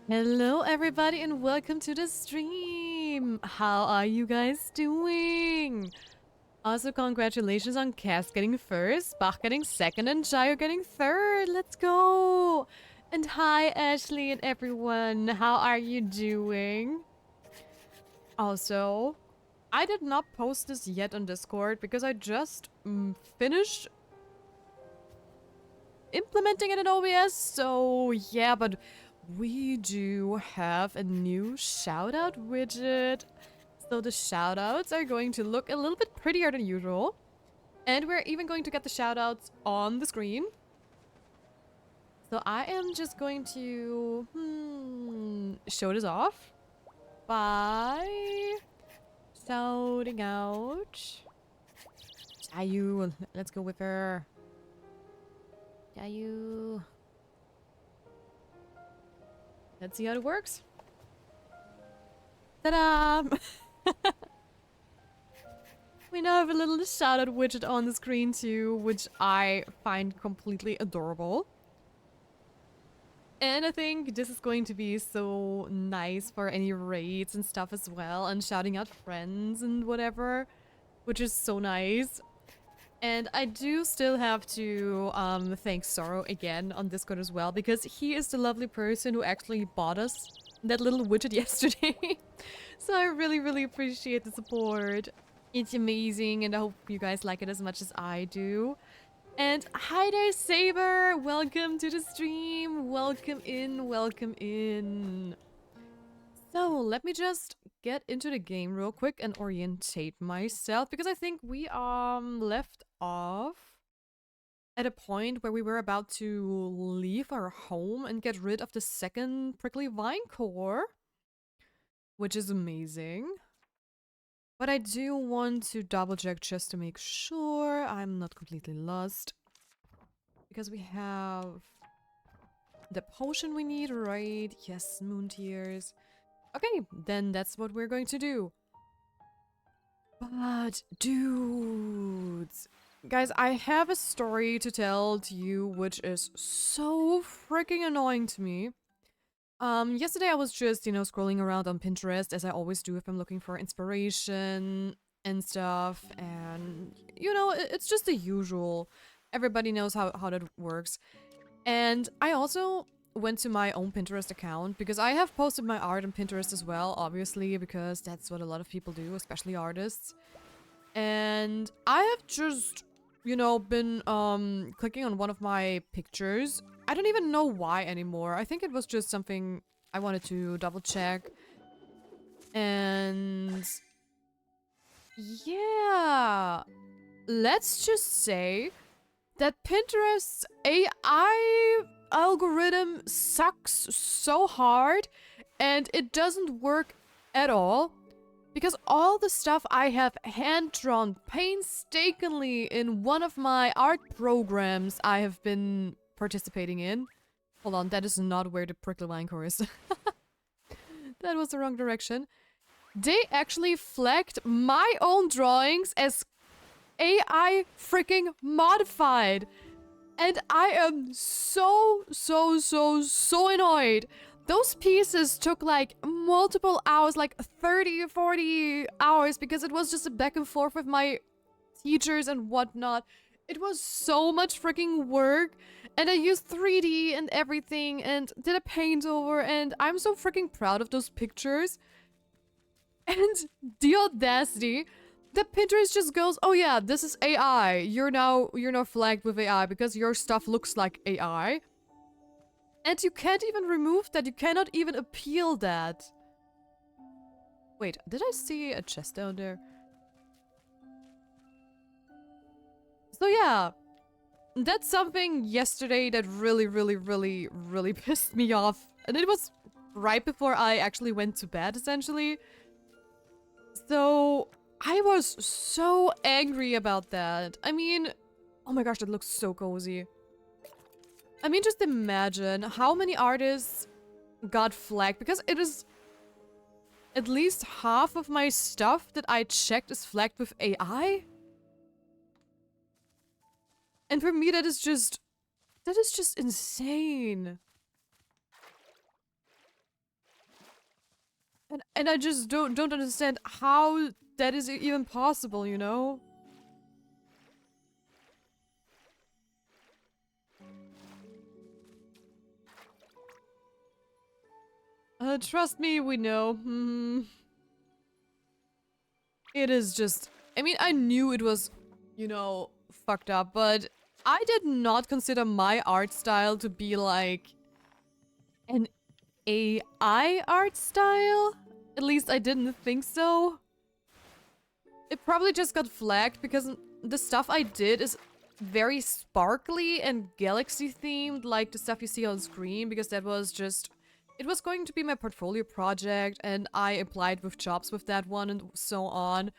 Hello everybody and welcome to the stream! How are you guys doing? Also congratulations on Cass getting first, Bach getting second, and Jayo getting third! Let's go! And hi Ashley and everyone, how are you doing? Also, I did not post this yet on Discord because I just finished implementing it in OBS, so yeah, but we do have a new shoutout widget. So the shoutouts are going to look a little bit prettier than usual. And we're even going to get the shoutouts on the screen. So I am just going to show this off by shouting out Jayu. Let's go with her. Jayu. Let's see how it works. Ta-da! We now have a little shout-out widget on the screen too, which I find completely adorable. And I think this is going to be so nice for any raids and stuff as well, and shouting out friends and whatever, which is so nice. And I do still have to thank Sorrow again on Discord as well, because he is the lovely person who actually bought us that little widget yesterday. So I really, really appreciate the support. It's amazing, and I hope you guys like it as much as I do. And hi there, Saber! Welcome to the stream! Welcome in, welcome in. So, let me just get into the game real quick and orientate myself, because I think we left off at a point where we were about to leave our home and get rid of the second prickly vine core, which is amazing. But I do want to double check just to make sure I'm not completely lost. Because we have the potion we need, right? Yes, moon tears. Okay, then that's what we're going to do. But, dudes, guys, I have a story to tell to you which is so freaking annoying to me. Yesterday I was just, scrolling around on Pinterest, as I always do if I'm looking for inspiration and stuff, and, it's just the usual. Everybody knows how that works. And I also went to my own Pinterest account, because I have posted my art on Pinterest as well, obviously, because that's what a lot of people do, especially artists. And I have just, been clicking on one of my pictures. I don't even know why anymore. I think it was just something I wanted to double check. And yeah, let's just say that Pinterest's AI algorithm sucks so hard, and it doesn't work at all. Because all the stuff I have hand-drawn painstakingly in one of my art programs I have been participating in. Hold on, that is not where the prickly vine core is. That was the wrong direction. They actually flagged my own drawings as AI freaking modified. And I am so annoyed. Those pieces took like multiple hours, like 30, 40 hours, because it was just a back and forth with my teachers and whatnot. It was so much freaking work, and I used 3D and everything and did a paint over, and I'm so freaking proud of those pictures. And the audacity that Pinterest just goes, oh yeah, this is AI. You're now flagged with AI because your stuff looks like AI. And you can't even remove that. You cannot even appeal that. Wait, did I see a chest down there? So yeah, that's something yesterday that really pissed me off. And it was right before I actually went to bed, essentially. So I was so angry about that. I mean, oh my gosh, that looks so cozy. I mean, just imagine how many artists got flagged, because it is at least half of my stuff that I checked is flagged with AI. And for me, that is just insane. And I just don't understand how that is even possible, you know? Trust me, we know. It is just... I mean, I knew it was, you know, fucked up, but I did not consider my art style to be like an AI art style. At least I didn't think so. It probably just got flagged because the stuff I did is very sparkly and galaxy themed, like the stuff you see on screen, because that was just... It was going to be my portfolio project, and I applied with jobs with that one and so on.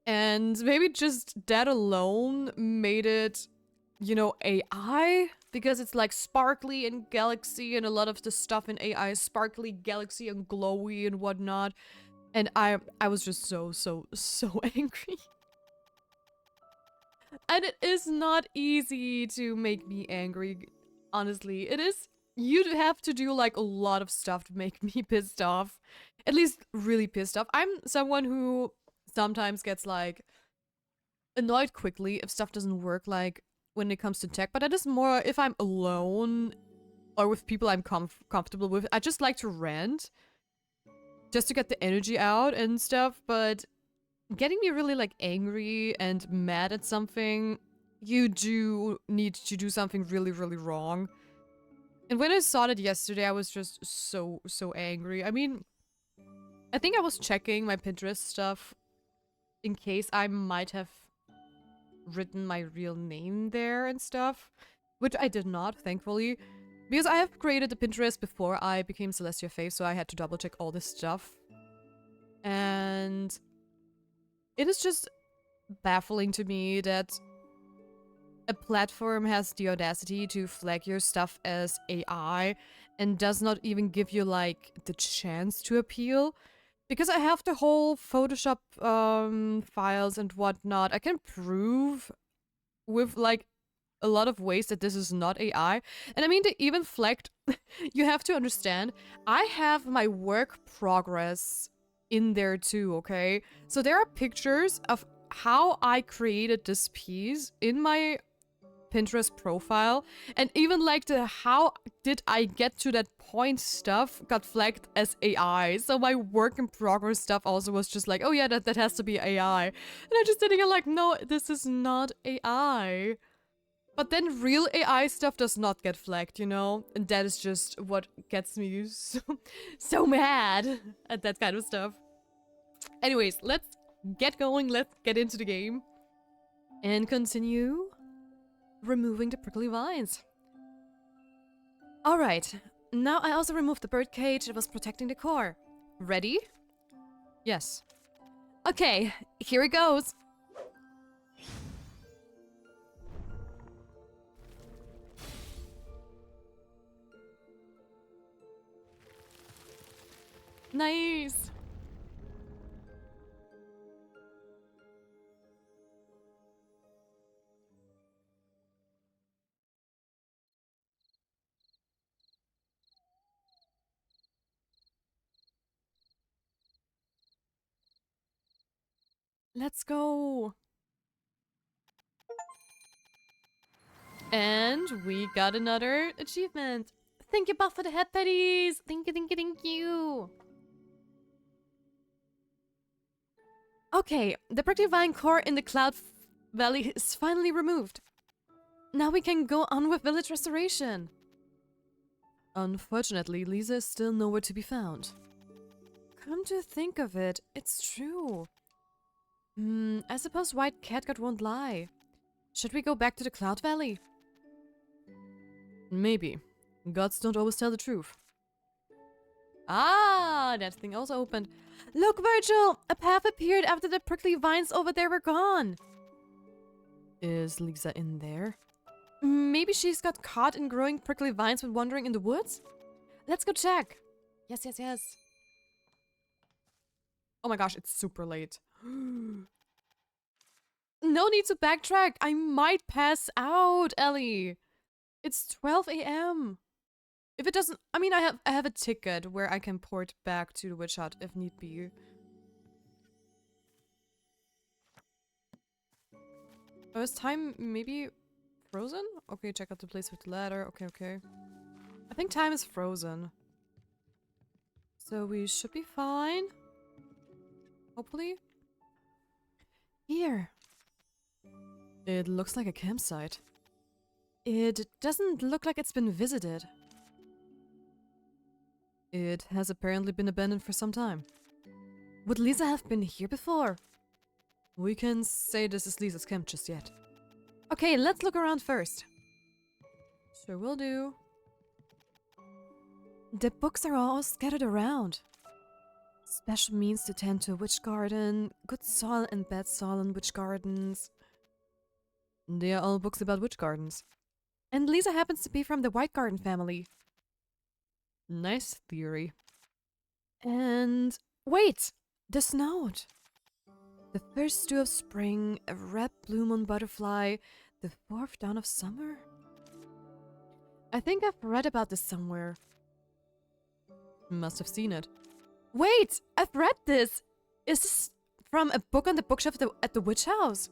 And maybe just that alone made it, you know, AI, because it's like sparkly and galaxy, and a lot of the stuff in AI is sparkly, galaxy, and glowy and whatnot. And I was just so angry. And it is not easy to make me angry, honestly. It is... You have to do like a lot of stuff to make me pissed off. At least really pissed off. I'm someone who sometimes gets like annoyed quickly if stuff doesn't work, like when it comes to tech, but that is more if I'm alone or with people I'm comfortable with. I just like to rant just to get the energy out and stuff, but getting me really like angry and mad at something, you do need to do something really wrong. And when I saw it yesterday, I was just so angry. I mean, I think I was checking my Pinterest stuff in case I might have written my real name there and stuff, which I did not, thankfully, because I have created the Pinterest before I became Celestia Faith, so I had to double check all this stuff. And it is just baffling to me that a platform has the audacity to flag your stuff as AI and does not even give you like the chance to appeal. Because I have the whole Photoshop files and whatnot, I can prove with like a lot of ways that this is not AI. And I mean, they even flagged, you have to understand, I have my work progress in there too, okay? So there are pictures of how I created this piece in my Pinterest profile, and even like the how did I get to that point stuff got flagged as AI. So my work in progress stuff also was just like, oh yeah, that has to be AI. And I'm just sitting here like, no, this is not AI. But then real AI stuff does not get flagged, you know? And that is just what gets me so mad at that kind of stuff. Anyways, let's get going, let's get into the game. And continue removing the prickly vines. Alright, now I also removed the bird cage that was protecting the core. Ready? Yes. Okay, here it goes. Nice! Let's go! And we got another achievement. Thank you, Buff, for the head petties! Thank you! Okay, the prickly vine core in the Cloud Valley is finally removed. Now we can go on with village restoration. Unfortunately, Lisa is still nowhere to be found. Come to think of it, it's true. I suppose White Catgut won't lie. Should we go back to the Cloud Valley? Maybe. Gods don't always tell the truth. Ah, that thing also opened. Look, Virgil! A path appeared after the prickly vines over there were gone. Is Lisa in there? Maybe she's got caught in growing prickly vines when wandering in the woods? Let's go check. Yes. Oh my gosh, it's super late. No need to backtrack. I might pass out, Ellie. It's 12 a.m. If it doesn't, I mean, I have a ticket where I can port back to the witch hut if need be. Oh, is time maybe frozen? Okay, check out the place with the ladder. Okay, okay. I think time is frozen. So we should be fine. Hopefully. Here. It looks like a campsite. It doesn't look like it's been visited. It has apparently been abandoned for some time. Would Lisa have been here before? We can say this is Lisa's camp just yet. Okay, let's look around first. Sure will do. The books are all scattered around. Special means to tend to a witch garden, good soil and bad soil in witch gardens. They are all books about witch gardens. And Lisa happens to be from the White Garden family. Nice theory. And wait! This note! The first dew of spring, a red blue moon butterfly, the fourth dawn of summer? I think I've read about this somewhere. Must have seen it. Wait! I've read this! Is this from a book on the bookshelf at the witch house?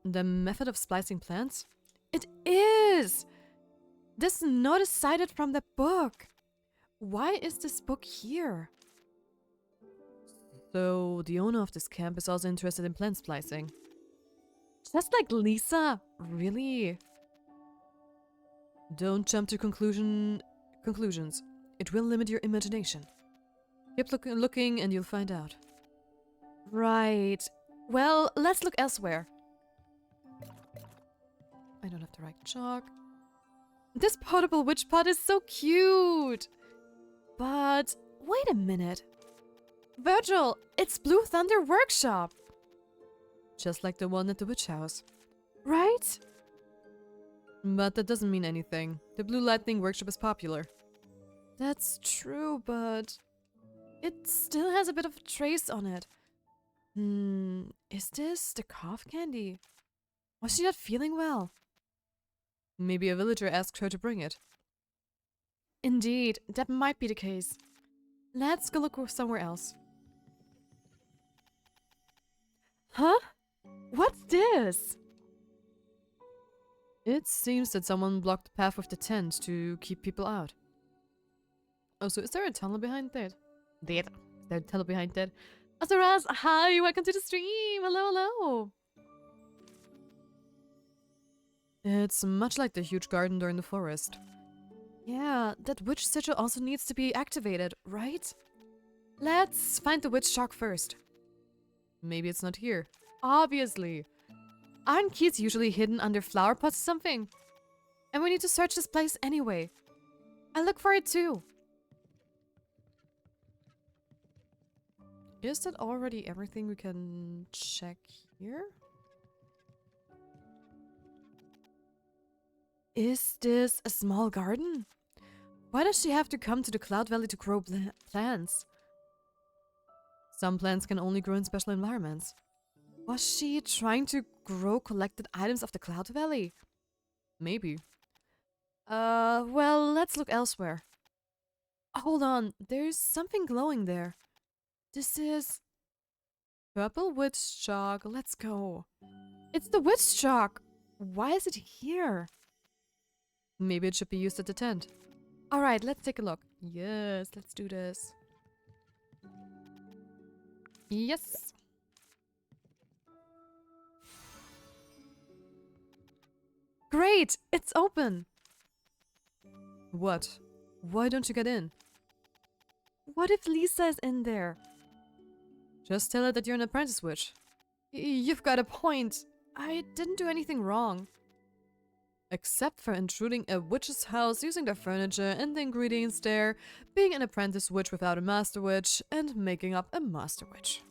The method of splicing plants? It is! This note is cited from the book. Why is this book here? So, the owner of this camp is also interested in plant splicing. Just like Lisa? Really? Don't jump to conclusions. It will limit your imagination. Keep looking and you'll find out. Right. Well, let's look elsewhere. I don't have the right chalk. This portable witch pot is so cute! But, wait a minute. Virgil, it's Blue Thunder Workshop! Just like the one at the witch house. Right? But that doesn't mean anything. The Blue Lightning Workshop is popular. That's true, but it still has a bit of a trace on it. Is this the cough candy? Was she not feeling well? Maybe a villager asked her to bring it. Indeed, that might be the case. Let's go look somewhere else. Huh? What's this? It seems that someone blocked the path with the tent to keep people out. Oh, so is there a tunnel behind that? Is there a tunnel behind that? Azaraz, hi, welcome to the stream. Hello, hello. It's much like the huge garden door in the forest. Yeah, that witch sigil also needs to be activated, right? Let's find the witch chalk first. Maybe it's not here. Obviously. Aren't keys usually hidden under flower pots or something? And we need to search this place anyway. I look for it too. Is that already everything we can check here? Is this a small garden? Why does she have to come to the Cloud Valley to grow plants? Some plants can only grow in special environments. Was she trying to grow collected items of the Cloud Valley? Maybe. Well, let's look elsewhere. Hold on, there's something glowing there. This is... Purple witch chalk, let's go. It's the witch chalk! Why is it here? Maybe it should be used at the tent. Alright, let's take a look. Yes, let's do this. Yes! Great! It's open! What? Why don't you get in? What if Lisa is in there? Just tell her that you're an apprentice witch. You've got a point. I didn't do anything wrong. Except for intruding a witch's house using their furniture and the ingredients there, being an apprentice witch without a master witch, and making up a master witch.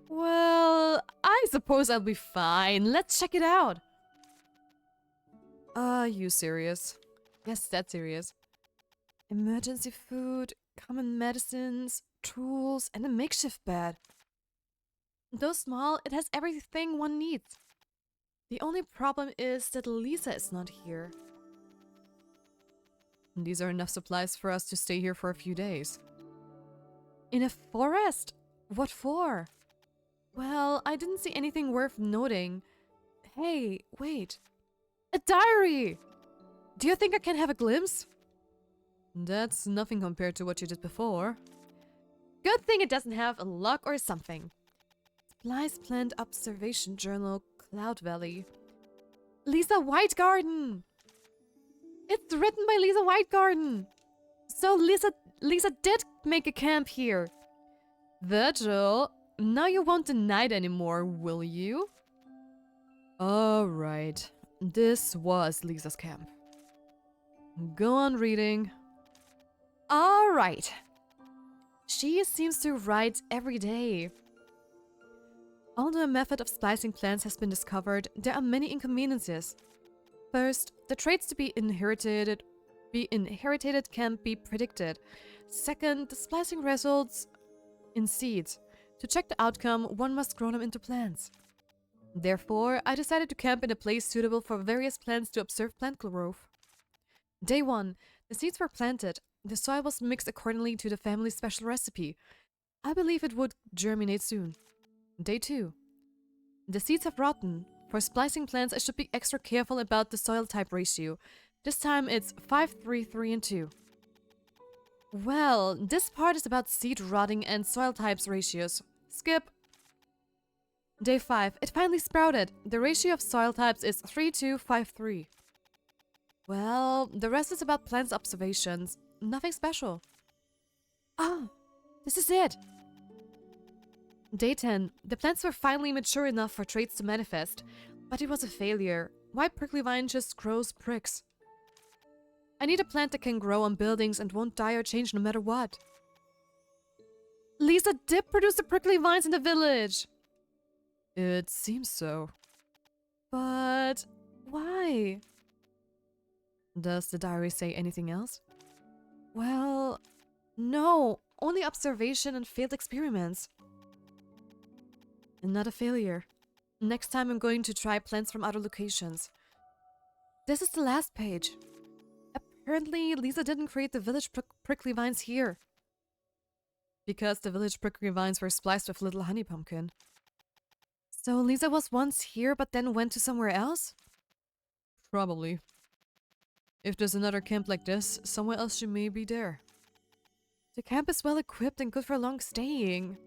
Well, I suppose I'll be fine. Let's check it out. Are you serious? Yes, that's serious. Emergency food, common medicines, tools, and a makeshift bed. Though small, it has everything one needs. The only problem is that Lisa is not here. These are enough supplies for us to stay here for a few days. In a forest? What for? Well, I didn't see anything worth noting. Hey, wait. A diary! Do you think I can have a glimpse? That's nothing compared to what you did before. Good thing it doesn't have a lock or something. Supplies Plant Observation Journal, Cloud Valley. Lisa Whitegarden! It's written by Lisa Whitegarden! So Lisa did make a camp here. Virgil, now you won't deny it anymore, will you? Alright, this was Lisa's camp. Go on reading. Alright. She seems to write every day. Although a method of splicing plants has been discovered, there are many inconveniences. First, the traits to be inherited can't be predicted. Second, the splicing results in seeds. To check the outcome, one must grow them into plants. Therefore, I decided to camp in a place suitable for various plants to observe plant growth. Day 1. The seeds were planted. The soil was mixed accordingly to the family's special recipe. I believe it would germinate soon. Day 2. The seeds have rotten. For splicing plants, I should be extra careful about the soil type ratio. This time it's 5, 3, 3, and 2. Well, this part is about seed rotting and soil types ratios. Skip. Day 5. It finally sprouted. The ratio of soil types is 3, 2, 5, 3. Well, the rest is about plants observations. Nothing special. Oh, this is it. Day 10. The plants were finally mature enough for traits to manifest, but it was a failure. Why prickly vine just grows pricks? I need a plant that can grow on buildings and won't die or change no matter what. Lisa did produce the prickly vines in the village. It seems so. But why? Does the diary say anything else? Well, no. Only observation and failed experiments. Not a failure. Next time I'm going to try plants from other locations. This is the last page. Apparently, Lisa didn't create the village prickly vines here. Because the village prickly vines were spliced with little honey pumpkin. So Lisa was once here but then went to somewhere else? Probably. If there's another camp like this, somewhere else she may be there. The camp is well equipped and good for long staying.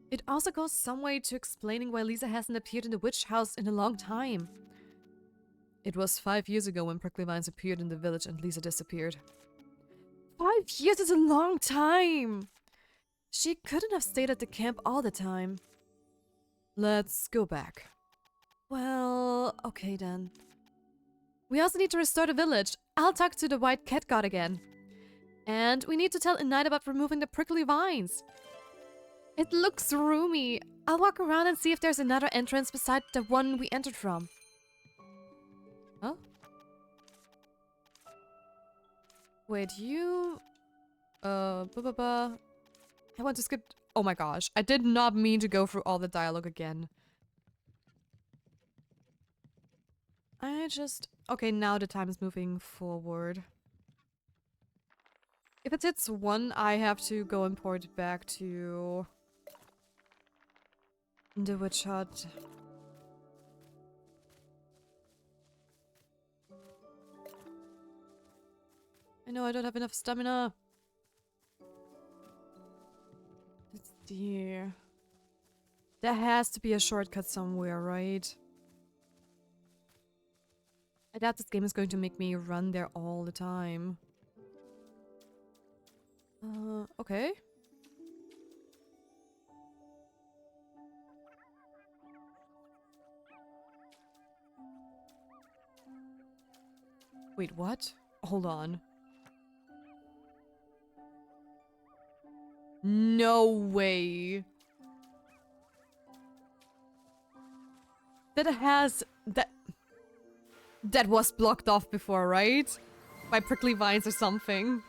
It also goes some way to explaining why Lisa hasn't appeared in the witch house in a long time. It was 5 years ago when prickly vines appeared in the village and Lisa disappeared. 5 years is a long time! She couldn't have stayed at the camp all the time. Let's go back. Well, okay then. We also need to restore the village. I'll talk to the white cat god again. And we need to tell Anite about removing the prickly vines. It looks roomy. I'll walk around and see if there's another entrance beside the one we entered from. Huh? Wait, you... I want to skip... Oh my gosh, I did not mean to go through all the dialogue again. Okay, now the time is moving forward. If it hits 1, I have to go import back to... the witch hut. I know I don't have enough stamina. Let's see. There has to be a shortcut somewhere, right? I doubt this game is going to make me run there all the time. Okay. Wait, what? Hold on. No way. That was blocked off before, right? By prickly vines or something.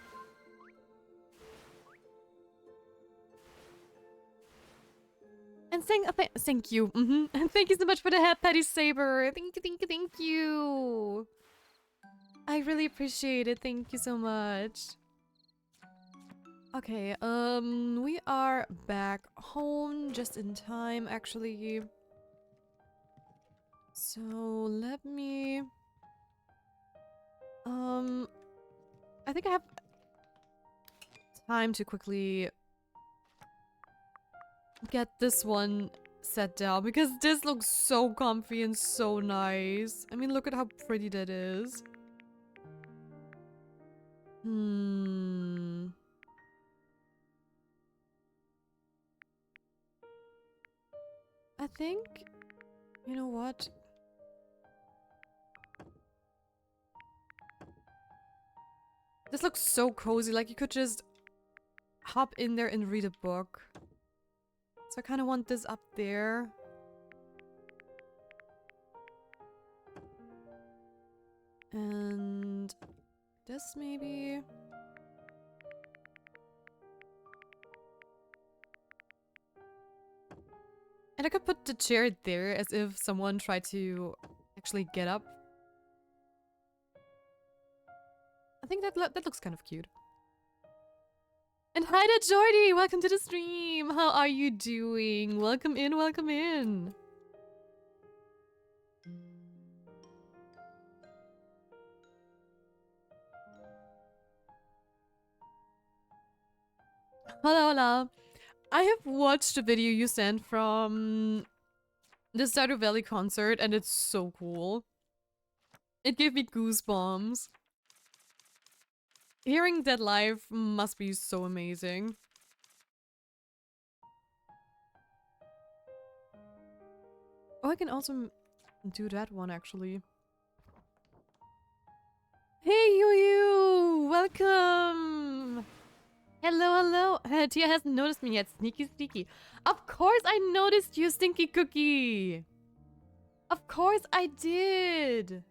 And thank you. And thank you so much for the hat, Patty Saber. Thank you. I really appreciate it. Thank you so much. Okay, we are back home just in time, actually. So, let me... I think I have time to quickly get this one set down because this looks so comfy and so nice. I mean, look at how pretty that is. I think, you know what? This looks so cozy, like you could just hop in there and read a book. So I kind of want this up there. And this maybe. And I could put the chair there as if someone tried to actually get up. I think that looks kind of cute. And hi to Jordy! Welcome to the stream! How are you doing? Welcome in, welcome in! Hola, hola! I have watched the video you sent from the Stardew Valley concert and it's so cool. It gave me goosebumps. Hearing that live must be so amazing. Oh, I can also do that one, actually. Hey, Yu! Welcome! Hello, hello! Tia hasn't noticed me yet. Sneaky, sneaky. Of course I noticed you, Stinky Cookie! Of course I did!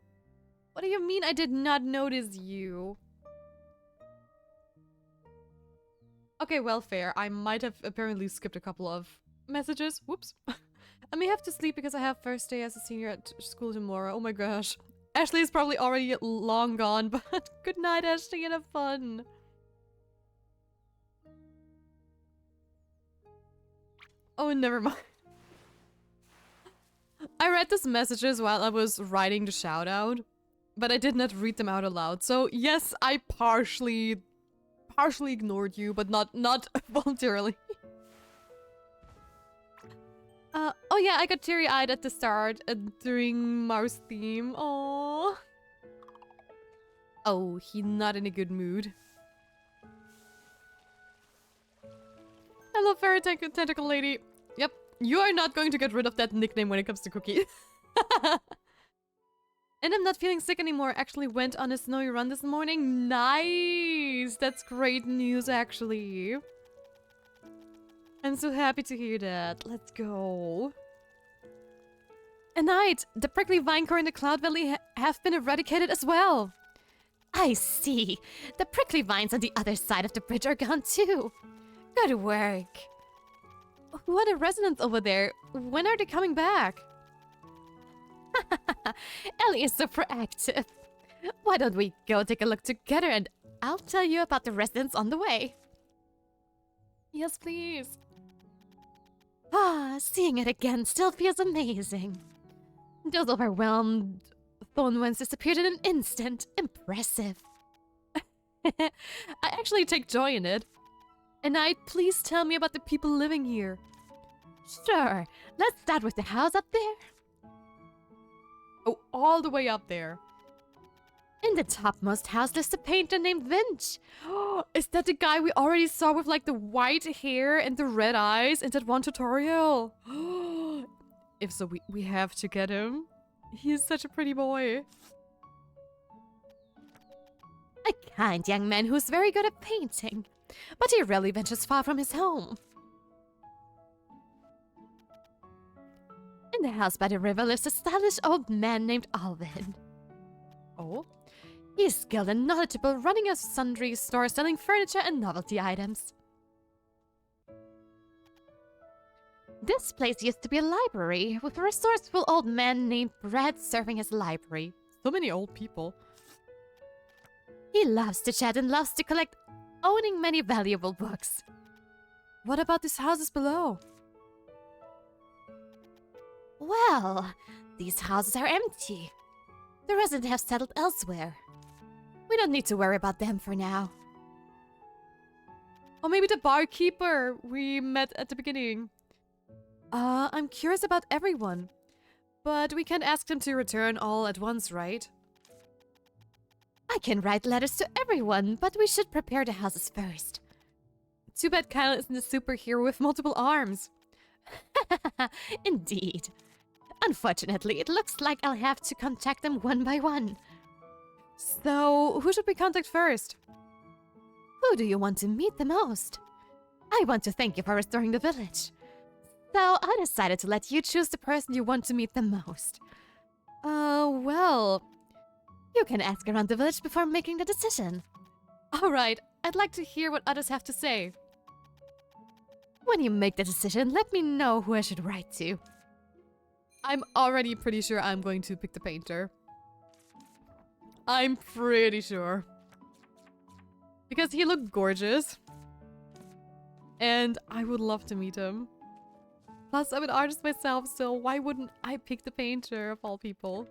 What do you mean I did not notice you? Okay, well, fair. I might have apparently skipped a couple of messages. Whoops. I may have to sleep because I have first day as a senior at school tomorrow. Oh my gosh. Ashley is probably already long gone, but good night, Ashley, and have fun. Oh, never mind. I read these messages while I was writing the shout out, but I did not read them out aloud. So yes, I partially ignored you, but not voluntarily. Oh yeah, I got teary-eyed at the start during Mars theme. Oh, he's not in a good mood. Hello, fairy tentacle lady. Yep, you are not going to get rid of that nickname when it comes to Cookie. And I'm not feeling sick anymore. Actually went on a snowy run this morning. Nice! That's great news, actually. I'm so happy to hear that. Let's go. A night! The prickly vine core in the Cloud Valley have been eradicated as well. I see. The prickly vines on the other side of the bridge are gone too. Good work. Who are the residents over there? When are they coming back? Ellie is so proactive. Why don't we go take a look together and I'll tell you about the residents on the way. Yes, please. Seeing it again still feels amazing. Those overwhelmed Thornwens disappeared in an instant. Impressive. I actually take joy in it. And please tell me about the people living here. Sure. Let's start with the house up there. Oh, all the way up there. In the topmost house lives a painter named Vinch. Is that the guy we already saw with like the white hair and the red eyes in that one tutorial? If so, we have to get him. He is such a pretty boy. A kind young man who's very good at painting. But he rarely ventures far from his home. In the house by the river lives a stylish old man named Alvin. Oh? He's skilled and knowledgeable, running a sundry store selling furniture and novelty items. This place used to be a library, with a resourceful old man named Brad serving as library. So many old people. He loves to chat and loves to collect, owning many valuable books. What about these houses below? Well, these houses are empty. The residents have settled elsewhere. We don't need to worry about them for now. Or maybe the barkeeper we met at the beginning. I'm curious about everyone. But we can't ask them to return all at once, right? I can write letters to everyone, but we should prepare the houses first. Too bad Kyle isn't a superhero with multiple arms. Indeed. Unfortunately, it looks like I'll have to contact them one by one. So, who should we contact first? Who do you want to meet the most? I want to thank you for restoring the village. So I decided to let you choose the person you want to meet the most. Well... You can ask around the village before making the decision. Alright, I'd like to hear what others have to say. When you make the decision, let me know who I should write to. I'm already pretty sure I'm going to pick the painter. I'm pretty sure. Because he looked gorgeous. And I would love to meet him. Plus, I'm an artist myself, so why wouldn't I pick the painter of all people?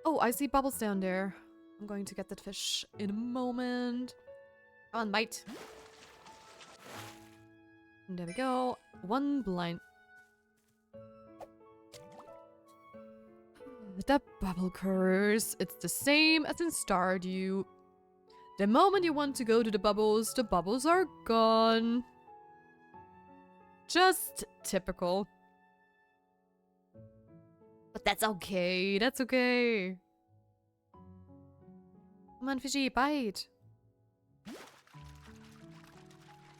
Oh, I see bubbles down there. I'm going to get that fish in a moment. Come on, bite. And there we go. One blind. The bubble curse. It's the same as in Stardew. The moment you want to go to the bubbles are gone. Just typical. But that's okay. That's okay. Come on, fishy, bite. I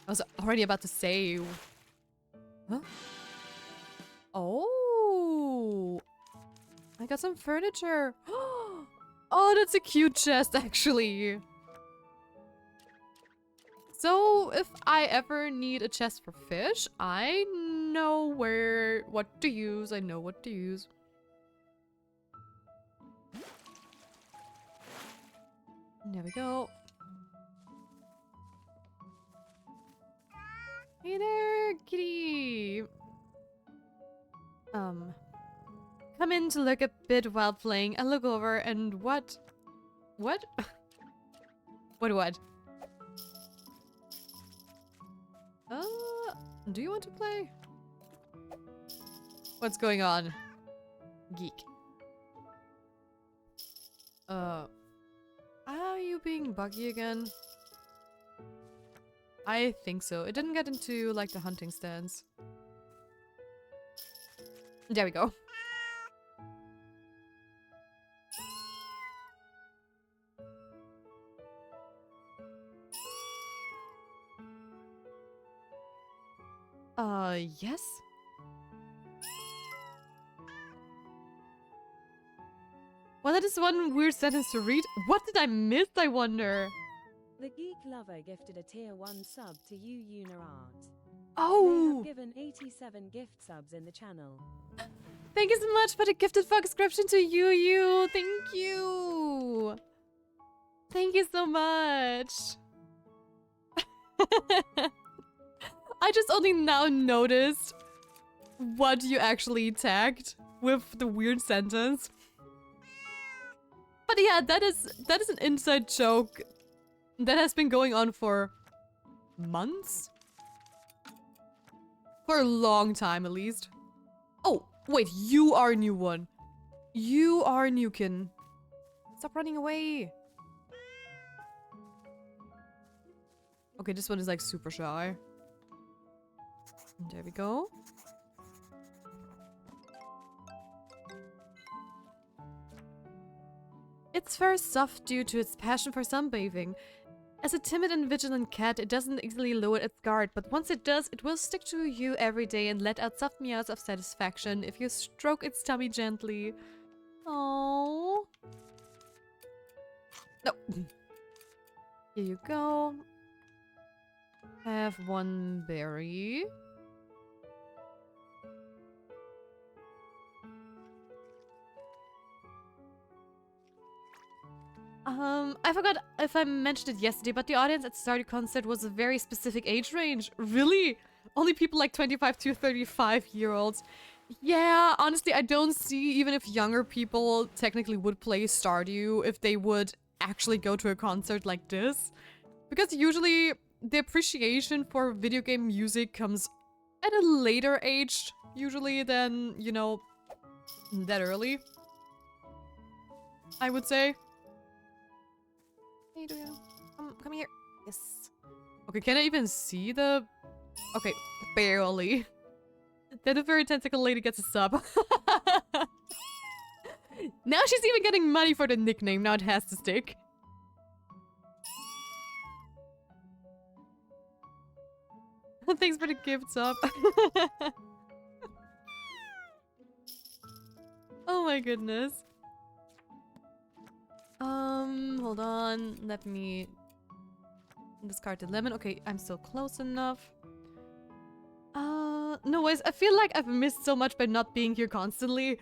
was already about to say. Huh? Oh. I got some furniture. Oh, that's a cute chest, actually. So, if I ever need a chest for fish, I know what to use. I know what to use. There we go. Hey there, kitty. Come in to look a bit while playing. I look over and what? What? What? Do you want to play? What's going on? Geek. Are you being buggy again? I think so. It didn't get into, like, the hunting stance. There we go. Yes? Well, that is one weird sentence to read. What did I miss, I wonder? The Geek Lover gifted a tier 1 sub to you, Art. Oh! They have given 87 gift subs in the channel. Thank you so much for the gifted subscription to you. Thank you. Thank you so much. I just only now noticed what you actually tagged with the weird sentence. But yeah, that is an inside joke that has been going on for months? For a long time, at least. Oh, wait, you are a new one. You are a newkin. Stop running away. Okay, this one is like super shy. There we go. Its fur is soft due to its passion for sunbathing. As a timid and vigilant cat, it doesn't easily lower its guard, but once it does, it will stick to you every day and let out soft meows of satisfaction if you stroke its tummy gently. Oh. No. Here you go. Have one berry. I forgot if I mentioned it yesterday, but the audience at Stardew Concert was a very specific age range. Really? Only people like 25 to 35-year-olds. Yeah, honestly, I don't see even if younger people technically would play Stardew if they would actually go to a concert like this. Because usually the appreciation for video game music comes at a later age, usually than, you know, that early. I would say. Hey, do you come here? Yes. Okay, can I even see the... Okay, barely. Then a very tentacle lady gets a sub. Now she's even getting money for the nickname. Now it has to stick. Thanks for the gift sub. Oh my goodness. Hold on. Let me discard the lemon. Okay, I'm still close enough. No ways. I feel like I've missed so much by not being here constantly.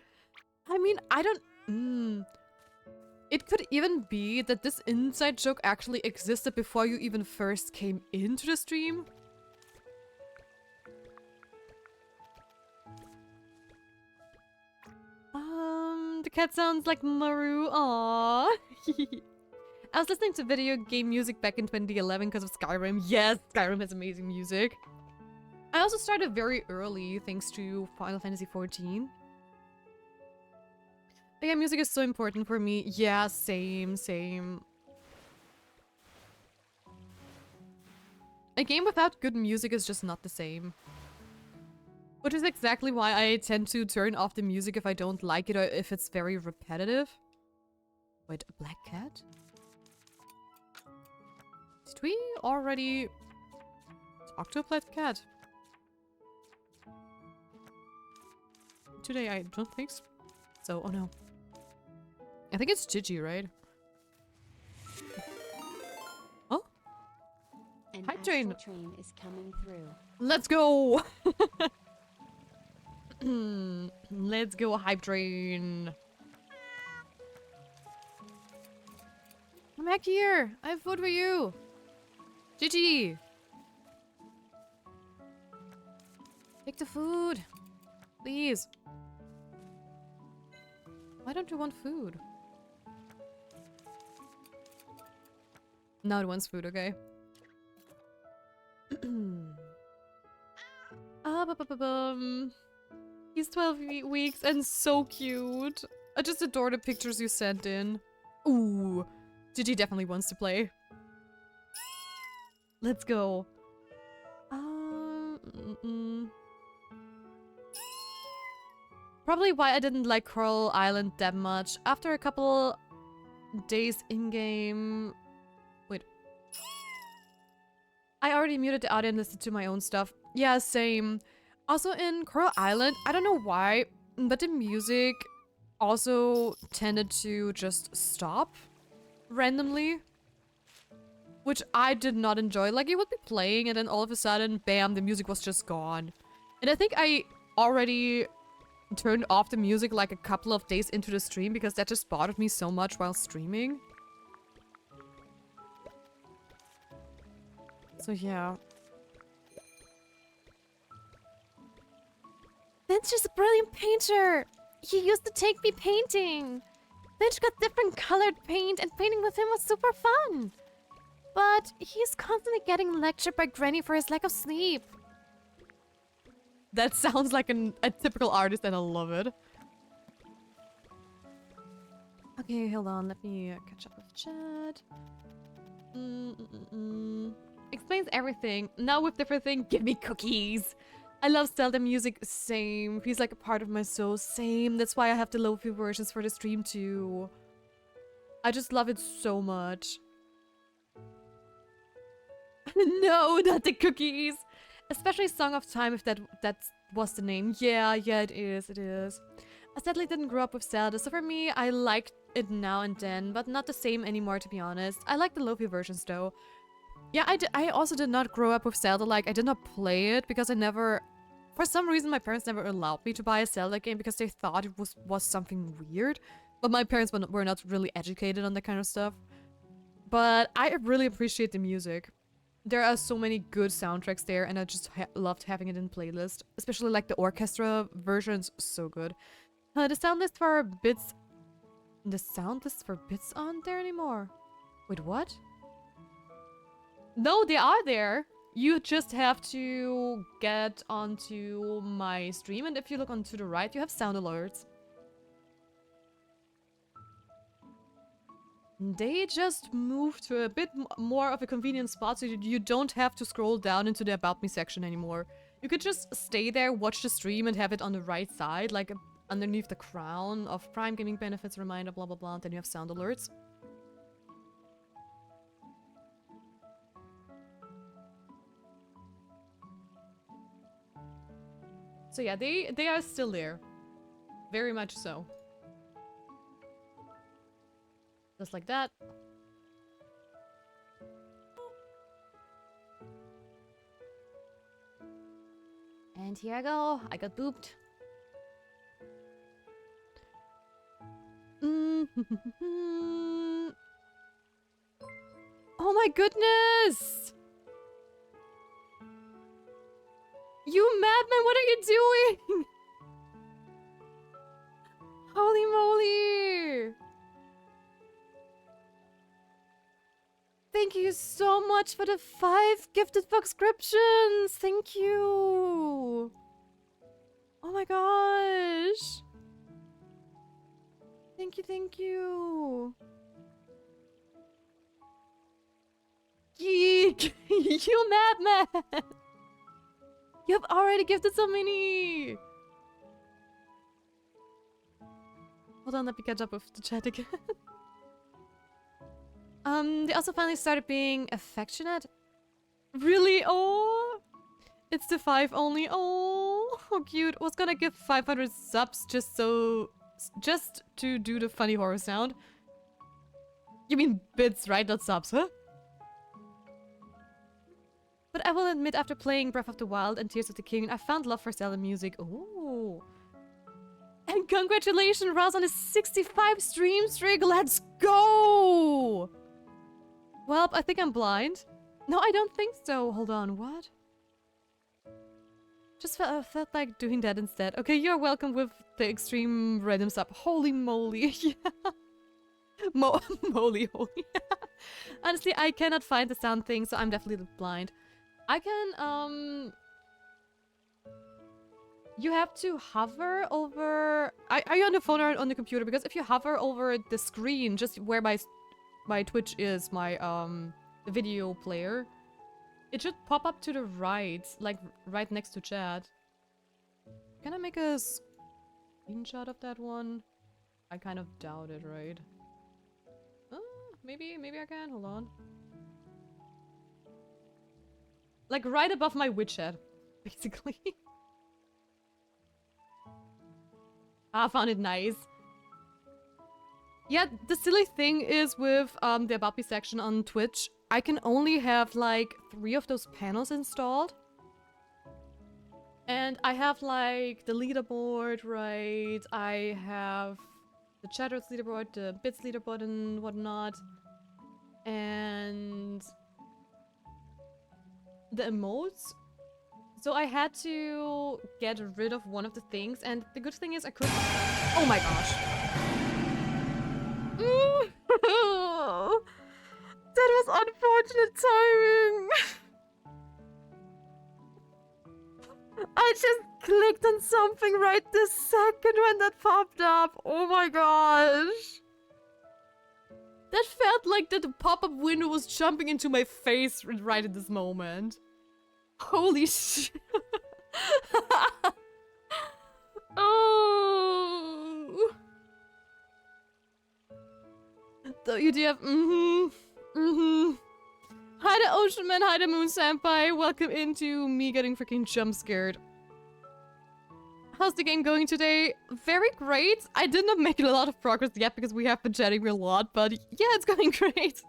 I mean, I don't... It could even be that this inside joke actually existed before you even first came into the stream. The cat sounds like Maru. Aww. I was listening to video game music back in 2011 because of Skyrim. Yes, Skyrim has amazing music. I also started very early thanks to Final Fantasy XIV. But yeah, music is so important for me. Yeah, same. A game without good music is just not the same. Which is exactly why I tend to turn off the music if I don't like it or if it's very repetitive. Wait, a black cat? Did we already talk to a black cat? Today I don't think so. Oh no. I think it's Gigi, right? Oh? Hype train. Train is coming through. Let's go! Let's go, hype train. I'm back here. I have food for you. Gigi. Take the food. Please. Why don't you want food? Now it wants food, okay. He's 12 weeks and so cute. I just adore the pictures you sent in. Ooh, Gigi definitely wants to play. Let's go. Probably why I didn't like Coral Island that much. After a couple days in-game... Wait. I already muted the audio and listened to my own stuff. Yeah, same. Also in Coral Island, I don't know why, but the music also tended to just stop randomly. Which I did not enjoy. Like, it would be playing and then all of a sudden, bam, the music was just gone. And I think I already turned off the music like a couple of days into the stream because that just bothered me so much while streaming. So yeah. Finch is a brilliant painter. He used to take me painting. Finch got different colored paint and painting with him was super fun. But he's constantly getting lectured by Granny for his lack of sleep. That sounds like a typical artist and I love it. Okay, hold on. Let me catch up with chat. Explains everything. Now with different thing, give me cookies. I love Zelda music. Same. Feels like a part of my soul. Same. That's why I have the lo-fi versions for the stream too. I just love it so much. No, not the cookies. Especially Song of Time, if that was the name. Yeah, it is. I sadly didn't grow up with Zelda, so for me, I liked it now and then, but not the same anymore, to be honest. I like the lo-fi versions, though. Yeah, I also did not grow up with Zelda. Like, I did not play it because I never... For some reason, my parents never allowed me to buy a Zelda game because they thought it was something weird. But my parents were not really educated on that kind of stuff. But I really appreciate the music. There are so many good soundtracks there, and I just loved having it in playlist. Especially like the orchestra versions, so good. The sound list for bits... The sound list for bits aren't there anymore. Wait, what? No, they are there. You just have to get onto my stream, and if you look onto the right, you have sound alerts. They just moved to a bit more of a convenient spot so you don't have to scroll down into the About Me section anymore. You could just stay there, watch the stream, and have it on the right side, like underneath the crown of Prime Gaming Benefits, reminder, blah blah blah, and then you have sound alerts. So yeah, they are still there. Very much so. Just like that. And here I go. I got booped. Oh my goodness! You madman, what are you doing? Holy moly! Thank you so much for the 5 gifted subscriptions! Thank you! Oh my gosh! Thank you, thank you! Geek! You madman! You have already gifted so many! Hold on, let me catch up with the chat again. They also finally started being affectionate. Really? Oh! It's the 5 only. Oh, how cute. I was gonna give 500 subs just to do the funny horror sound. You mean bits, right? Not subs, huh? But I will admit, after playing Breath of the Wild and Tears of the Kingdom, I found love for Zelda music. Oh. And congratulations, Rouse, on his 65 stream streak. Let's go! Well, I think I'm blind. No, I don't think so. Hold on, what? Just felt like doing that instead. Okay, you're welcome with the extreme random sub. Holy moly. Yeah. Moly holy. Honestly, I cannot find the sound thing, so I'm definitely blind. I can, you have to hover over... Are you on the phone or on the computer? Because if you hover over the screen, just where my Twitch is, my, video player, it should pop up to the right, like, right next to chat. Can I make a screenshot of that one? I kind of doubt it, right? Maybe I can. Hold on. Like, right above my widget, basically. I found it nice. Yeah, the silly thing is with the About Me section on Twitch, I can only have like 3 of those panels installed. And I have like the leaderboard, right? I have the chatters leaderboard, the bits leaderboard and whatnot. And the emotes. So I had to get rid of one of the things, and the good thing is I could... Oh my gosh. That was unfortunate timing. I just clicked on something right this second when that popped up. Oh my gosh. That felt like that the pop-up window was jumping into my face right at this moment. Holy shit. Oh. WDF, Hi the Ocean Man, hi the Moon Senpai. Welcome into me getting freaking jump scared. How's the game going today? Very great. I did not make a lot of progress yet because we have been chatting a lot, but yeah, it's going great.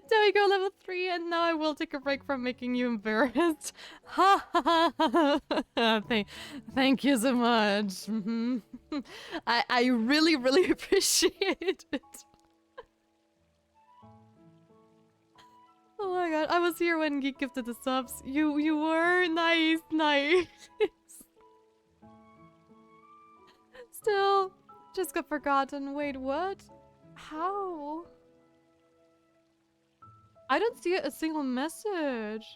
There we go, level 3, and now I will take a break from making you embarrassed. Ha ha ha. Thank you so much. I really appreciate it. god, I was here when Geek gifted the subs. You were? Nice, nice. Still, just got forgotten. Wait, what? How? I don't see a single message.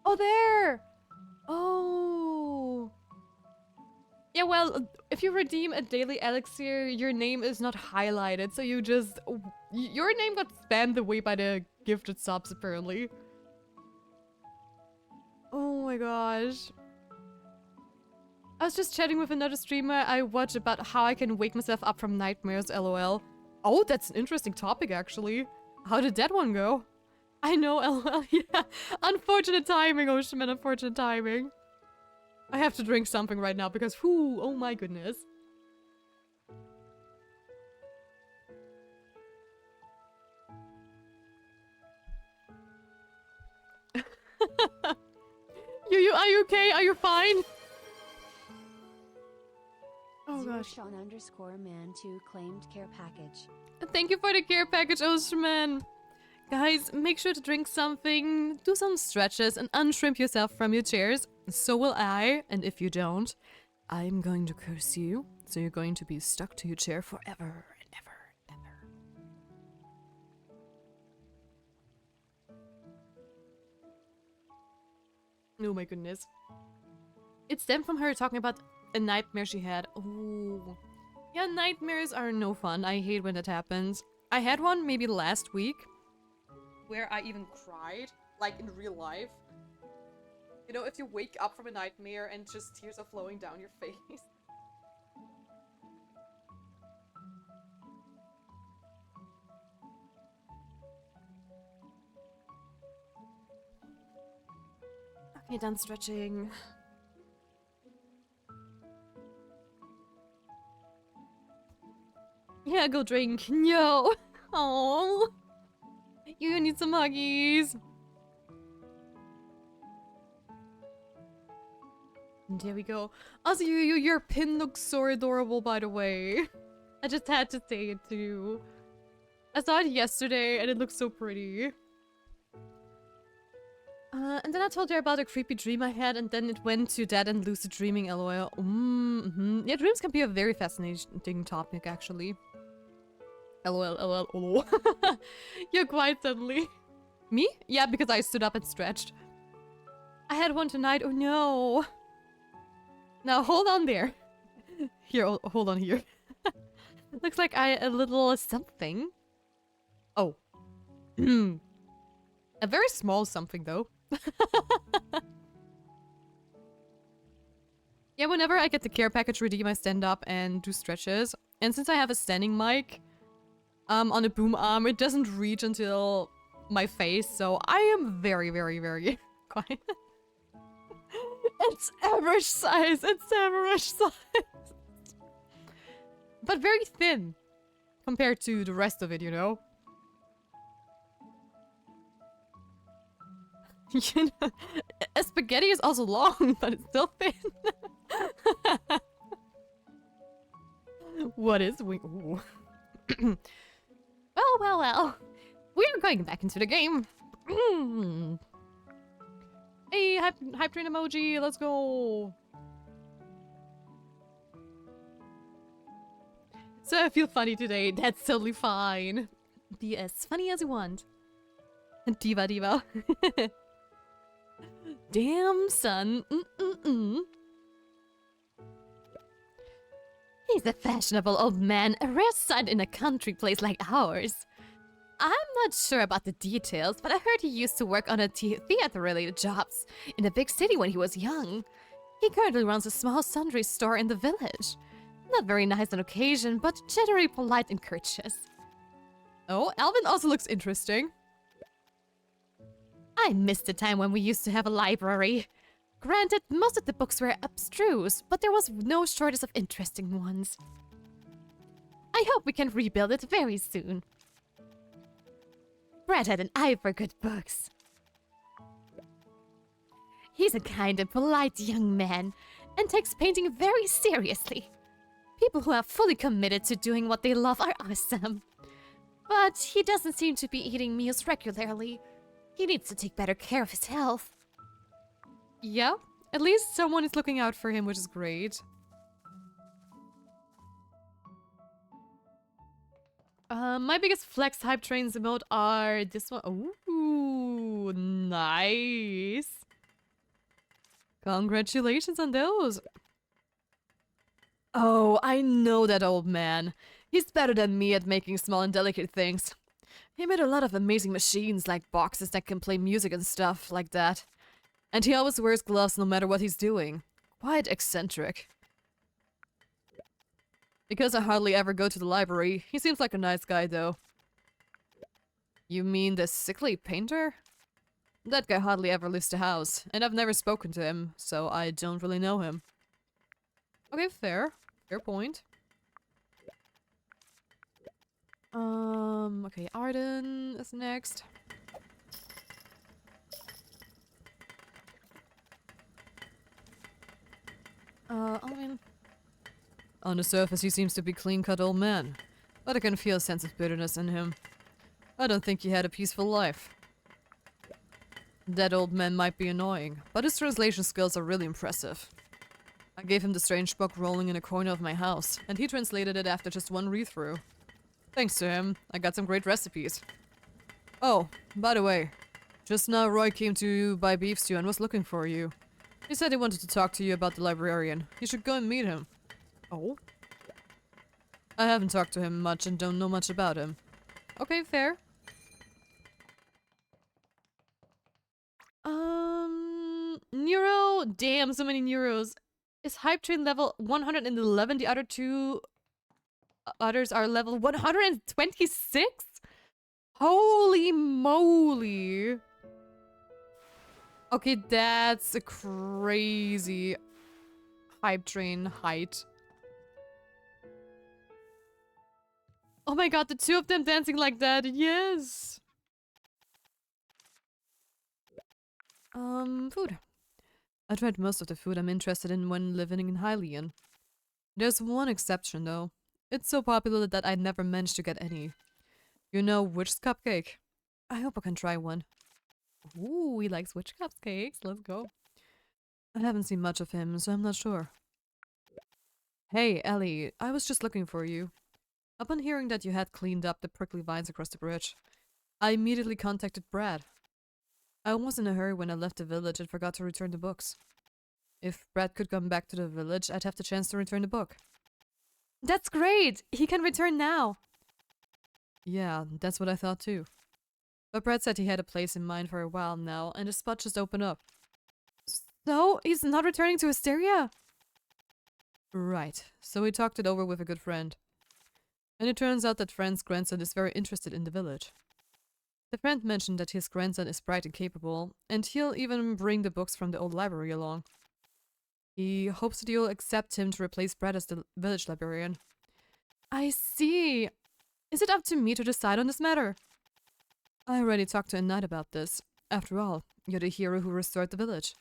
Oh, there! Oh. Yeah, well, if you redeem a daily elixir, your name is not highlighted, so you just... Your name got spammed away by the gifted subs, apparently. Oh my gosh. I was just chatting with another streamer I watch about how I can wake myself up from nightmares, lol. Oh, that's an interesting topic, actually. How did that one go? I know, lol, yeah. Unfortunate timing, Oceanman, unfortunate timing. I have to drink something right now because, whoo, oh my goodness. Are you okay? Are you fine? Oh gosh. Sean_man2 claimed care package. Thank you for the care package, Oceanman. Guys, make sure to drink something, do some stretches, and unshrimp yourself from your chairs. So will I, and if you don't, I'm going to curse you. So you're going to be stuck to your chair forever and ever and ever. Oh my goodness. It stemmed from her talking about a nightmare she had. Ooh. Yeah, nightmares are no fun. I hate when that happens. I had one maybe last week where I even cried, like in real life. You know, if you wake up from a nightmare and just tears are flowing down your face. Okay, done stretching. Yeah, go drink. No. Oh. You need some huggies. And there we go. Also, your pin looks so adorable, by the way. I just had to say it too. I saw it yesterday, and it looks so pretty. And then I told her about a creepy dream I had, and then it went to that and lucid dreaming, lol. Yeah, dreams can be a very fascinating topic, actually. LOL, LOL, lol. You're quiet suddenly. Me? Yeah, because I stood up and stretched. I had one tonight. Oh no. Now hold on there. Here, hold on here. Looks like a little something. Oh. A very small something though. Yeah, whenever I get the care package redeem, I stand up and do stretches. And since I have a standing mic on a boom arm, it doesn't reach until my face, so I am very, very, very quiet. It's average size, it's average size. But very thin compared to the rest of it, you know? You know, a spaghetti is also long, but it's still thin. What is we? Ooh. Well. We're going back into the game. Hey, hype train emoji, let's go. So I feel funny today. That's totally fine. Be as funny as you want. Diva. Damn, son. He's a fashionable old man, a rare sight in a country place like ours. I'm not sure about the details, but I heard he used to work on a theater-related jobs in a big city when he was young. He currently runs a small sundry store in the village. Not very nice on occasion, but generally polite and courteous. Oh, Alvin also looks interesting. I missed the time when we used to have a library. Granted, most of the books were abstruse, but there was no shortage of interesting ones. I hope we can rebuild it very soon. Brad had an eye for good books. He's a kind and polite young man, and takes painting very seriously. People who are fully committed to doing what they love are awesome. But he doesn't seem to be eating meals regularly. He needs to take better care of his health. Yeah, at least someone is looking out for him, which is great. My biggest flex hype trains emote are this one. Ooh, nice. Congratulations on those. Oh, I know that old man. He's better than me at making small and delicate things. He made a lot of amazing machines, like boxes that can play music and stuff like that. And he always wears gloves no matter what he's doing. Quite eccentric. Because I hardly ever go to the library, he seems like a nice guy though. You mean the sickly painter? That guy hardly ever leaves the house, and I've never spoken to him, so I don't really know him. Okay, fair. Fair point. Okay, Arden is next. I mean... On the surface, he seems to be a clean-cut old man, but I can feel a sense of bitterness in him. I don't think he had a peaceful life. That old man might be annoying, but his translation skills are really impressive. I gave him the strange book rolling in a corner of my house, and he translated it after just one read-through. Thanks to him, I got some great recipes. Oh, by the way, just now Roy came to buy beef stew and was looking for you. He said he wanted to talk to you about the librarian. You should go and meet him. Oh? I haven't talked to him much and don't know much about him. Okay, fair. Neuro? Damn, so many Neuros. Is Hype Train level 111? The other two others are level 126? Holy moly. Okay, that's a crazy Hype Train height. Oh my god, the two of them dancing like that, yes! Food. I tried most of the food I'm interested in when living in Hylian. There's one exception though. It's so popular that I never managed to get any. You know, witch's cupcake. I hope I can try one. Ooh, he likes witch cupcakes. Let's go. I haven't seen much of him, so I'm not sure. Hey, Ellie, I was just looking for you. Upon hearing that you had cleaned up the prickly vines across the bridge, I immediately contacted Brad. I was in a hurry when I left the village and forgot to return the books. If Brad could come back to the village, I'd have the chance to return the book. That's great! He can return now! Yeah, that's what I thought too. But Brad said he had a place in mind for a while now, and the spot just opened up. So, he's not returning to Hysteria? Right, so we talked it over with a good friend. And it turns out that friend's grandson is very interested in the village. The friend mentioned that his grandson is bright and capable, and he'll even bring the books from the old library along. He hopes that you'll accept him to replace Brad as the village librarian. I see. Is it up to me to decide on this matter? I already talked to Annette about this. After all, you're the hero who restored the village.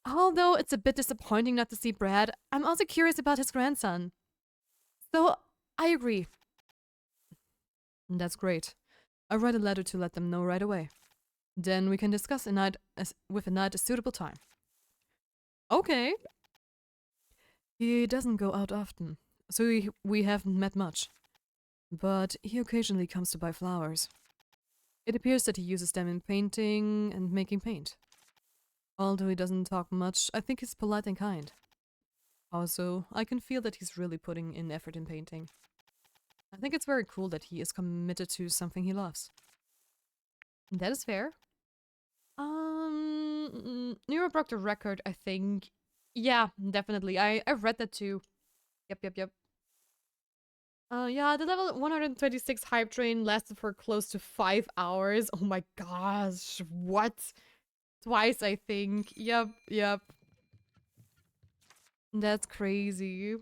Although it's a bit disappointing not to see Brad, I'm also curious about his grandson. So, I agree. That's great. I'll write a letter to let them know right away. Then we can discuss with Annette a suitable time. Okay. He doesn't go out often, so we haven't met much. But he occasionally comes to buy flowers. It appears that he uses them in painting and making paint. Although he doesn't talk much, I think he's polite and kind. Also, I can feel that he's really putting in effort in painting. I think it's very cool that he is committed to something he loves. That is fair. Nero broke the record, I think. Yeah, definitely. I've read that too. Yep. Yeah, the level 126 hype train lasted for close to 5 hours. Oh my gosh, what? Twice, I think. Yep. That's crazy.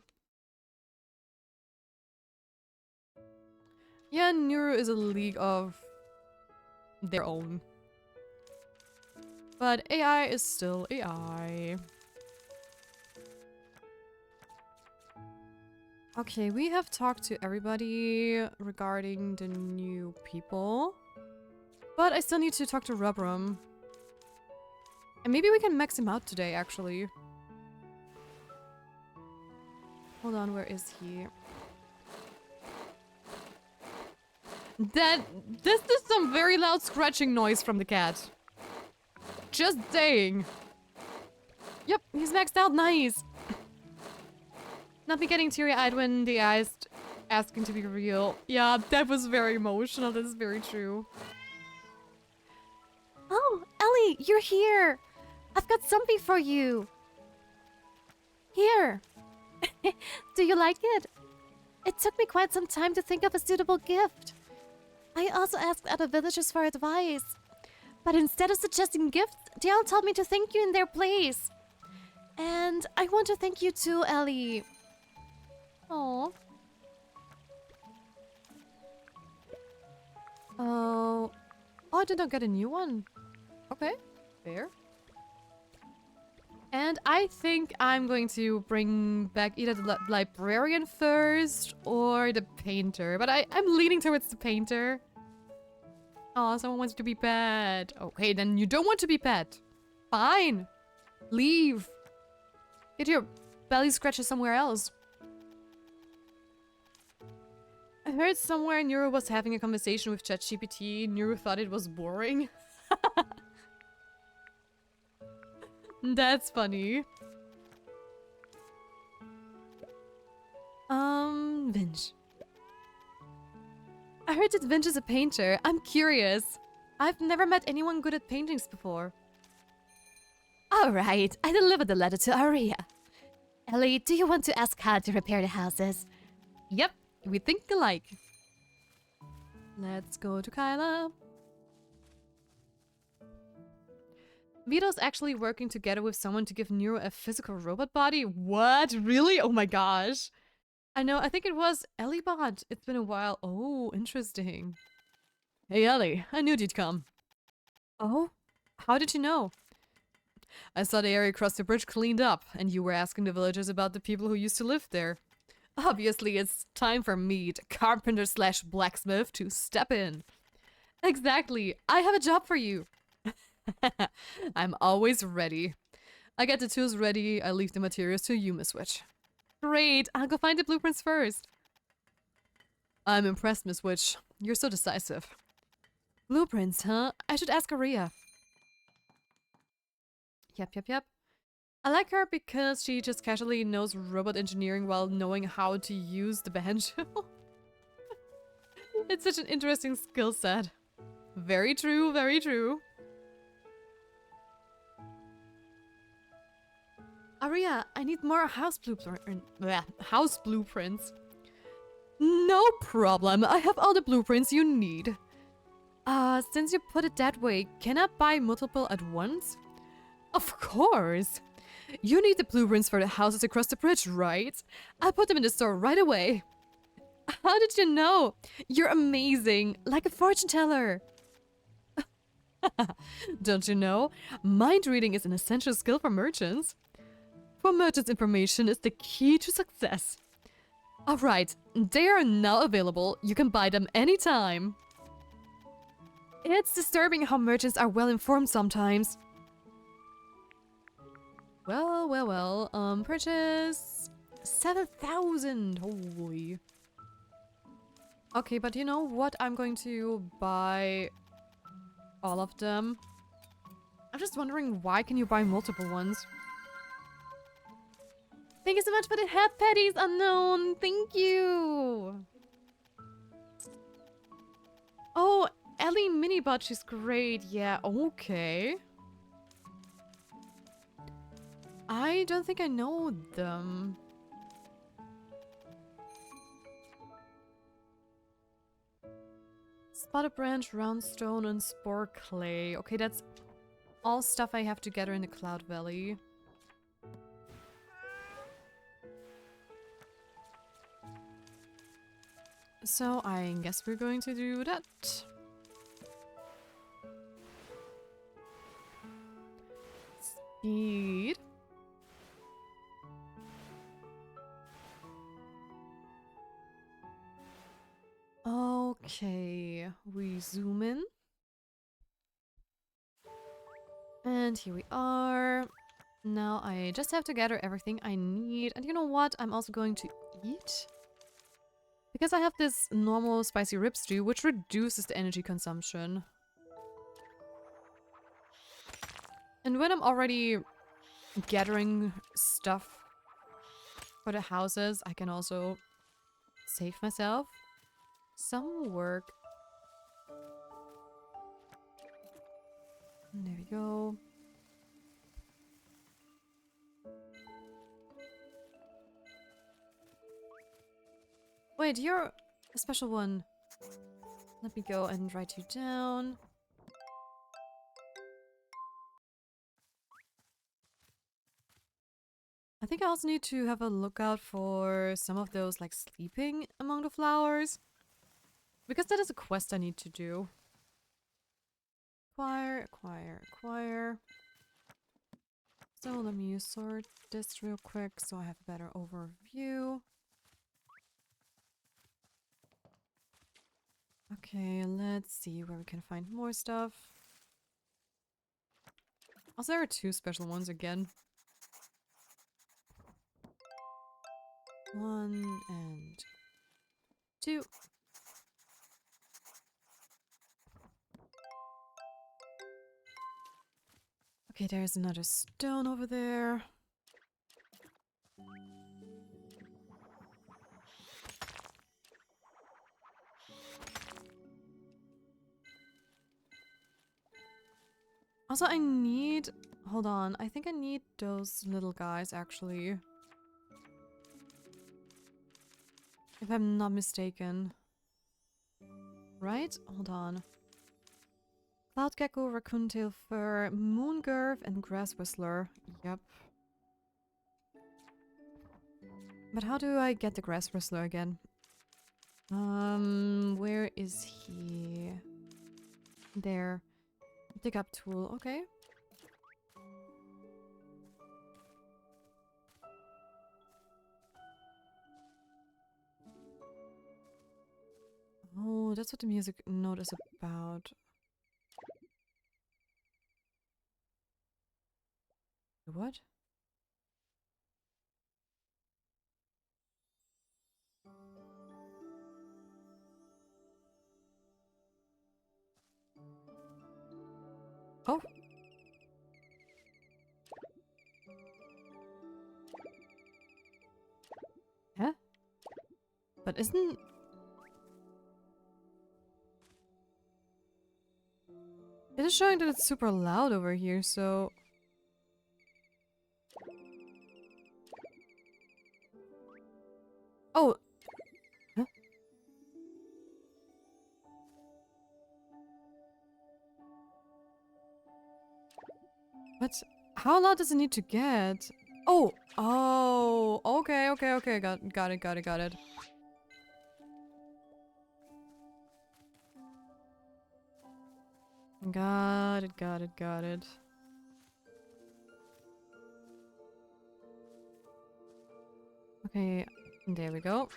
Yeah, Neuro is a league of their own. But AI is still AI. Okay, we have talked to everybody regarding the new people. But I still need to talk to Rubrum. And maybe we can max him out today, actually. Hold on, where is he? This is some very loud scratching noise from the cat. Just saying. Yep, he's maxed out, nice. Not be getting teary-eyed when the eyes asking to be real. Yeah, that was very emotional, that is very true. Oh, Ellie, you're here. I've got something for you. Here. Do you like it? It took me quite some time to think of a suitable gift. I also asked other villagers for advice. But instead of suggesting gifts, they all told me to thank you in their place. And I want to thank you too, Ellie. Oh. Oh, I did not get a new one. Okay, fair. And I think I'm going to bring back either the librarian first or the painter. But I'm leaning towards the painter. Oh, someone wants to be pet. Okay, then you don't want to be pet. Fine. Leave. Get your belly scratches somewhere else. I heard somewhere Nuru was having a conversation with ChatGPT. Nuru thought it was boring. That's funny. Vinch. I heard that Vinch is a painter. I'm curious. I've never met anyone good at paintings before. Alright, I delivered the letter to Aria. Ellie, do you want to ask how to repair the houses? Yep, we think alike. Let's go to Kyla. Vito's actually working together with someone to give Nero a physical robot body? What? Really? Oh my gosh. I know, I think it was Ellibot. It's been a while. Oh, interesting. Hey Ellie, I knew you'd come. Oh? How did you know? I saw the area across the bridge cleaned up, and you were asking the villagers about the people who used to live there. Obviously, it's time for me, the carpenter slash blacksmith, to step in. Exactly. I have a job for you. I'm always ready. I get the tools ready, I leave the materials to you, Miss Witch. Great, I'll go find the blueprints first. I'm impressed, Miss Witch. You're so decisive. Blueprints, huh? I should ask Aria. Yep. I like her because she just casually knows robot engineering while knowing how to use the banjo. It's such an interesting skill set. Very true, very true. Aria, I need more house blueprints. No problem. I have all the blueprints you need. Since you put it that way, can I buy multiple at once? Of course. You need the blueprints for the houses across the bridge, right? I'll put them in the store right away. How did you know? You're amazing, like a fortune teller. Don't you know? Mind reading is an essential skill for merchants. For merchants, information is the key to success. Alright, they are now available. You can buy them anytime. It's disturbing how merchants are well informed sometimes. Well. Purchase 7,000. Holy. Okay, but you know what? I'm going to buy all of them. I'm just wondering, why can you buy multiple ones? Thank you so much for the hat patties, Unknown. Thank you. Oh, Ellie Minibot, she's great. Yeah, okay. I don't think I know them. Spotted branch, round stone, and spore clay. Okay, that's all stuff I have to gather in the Cloud Valley. So I guess we're going to do that. Speed. Okay, we zoom in. And here we are. Now I just have to gather everything I need. And you know what? I'm also going to eat. Because I have this normal spicy rib stew, which reduces the energy consumption. And when I'm already gathering stuff for the houses, I can also save myself some work. And there we go. Wait, you're a special one. Let me go and write you down. I think I also need to have a lookout for some of those, like, sleeping among the flowers. Because that is a quest I need to do. Acquire, acquire, acquire. So let me sort this real quick so I have a better overview. Okay, let's see where we can find more stuff. Also, there are 2 special ones again. 1 and 2. Okay, there's another stone over there. Also, I need... Hold on, I think I need those little guys, actually. If I'm not mistaken. Right? Hold on. Cloud gecko, raccoon tail fur, moon girth, and grass whistler. Yep. But how do I get the grass whistler again? Where is he? There. Dig up tool, okay. Oh, that's what the music note is about. What? Oh. Huh? But isn't... It is showing that it's super loud over here, so... Oh! Huh? What? How loud does it need to get? Oh! Oh! Okay, okay, okay. Got it, got it, got it. Got it, got it, got it. Okay, there we go.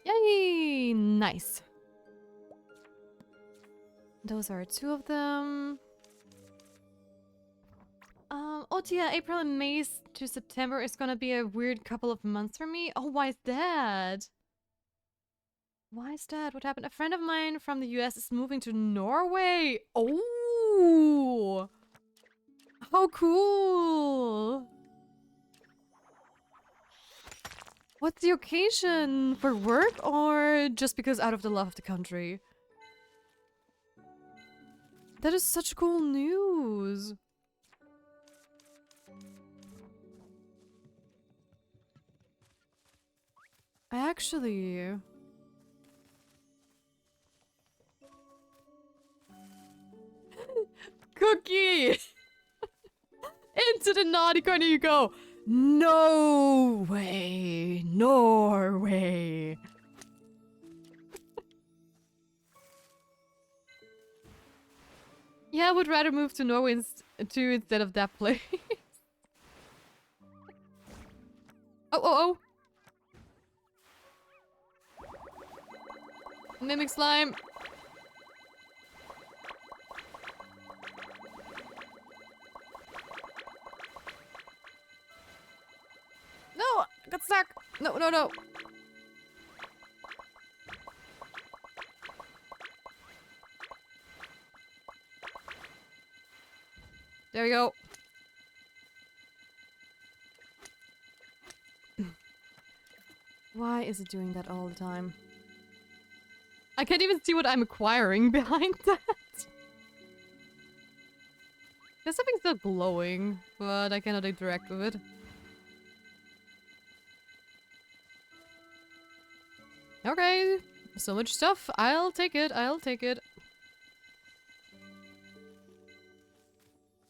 Yay! Nice. Those are 2 of them. Oh yeah, April and May to September is gonna be a weird couple of months for me. Oh, why is that? Why is that? What happened? A friend of mine from the US is moving to Norway. Oh! How cool! What's the occasion? For work or just because out of the love of the country? That is such cool news. I actually... Cookie! Into the naughty corner you go! No way! Norway! Yeah, I would rather move to Norway instead of that place. Oh, oh, oh! Mimic slime! no, no. There we go. Why is it doing that all the time? I can't even see what I'm acquiring behind that. There's something still glowing, but I cannot interact with it. Okay, so much stuff. I'll take it. I'll take it.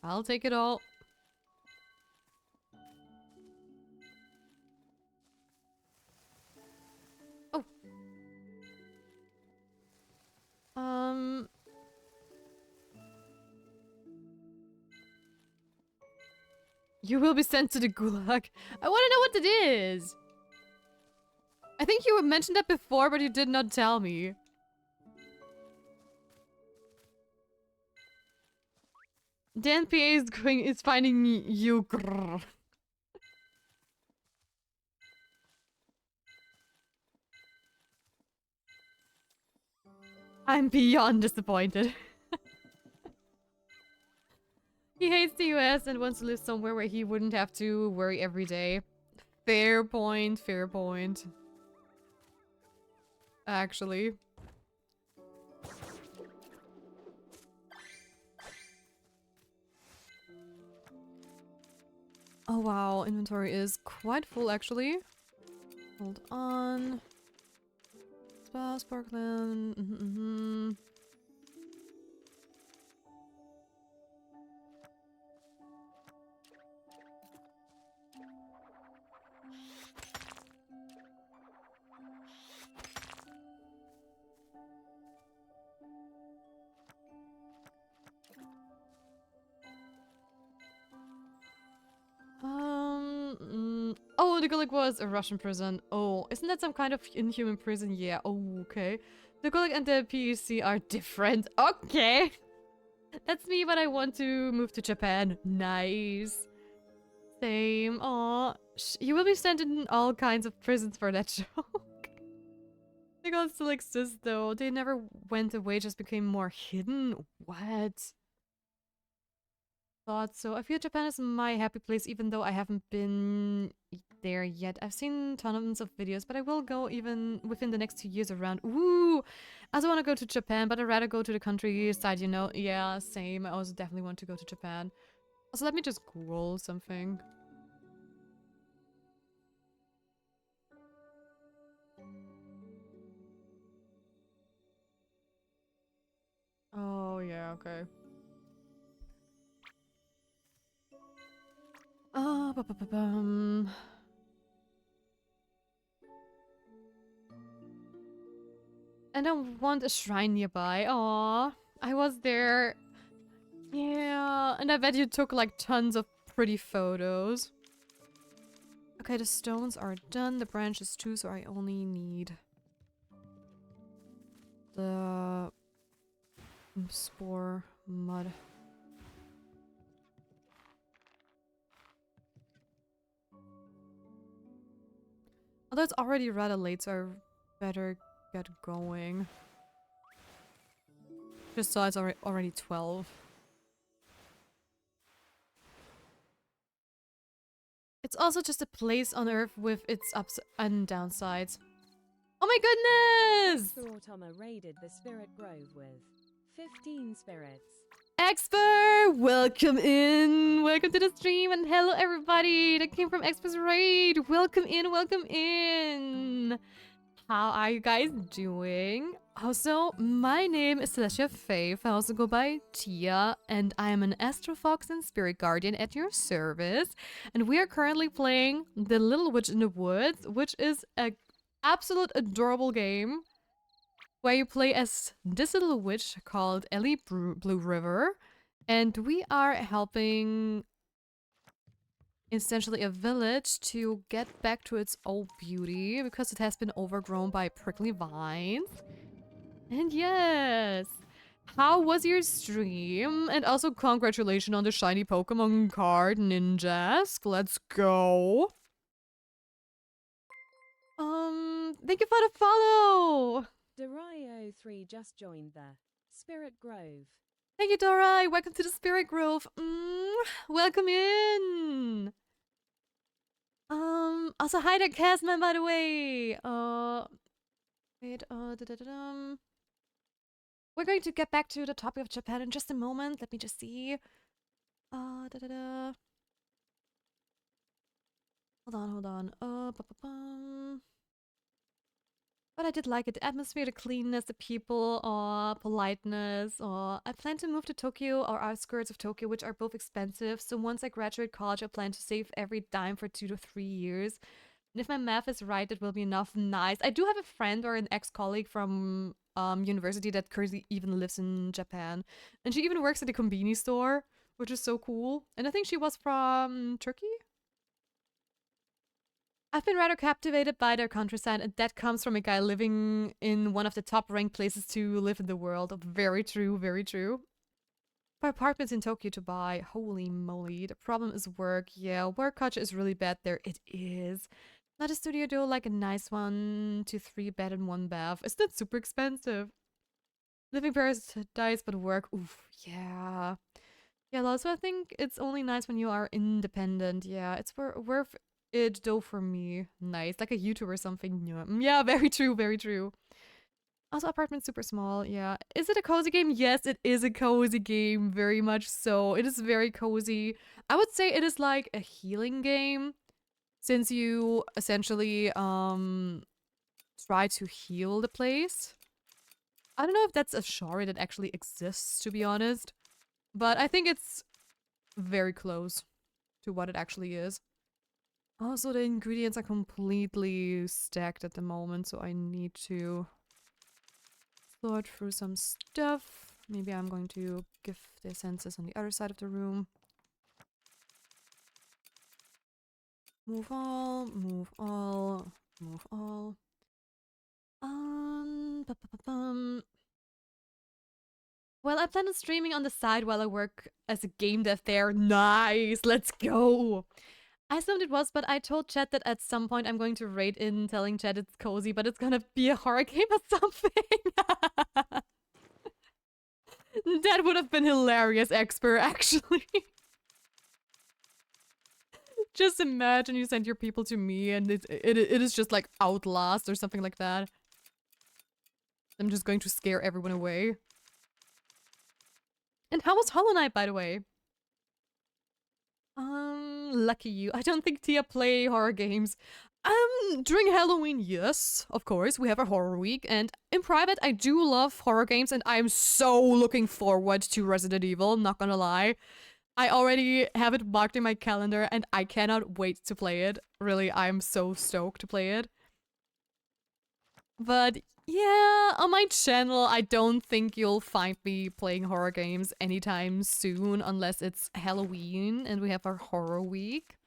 I'll take it all. Oh. You will be sent to the gulag. I want to know what it is. I think you mentioned that before, but you did not tell me. The NPA is finding you. Grrr. I'm beyond disappointed. He hates the US and wants to live somewhere where he wouldn't have to worry every day. Fair point, fair point. Actually. Oh wow, inventory is quite full actually. Hold on. Spa, sparkling. Oh, the Gulag was a Russian prison. Oh, isn't that some kind of inhuman prison? Yeah, oh, okay. The Gulag and the PEC are different. Okay. That's me, but I want to move to Japan. Nice. Same. Aw. You will be sent in all kinds of prisons for that joke. They all still exist, though. They never went away, just became more hidden. What? Thought so. I feel Japan is my happy place, even though I haven't been there yet. I've seen tons of videos, but I will go even within the next 2 years around. Ooh! I also want to go to Japan, but I'd rather go to the countryside, you know? Yeah, same. I also definitely want to go to Japan. Also, let me just Google something. Oh, yeah, okay. Ba-ba-ba-bum. And I want a shrine nearby. Aw, I was there. Yeah, and I bet you took like tons of pretty photos. Okay, the stones are done, the branches too, so I only need the spore mud. Although it's already rather late, so I better get going. Just saw it's already 12. It's also just a place on Earth with its ups and downsides. Oh my goodness! Automa raided the Spirit Grove with 15 spirits. Exper, welcome in. Welcome to the stream, and hello everybody that came from Exper's raid. Welcome in, welcome in. How are you guys doing? Also, my name is Celestia Faith. I also go by Tia, and I am an Astrofox and Spirit Guardian at your service. And we are currently playing The Little Witch in the Woods, which is an absolute adorable game where you play as this little witch called Ellie Blue River, and we are helping essentially a village to get back to its old beauty because it has been overgrown by prickly vines. And yes, how was your stream? And also congratulations on the shiny Pokemon card, Ninjask. Let's go. Thank you for the follow. Dario3 just joined the Spirit Grove. Thank you, Dora. Welcome to the Spirit Grove. Welcome in. Also hi there, Casman, by the way. Wait, we're going to get back to the topic of Japan in just a moment. Let me just see. Hold on. But I did like it. The atmosphere, the cleanness, the people, politeness. I plan to move to Tokyo or outskirts of Tokyo, which are both expensive. So once I graduate college, I plan to save every dime for 2 to 3 years. And if my math is right, it will be enough. Nice. I do have a friend or an ex-colleague from university that currently even lives in Japan. And she even works at a convenience store, which is so cool. And I think she was from Turkey? I've been rather captivated by their countryside, and that comes from a guy living in one of the top-ranked places to live in the world. Very true, very true. For apartments in Tokyo to buy, holy moly. The problem is work. Yeah, work culture is really bad there. It is. Not a studio though, like a nice 1 to 3 bed and 1 bath. Isn't that super expensive? Living paradise, but work, oof, yeah. Yeah, also I think it's only nice when you are independent. Yeah, it's worth it though for me. Nice, like a YouTuber or something. Yeah, very true, very true. Also, apartment super small. Yeah, is it a cozy game? Yes, it is a cozy game, very much so. It is very cozy. I would say it is like a healing game, since you essentially try to heal the place. I don't know if that's a genre that actually exists, to be honest, but I think it's very close to what it actually is. Also, the ingredients are completely stacked at the moment, so I need to sort through some stuff. Maybe I'm going to give the senses on the other side of the room. Move all, move all, move all. Well, I plan on streaming on the side while I work as a game dev there. Nice, let's go. I assumed it was, but I told Chat that at some point I'm going to raid in telling Chat it's cozy, but it's gonna be a horror game or something. That would have been hilarious, Expert, actually. Just imagine you send your people to me and it is just like Outlast or something like that. I'm just going to scare everyone away. And how was Hollow Knight, by the way? Lucky you. I don't think Tia play horror games. During Halloween, yes, of course, we have a horror week, and in private, I do love horror games, and I'm so looking forward to Resident Evil, not gonna lie. I already have it marked in my calendar, and I cannot wait to play it. Really, I'm so stoked to play it. But yeah, on my channel, I don't think you'll find me playing horror games anytime soon, unless it's Halloween and we have our horror week.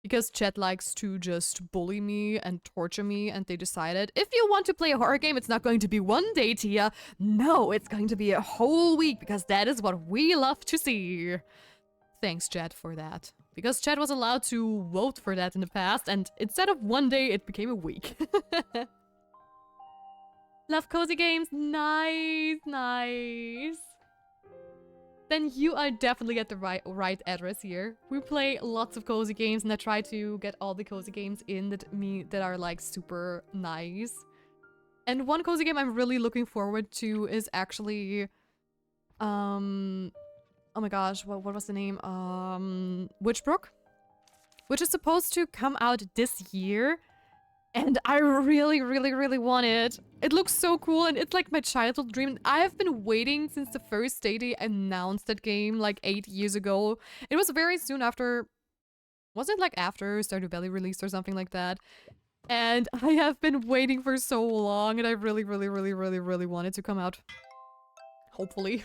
Because chat likes to just bully me and torture me, and they decided, if you want to play a horror game, it's not going to be one day, Tia. No, it's going to be a whole week, because that is what we love to see. Thanks, chat, for that. Because chat was allowed to vote for that in the past, and instead of one day, it became a week. Love cozy games. Nice, nice. Then you are definitely at the right address here. We play lots of cozy games, and I try to get all the cozy games in that are like super nice. And one cozy game I'm really looking forward to is actually oh my gosh, what was the name? Witchbrook, which is supposed to come out this year. And I really, really, really want it. It looks so cool, and it's like my childhood dream. I have been waiting since the first day they announced that game, like 8 years ago. It was very soon after... Was it like after Stardew Valley released or something like that? And I have been waiting for so long, and I really, really, really, really, really want it to come out. Hopefully.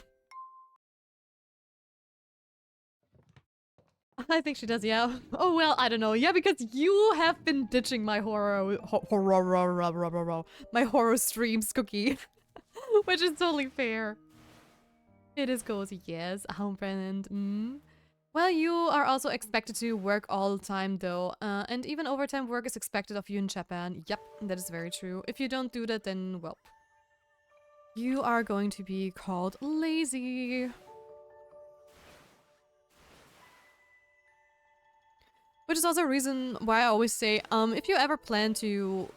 I think she does, yeah. Oh, well, I don't know. Yeah, because you have been ditching my my horror streams, Cookie. Which is totally fair. It is cozy, yes. Home brand, Well, you are also expected to work all the time though, and even overtime work is expected of you in Japan. Yep, that is very true. If you don't do that, then, well, you are going to be called lazy. Which is also a reason why I always say, if you ever plan to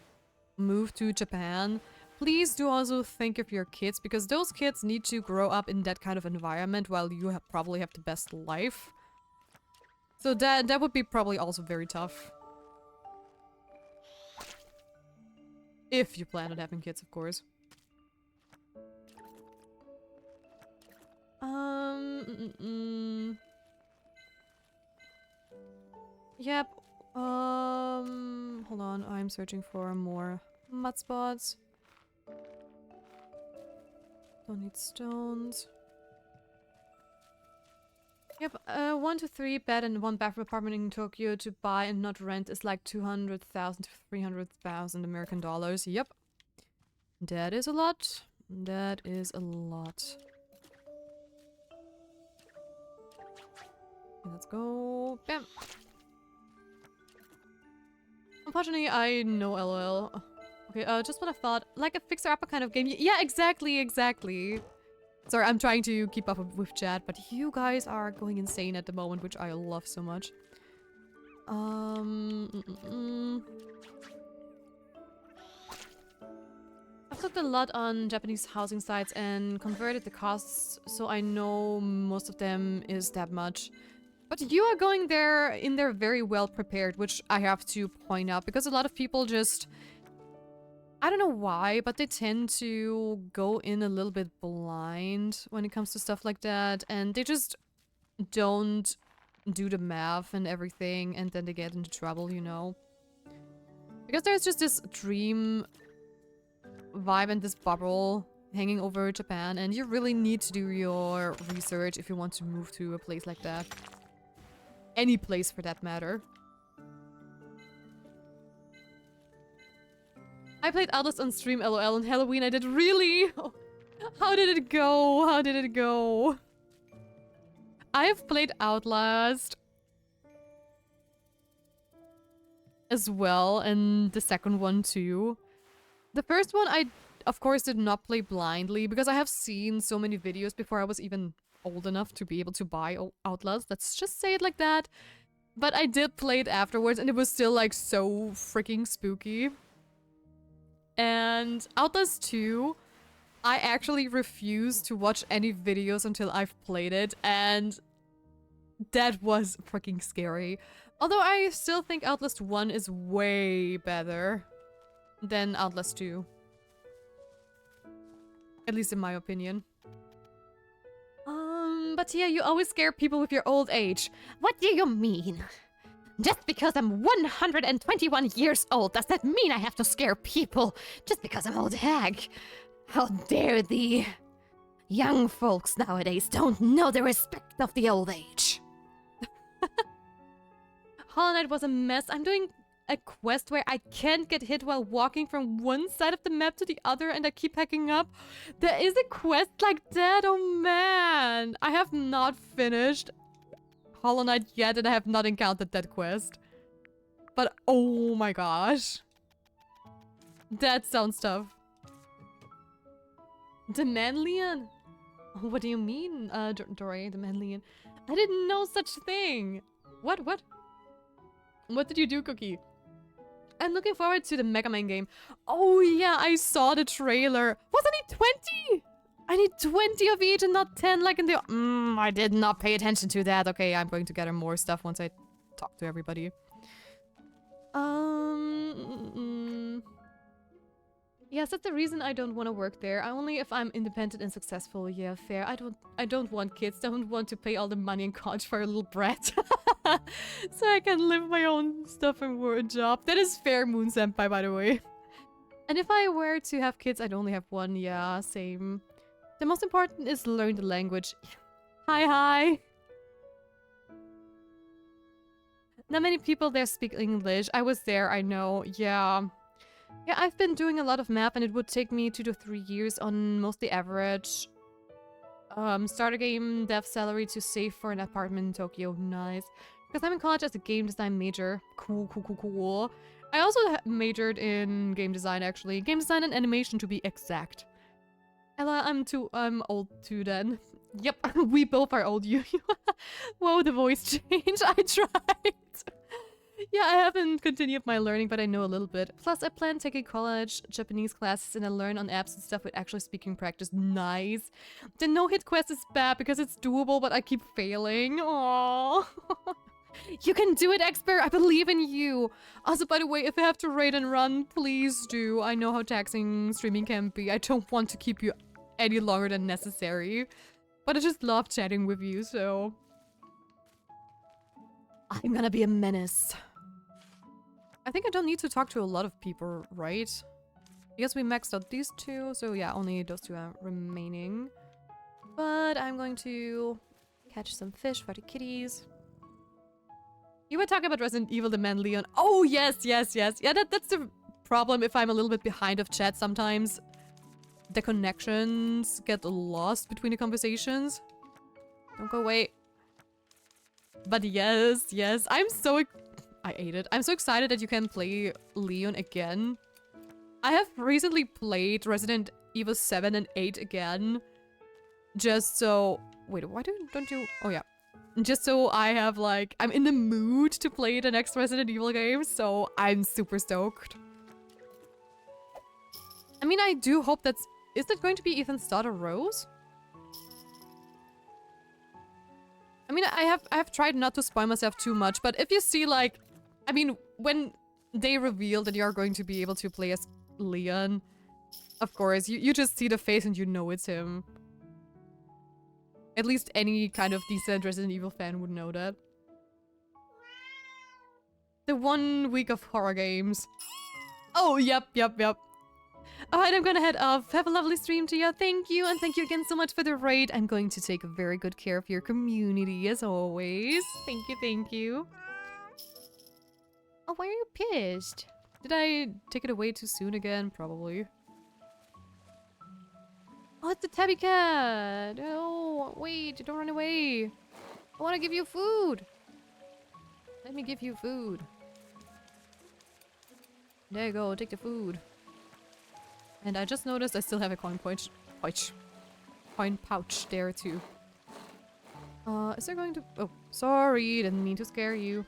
move to Japan, please do also think of your kids, because those kids need to grow up in that kind of environment while you probably have the best life. So that would be probably also very tough. If you plan on having kids, of course. Yep. Hold on. I'm searching for more mud spots. Don't need stones. Yep, 1 to 3 bed and 1 bathroom apartment in Tokyo to buy and not rent is like 200,000 to 300,000 American dollars. Yep. That is a lot. That is a lot. Okay, let's go. Bam. Unfortunately, I know LOL. Okay, just what I thought. Like a fixer-upper kind of game. Yeah, exactly. Sorry, I'm trying to keep up with chat, but you guys are going insane at the moment, which I love so much. I've looked a lot on Japanese housing sites and converted the costs, so I know most of them is that much. But you are going there in there very well prepared, which I have to point out, because a lot of people just... I don't know why, but they tend to go in a little bit blind when it comes to stuff like that, and they just don't do the math and everything, and then they get into trouble, you know? Because there's just this dream vibe and this bubble hanging over Japan, and you really need to do your research if you want to move to a place like that. Any place for that matter. I played Outlast on stream, LOL, on Halloween. I did. Really? How did it go? How did it go? I have played Outlast as well, and the second one too. The first one I, of course, did not play blindly, because I have seen so many videos before I was even old enough to be able to buy Outlast. Let's just say it like that. But I did play it afterwards, and it was still, like, so freaking spooky. And Outlast 2, I actually refuse to watch any videos until I've played it, and that was freaking scary. Although I still think Outlast 1 is way better than Outlast 2. At least in my opinion. But yeah, you always scare people with your old age. What do you mean? Just because I'm 121 years old, does that mean I have to scare people just because I'm old hag? How dare thee? Young folks nowadays don't know the respect of the old age. Hollow Knight was a mess. I'm doing a quest where I can't get hit while walking from one side of the map to the other, and I keep hacking up. There is a quest like that, oh man! I have not finished Hollow Knight yet, and I have not encountered that quest. But oh my gosh. That sounds tough. The Manlian? What do you mean, Dory, the Manlian? I didn't know such a thing. What? What did you do, Cookie? I'm looking forward to the Mega Man game. Oh yeah, I saw the trailer. Wasn't it 20? I need 20 of each and not 10 like in the... I did not pay attention to that. Okay, I'm going to gather more stuff once I talk to everybody. Yes, that's the reason I don't want to work there. Only if I'm independent and successful. Yeah, fair. I don't want kids. Don't want to pay all the money in college for a little brat. So I can live my own stuff and work a job. That is fair, Moon Senpai, by the way. And if I were to have kids, I'd only have one. Yeah, same. The most important is learn the language. Hi. Not many people there speak English. I was there, I know. Yeah. Yeah, I've been doing a lot of math, and it would take me 2 to 3 years on mostly average Start a game dev salary to save for an apartment in Tokyo. Nice. Because I'm in college as a game design major. Cool, cool, cool, cool. I also majored in game design, actually. Game design and animation, to be exact. Ella, I'm old too then. Yep, we both are old, you. Whoa, the voice change. I tried. Yeah, I haven't continued my learning, but I know a little bit. Plus, I plan taking college Japanese classes and I learn on apps and stuff with actually speaking practice. Nice. The no-hit quest is bad because it's doable, but I keep failing. Aww. You can do it, expert. I believe in you. Also, by the way, if I have to raid and run, please do. I know how taxing streaming can be. I don't want to keep you any longer than necessary. But I just love chatting with you, so... I'm gonna be a menace. I think I don't need to talk to a lot of people, right? Because we maxed out these two, so yeah, only those two are remaining. But I'm going to catch some fish for the kitties. You were talking about Resident Evil, the man Leon. Oh, yes, yes, yes. Yeah, that's the problem if I'm a little bit behind of chat sometimes. The connections get lost between the conversations. Don't go away. But yes, yes, I'm so... I ate it. I'm so excited that you can play Leon again. I have recently played Resident Evil 7 and 8 again. Just so... Wait, why don't you... Oh, yeah. Just so I have, like... I'm in the mood to play the next Resident Evil game, so I'm super stoked. I mean, I do hope that's... Is that going to be Ethan's daughter, Rose? I mean, I have tried not to spoil myself too much, but if you see, like... I mean, when they reveal that you're going to be able to play as Leon, of course, you just see the face and you know it's him. At least any kind of decent Resident Evil fan would know that. The 1 week of horror games. Oh, yep. Alright, I'm gonna head off. Have a lovely stream to you. Thank you, and thank you again so much for the raid. I'm going to take very good care of your community, as always. Thank you. Oh, why are you pissed? Did I take it away too soon again? Probably. Oh, it's the tabby cat! Oh, wait, don't run away. I want to give you food. Let me give you food. There you go, take the food. And I just noticed I still have a coin pouch there too. Is there going to... Oh, sorry, didn't mean to scare you.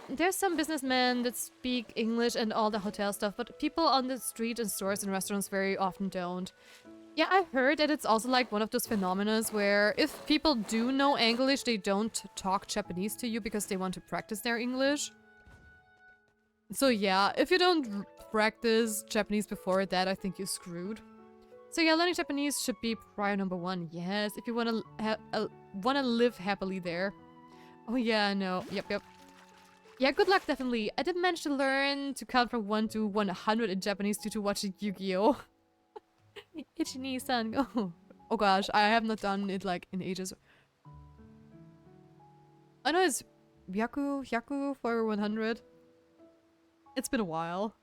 There's some businessmen that speak English and all the hotel stuff, but people on the street and stores and restaurants very often don't. Yeah, I heard that it's also like one of those phenomena where if people do know English, they don't talk Japanese to you because they want to practice their English. So yeah, if you don't practice Japanese before that, I think you're screwed. So yeah, learning Japanese should be prior #1. Yes, if you wanna live happily there. Oh yeah, no. Yep. Yeah, good luck, definitely. I did manage to learn to count from 1 to 100 in Japanese due to watching Yu-Gi-Oh! Ichini-san. Oh gosh, I have not done it like in ages. I know it's Hyaku for 100. It's been a while.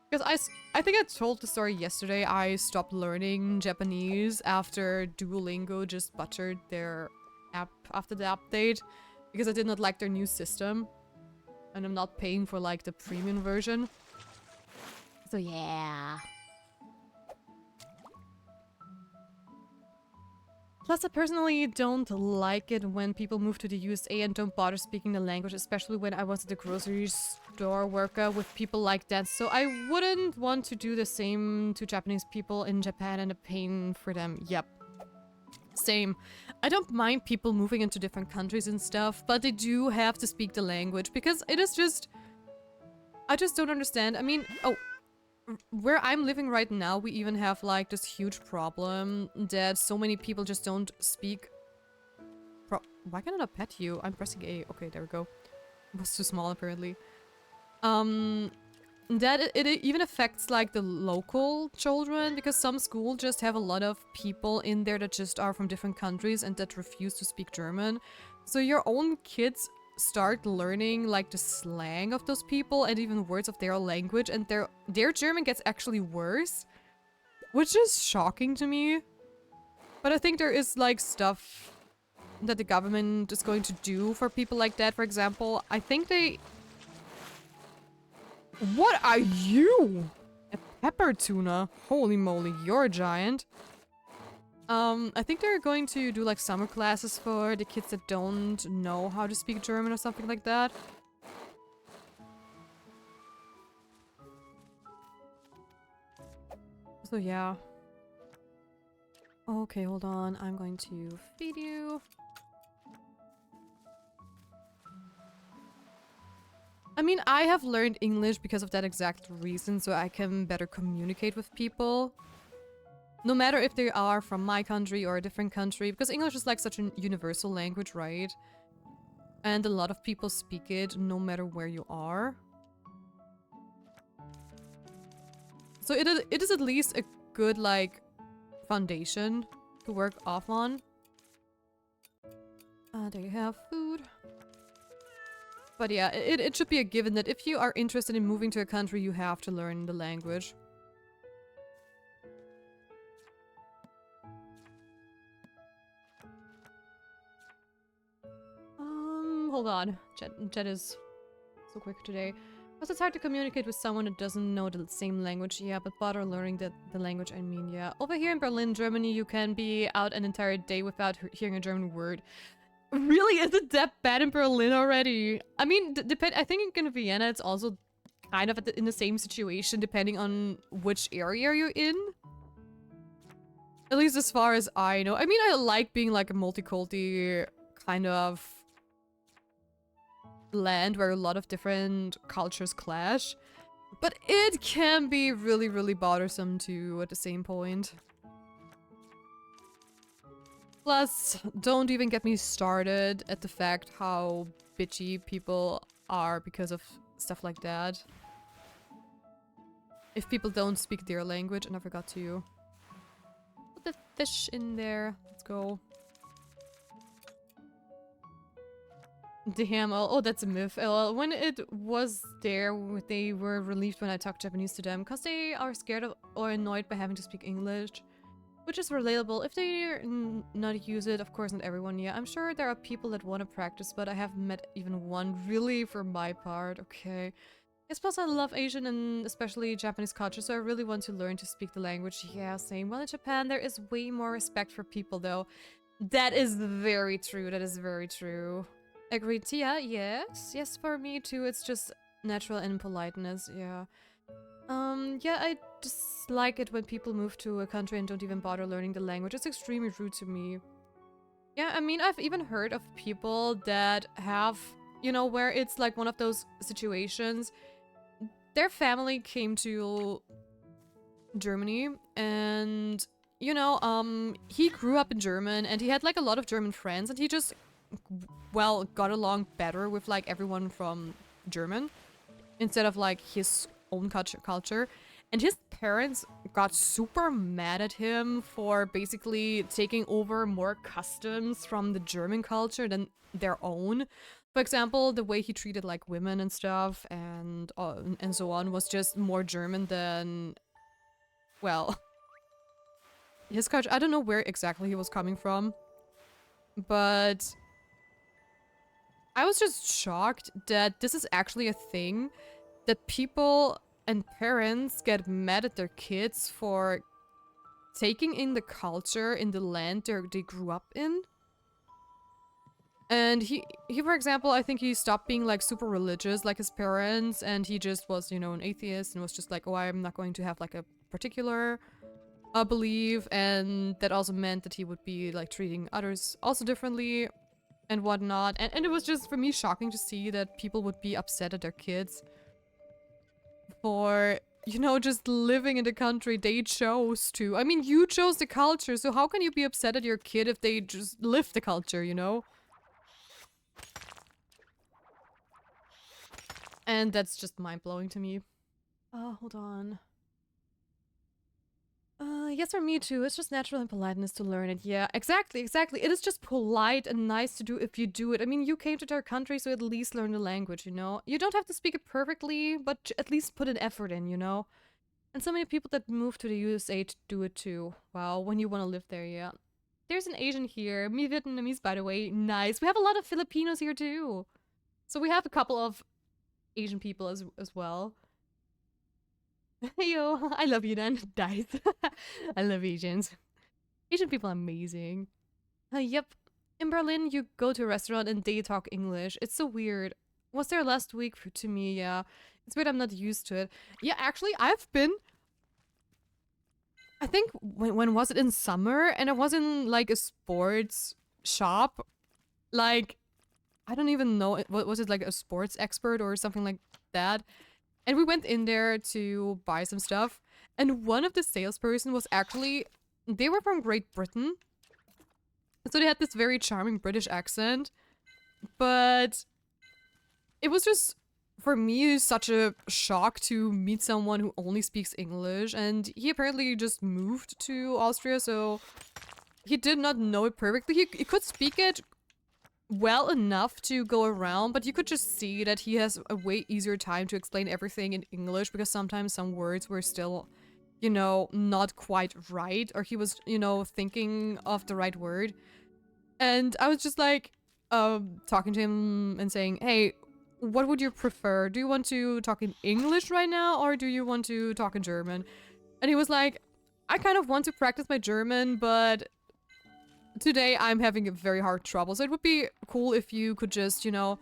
Because I think I told the story yesterday. I stopped learning Japanese after Duolingo just butchered their app after the update. Because I did not like their new system. And I'm not paying for like the premium version. So yeah. Plus, I personally don't like it when people move to the USA and don't bother speaking the language, especially when I was at the grocery store worker with people like that. So I wouldn't want to do the same to Japanese people in Japan and a pain for them. Yep. Same. I don't mind people moving into different countries and stuff, but they do have to speak the language because it is just... I just don't understand. I mean, where I'm living right now, we even have like this huge problem that so many people just don't speak. Why can I not pet you? I'm pressing A. Okay, there we go. It was too small apparently. That it even affects like the local children because some schools just have a lot of people in there that just are from different countries and that refuse to speak German. So your own kids start learning like the slang of those people and even words of their language, and their German gets actually worse, which is shocking to me. But I think there is like stuff that the government is going to do for people like that. For example, I think they... What are you? A pepper tuna? Holy moly, you're a giant. I think they're going to do like summer classes for the kids that don't know how to speak German or something like that. So yeah. Okay, hold on. I'm going to feed you. I mean, I have learned English because of that exact reason, so I can better communicate with people. No matter if they are from my country or a different country, because English is like such a universal language, right? And a lot of people speak it no matter where you are. So it is at least a good, like, foundation to work off on. There you have food. But yeah, it should be a given that if you are interested in moving to a country, you have to learn the language. Hold on. Chat is so quick today. Because it's hard to communicate with someone that doesn't know the same language. Yeah, but bother learning the language, I mean, yeah. Over here in Berlin, Germany, you can be out an entire day without hearing a German word. Really? Is it that bad in Berlin already? I mean, I think in Vienna, it's also kind of in the same situation, depending on which area you're in. At least as far as I know. I mean, I like being like a multiculti kind of land where a lot of different cultures clash. But it can be really, really bothersome too at the same point. Plus, don't even get me started at the fact how bitchy people are because of stuff like that. If people don't speak their language, and I forgot to put the fish in there. Let's go. Damn, oh, that's a myth. When it was there, they were relieved when I talked Japanese to them, because they are scared of or annoyed by having to speak English. Which is relatable. If they not use it, of course not everyone, yeah. I'm sure there are people that want to practice, but I haven't met even one really for my part, okay. Yes, plus I love Asian and especially Japanese culture, so I really want to learn to speak the language. Yeah, same. Well, in Japan, there is way more respect for people, though. That is very true, that is very true. Agreed, Tia, yes. Yes, for me too, it's just natural and politeness, yeah. Yeah, I dislike it when people move to a country and don't even bother learning the language. It's extremely rude to me. Yeah, I mean, I've even heard of people that have, you know, where it's like one of those situations. Their family came to Germany and, you know, he grew up in German and he had like a lot of German friends and he just, well, got along better with like everyone from German instead of like his own culture. And his parents got super mad at him for basically taking over more customs from the German culture than their own. For example, the way he treated like women and stuff and so on was just more German than, well, his culture. I don't know where exactly he was coming from, but I was just shocked that this is actually a thing, that people and parents get mad at their kids for taking in the culture in the land they grew up in. And he, for example, I think he stopped being like super religious like his parents, and he just was, you know, an atheist and was just like, oh, I'm not going to have like a particular belief, and that also meant that he would be like treating others also differently and whatnot. And it was just, for me, shocking to see that people would be upset at their kids for, you know, just living in the country they chose to. I mean, you chose the culture, so how can you be upset at your kid if they just live the culture, you know? And that's just mind-blowing to me. Oh, hold on. Yes, for me too. It's just natural and politeness to learn it. Yeah, exactly, exactly. It is just polite and nice to do if you do it. I mean, you came to their country, so at least learn the language, you know? You don't have to speak it perfectly, but at least put an effort in, you know? And so many people that move to the USA to do it too. Wow, when you want to live there, yeah. There's an Asian here. Me Vietnamese, by the way. Nice. We have a lot of Filipinos here too. So we have a couple of Asian people as well. Yo, I love you then. Nice. I love Asians. Asian people are amazing. Yep. In Berlin, you go to a restaurant and they talk English. It's so weird. Was there last week to me, yeah. It's weird I'm not used to it. Yeah, actually, I've been... I think, when was it? In summer? And I was in, like, a sports shop. Like, I don't even know. What was it, like a sports expert or something like that? And we went in there to buy some stuff. And one of the salesperson was actually... They were from Great Britain. So they had this very charming British accent. But it was just, for me, such a shock to meet someone who only speaks English. And he apparently just moved to Austria, so he did not know it perfectly. He could speak it well enough to go around, but you could just see that he has a way easier time to explain everything in English, because sometimes some words were still, you know, not quite right, or he was, you know, thinking of the right word. And I was just like, talking to him and saying, hey, what would you prefer? Do you want to talk in English right now, or do you want to talk in German? And he was like, I kind of want to practice my German, but today I'm having a very hard trouble. So it would be cool if you could just, you know,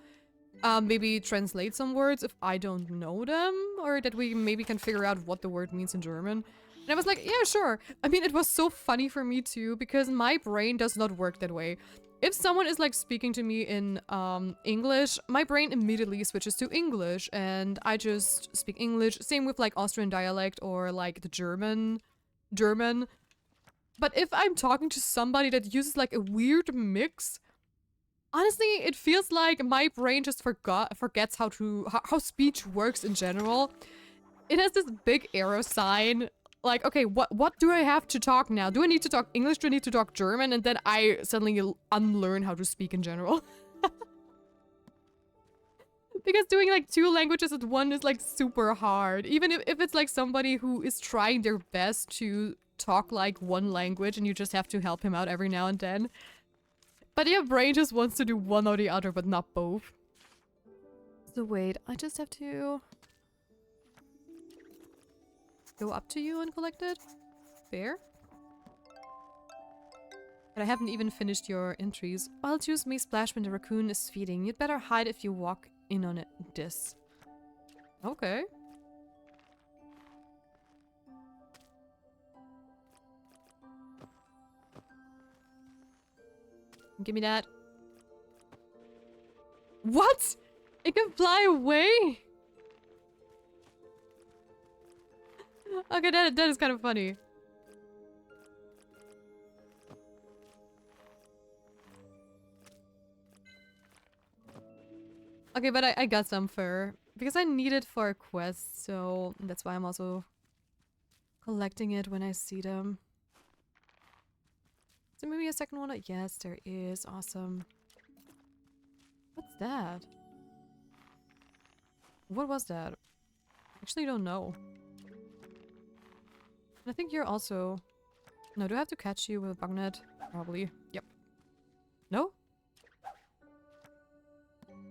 maybe translate some words if I don't know them, or that we maybe can figure out what the word means in German. And I was like, yeah, sure. I mean, it was so funny for me too, because my brain does not work that way. If someone is like speaking to me in English, my brain immediately switches to English and I just speak English. Same with like Austrian dialect or like the German. But if I'm talking to somebody that uses like a weird mix, honestly, it feels like my brain just forgets how speech works in general. It has this big arrow sign. Like, okay, what do I have to talk now? Do I need to talk English? Do I need to talk German? And then I suddenly unlearn how to speak in general. Because doing like 2 languages at one is like super hard. Even if it's like somebody who is trying their best to talk like one language and you just have to help him out every now and then. But your brain just wants to do one or the other, but not both. So wait, I just have to go up to you and collect it? There? But I haven't even finished your entries. Wild juice may splash when the raccoon is feeding. You'd better hide if you walk in on it. This. Okay. Give me that. What? It can fly away? Okay, that is kind of funny. Okay, but I got some fur. Because I need it for a quest, so that's why I'm also collecting it when I see them. Is there maybe a second one? Yes, there is. Awesome. What's that? What was that? Actually, don't know. I think you're also... No, do I have to catch you with a bug net? Probably. Yep. No?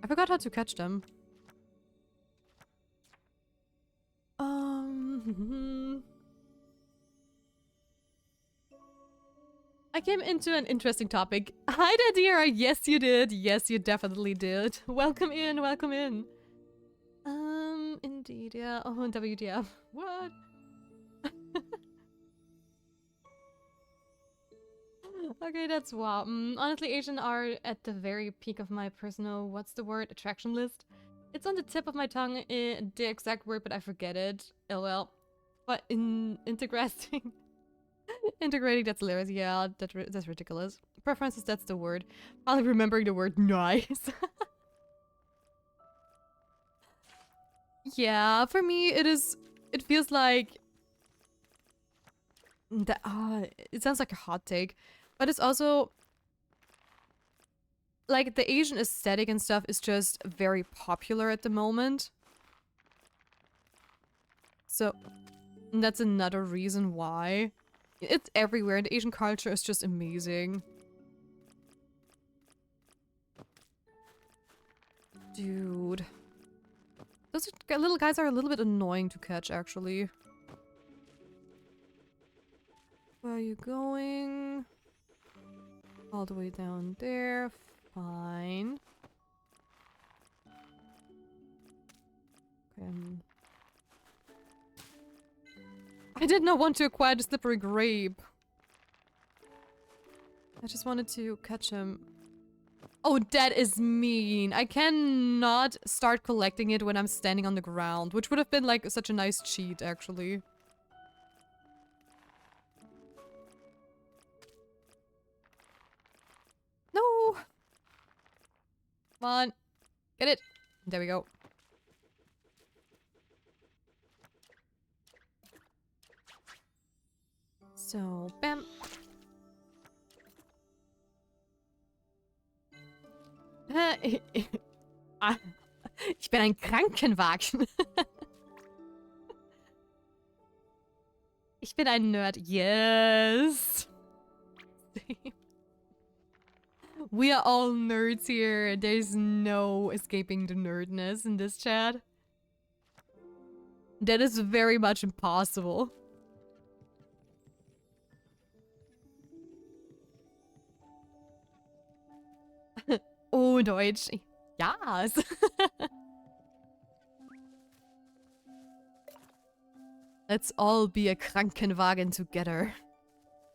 I forgot how to catch them. I came into an interesting topic. Hi there, Dira. Yes, you did. Yes, you definitely did. Welcome in. Welcome in. Indeed, yeah. Oh, WTF. What? Okay, that's wow. Honestly, Asian are at the very peak of my personal, what's the word, attraction list. It's on the tip of my tongue, the exact word, but I forget it. LOL. But integrating, integrating, that's hilarious. Yeah, that's ridiculous. Preferences, that's the word. Probably remembering the word nice. Yeah, for me, it feels like it sounds like a hot take, but it's also like the Asian aesthetic and stuff is just very popular at the moment. So that's another reason why. It's everywhere. The Asian culture is just amazing. Dude. Those little guys are a little bit annoying to catch, actually. Where are you going? All the way down there. Fine. Okay. I did not want to acquire the slippery grape. I just wanted to catch him. Oh, that is mean. I cannot start collecting it when I'm standing on the ground, which would have been like such a nice cheat, actually. No! Come on. Get it. There we go. So, bam. Ich bin ein Krankenwagen. Ich bin ein Nerd. Yes. We are all nerds here. There's no escaping the nerdness in this chat. That is very much impossible. Oh, Deutsch. Yes. Let's all be a Krankenwagen together.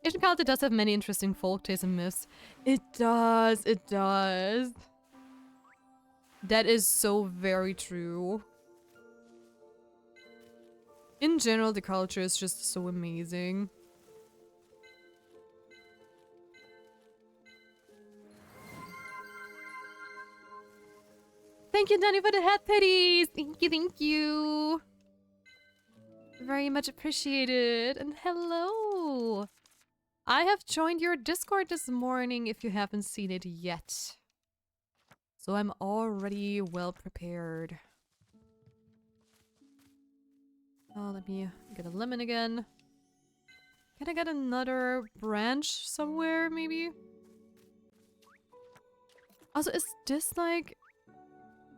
Asian culture does have many interesting folktales and myths. It does, it does. That is so very true. In general, the culture is just so amazing. Thank you, Danny, for the head petties! Thank you, thank you! Very much appreciated. And hello! I have joined your Discord this morning if you haven't seen it yet. So I'm already well prepared. Oh, let me get a lemon again. Can I get another branch somewhere, maybe? Also, is this like...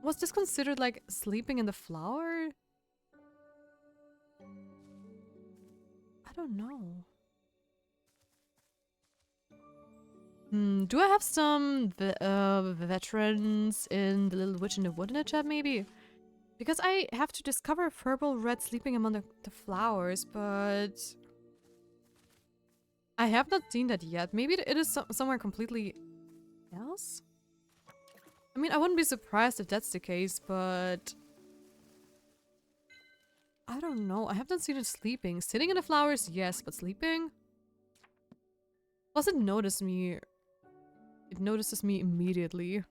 Was this considered like sleeping in the flower? I don't know. Do I have some veterans in the Little Witch in the Wood in the chat, maybe? Because I have to discover a purple red sleeping among the flowers, but... I have not seen that yet. Maybe it is somewhere completely else? I mean, I wouldn't be surprised if that's the case, but... I don't know. I haven't seen it sleeping. Sitting in the flowers, yes, but sleeping? Plus, it noticed me. It notices me immediately.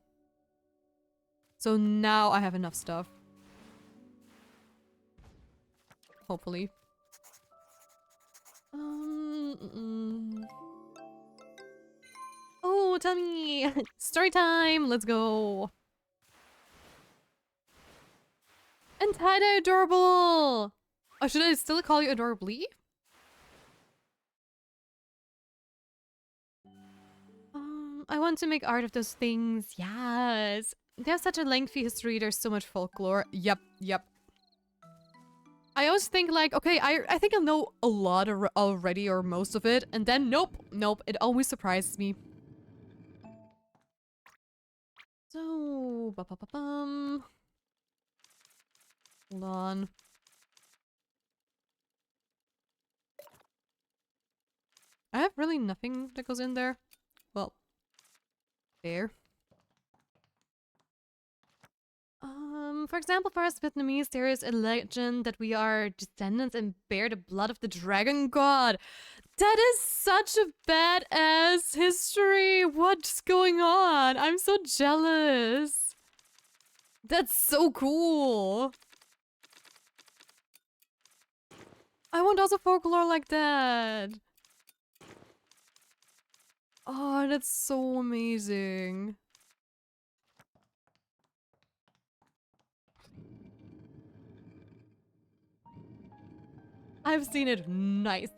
So now I have enough stuff. Hopefully. Oh, tell me! Story time! Let's go! And tie-dye adorable! Oh, should I still call you adorably? I want to make art of those things. Yes! They have such a lengthy history, there's so much folklore. Yep, yep. I always think like, okay, I think I know a lot already, or most of it, and then nope, nope, it always surprises me. So, ba-ba-ba-bum. Hold on. I have really nothing that goes in there. Well, there. For example, for us Vietnamese, there is a legend that we are descendants and bear the blood of the dragon god. That is such a badass history. What's going on? I'm so jealous. That's so cool. I want also folklore like that. Oh, that's so amazing. I've seen it. Nice.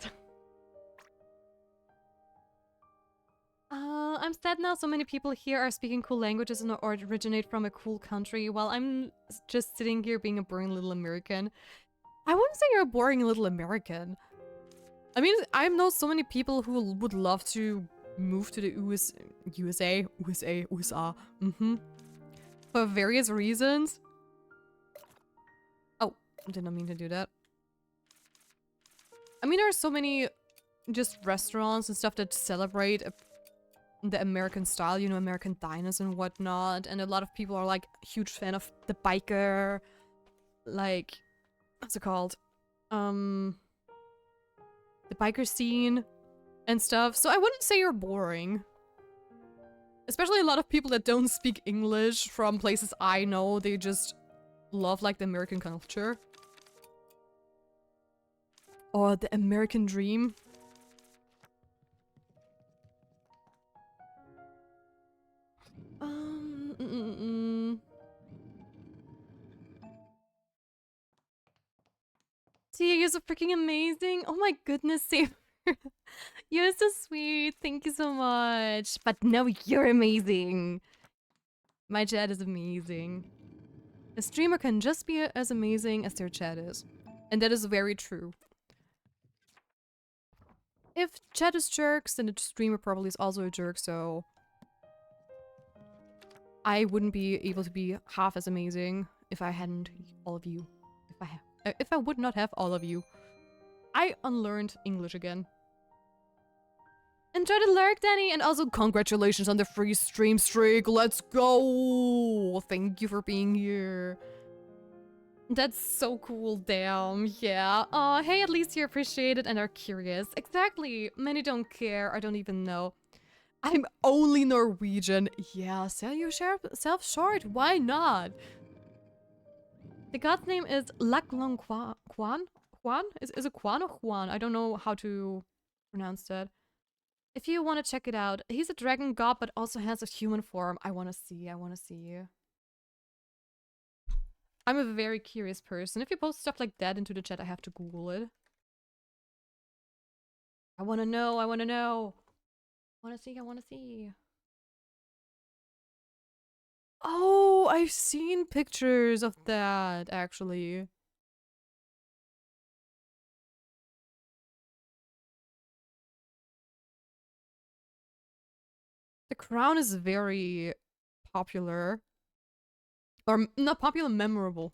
I'm sad now so many people here are speaking cool languages and or originate from a cool country while I'm just sitting here being a boring little American. I wouldn't say you're a boring little American. I mean, I know so many people who would love to move to the USA, for various reasons. Oh, I did not mean to do that. I mean, there are so many just restaurants and stuff that celebrate the American style, you know, American diners and whatnot. And a lot of people are like huge fan of the biker, like, what's it called? The biker scene and stuff. So I wouldn't say you're boring. Especially a lot of people that don't speak English from places I know, they just love like the American culture. Or the American dream. Tia, you're so freaking amazing. Oh my goodness, Saber. You're so sweet. Thank you so much. But no, you're amazing. My chat is amazing. A streamer can just be as amazing as their chat is. And that is very true. If chat is jerks, then the streamer probably is also a jerk, so... I wouldn't be able to be half as amazing if I hadn't all of you. If I would not have all of you. I unlearned English again. Enjoy the lurk, Danny, and also congratulations on the free stream streak. Let's go! Thank you for being here. That's so cool, damn. Yeah. Oh, hey, at least you appreciate it and are curious. Exactly. Many don't care. I don't even know. I'm only Norwegian. Yeah, sell yourself short. Why not? The god's name is Laklong Kwan? Kwan? Is it Kwan or Juan? I don't know how to pronounce that. If you want to check it out, he's a dragon god but also has a human form. I want to see. I'm a very curious person. If you post stuff like that into the chat, I have to Google it. I want to know. I want to see. Oh, I've seen pictures of that, actually. The crown is very popular. Or not popular, memorable.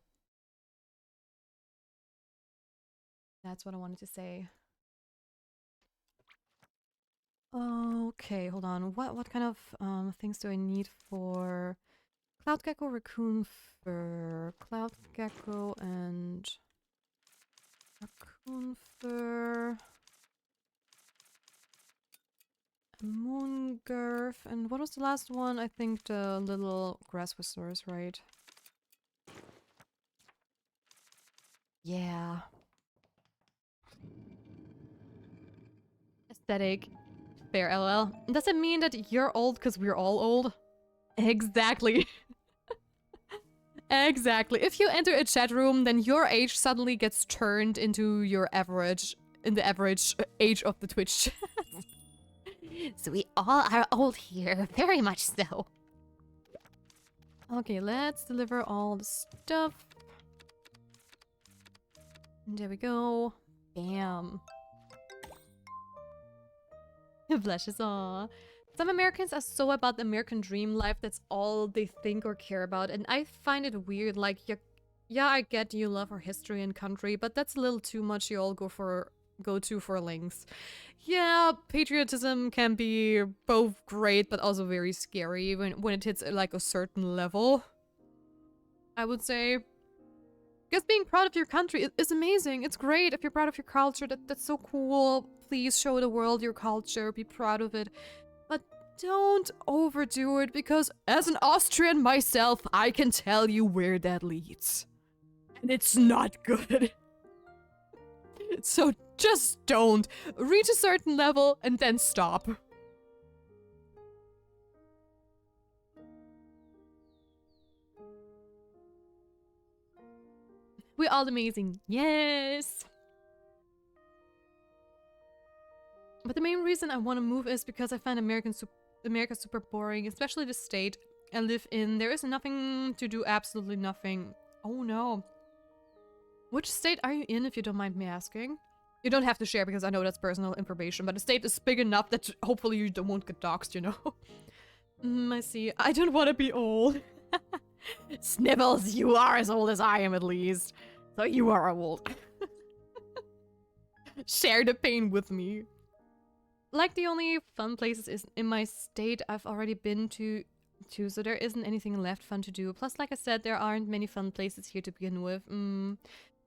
That's what I wanted to say. Okay, hold on. What kind of things do I need for cloud gecko, raccoon fur, cloud gecko and raccoon fur, moon girth, and what was the last one? I think the little grass whistlers, right? Yeah. Aesthetic. Fair, LL. Does it mean that you're old because we're all old? Exactly. Exactly. If you enter a chat room, then your age suddenly gets turned into your average, in the average age of the Twitch chat. So we all are old here, very much so. Okay, let's deliver all the stuff. There we go. Bam. Blushes, aw. Some Americans are so about the American dream life, that's all they think or care about, and I find it weird, like, yeah, I get you love our history and country, but that's a little too much you all go to for links. Yeah, patriotism can be both great, but also very scary when it hits, like, a certain level, I would say. Because being proud of your country is amazing. It's great if you're proud of your culture. That's so cool. Please show the world your culture. Be proud of it. But don't overdo it, because as an Austrian myself, I can tell you where that leads. And it's not good. So just don't. Reach a certain level and then stop. We're all amazing. Yes. But the main reason I want to move is because I find America super boring, especially the state I live in. There is nothing to do, absolutely nothing. Oh no. Which state are you in, if you don't mind me asking? You don't have to share because I know that's personal information, but the state is big enough that hopefully you won't get doxxed, you know? I see. I don't want to be old. Snibbles, you are as old as I am at least. So you are old. Share the pain with me. Like, the only fun places is in my state I've already been to, so there isn't anything left fun to do. Plus, like I said, there aren't many fun places here to begin with.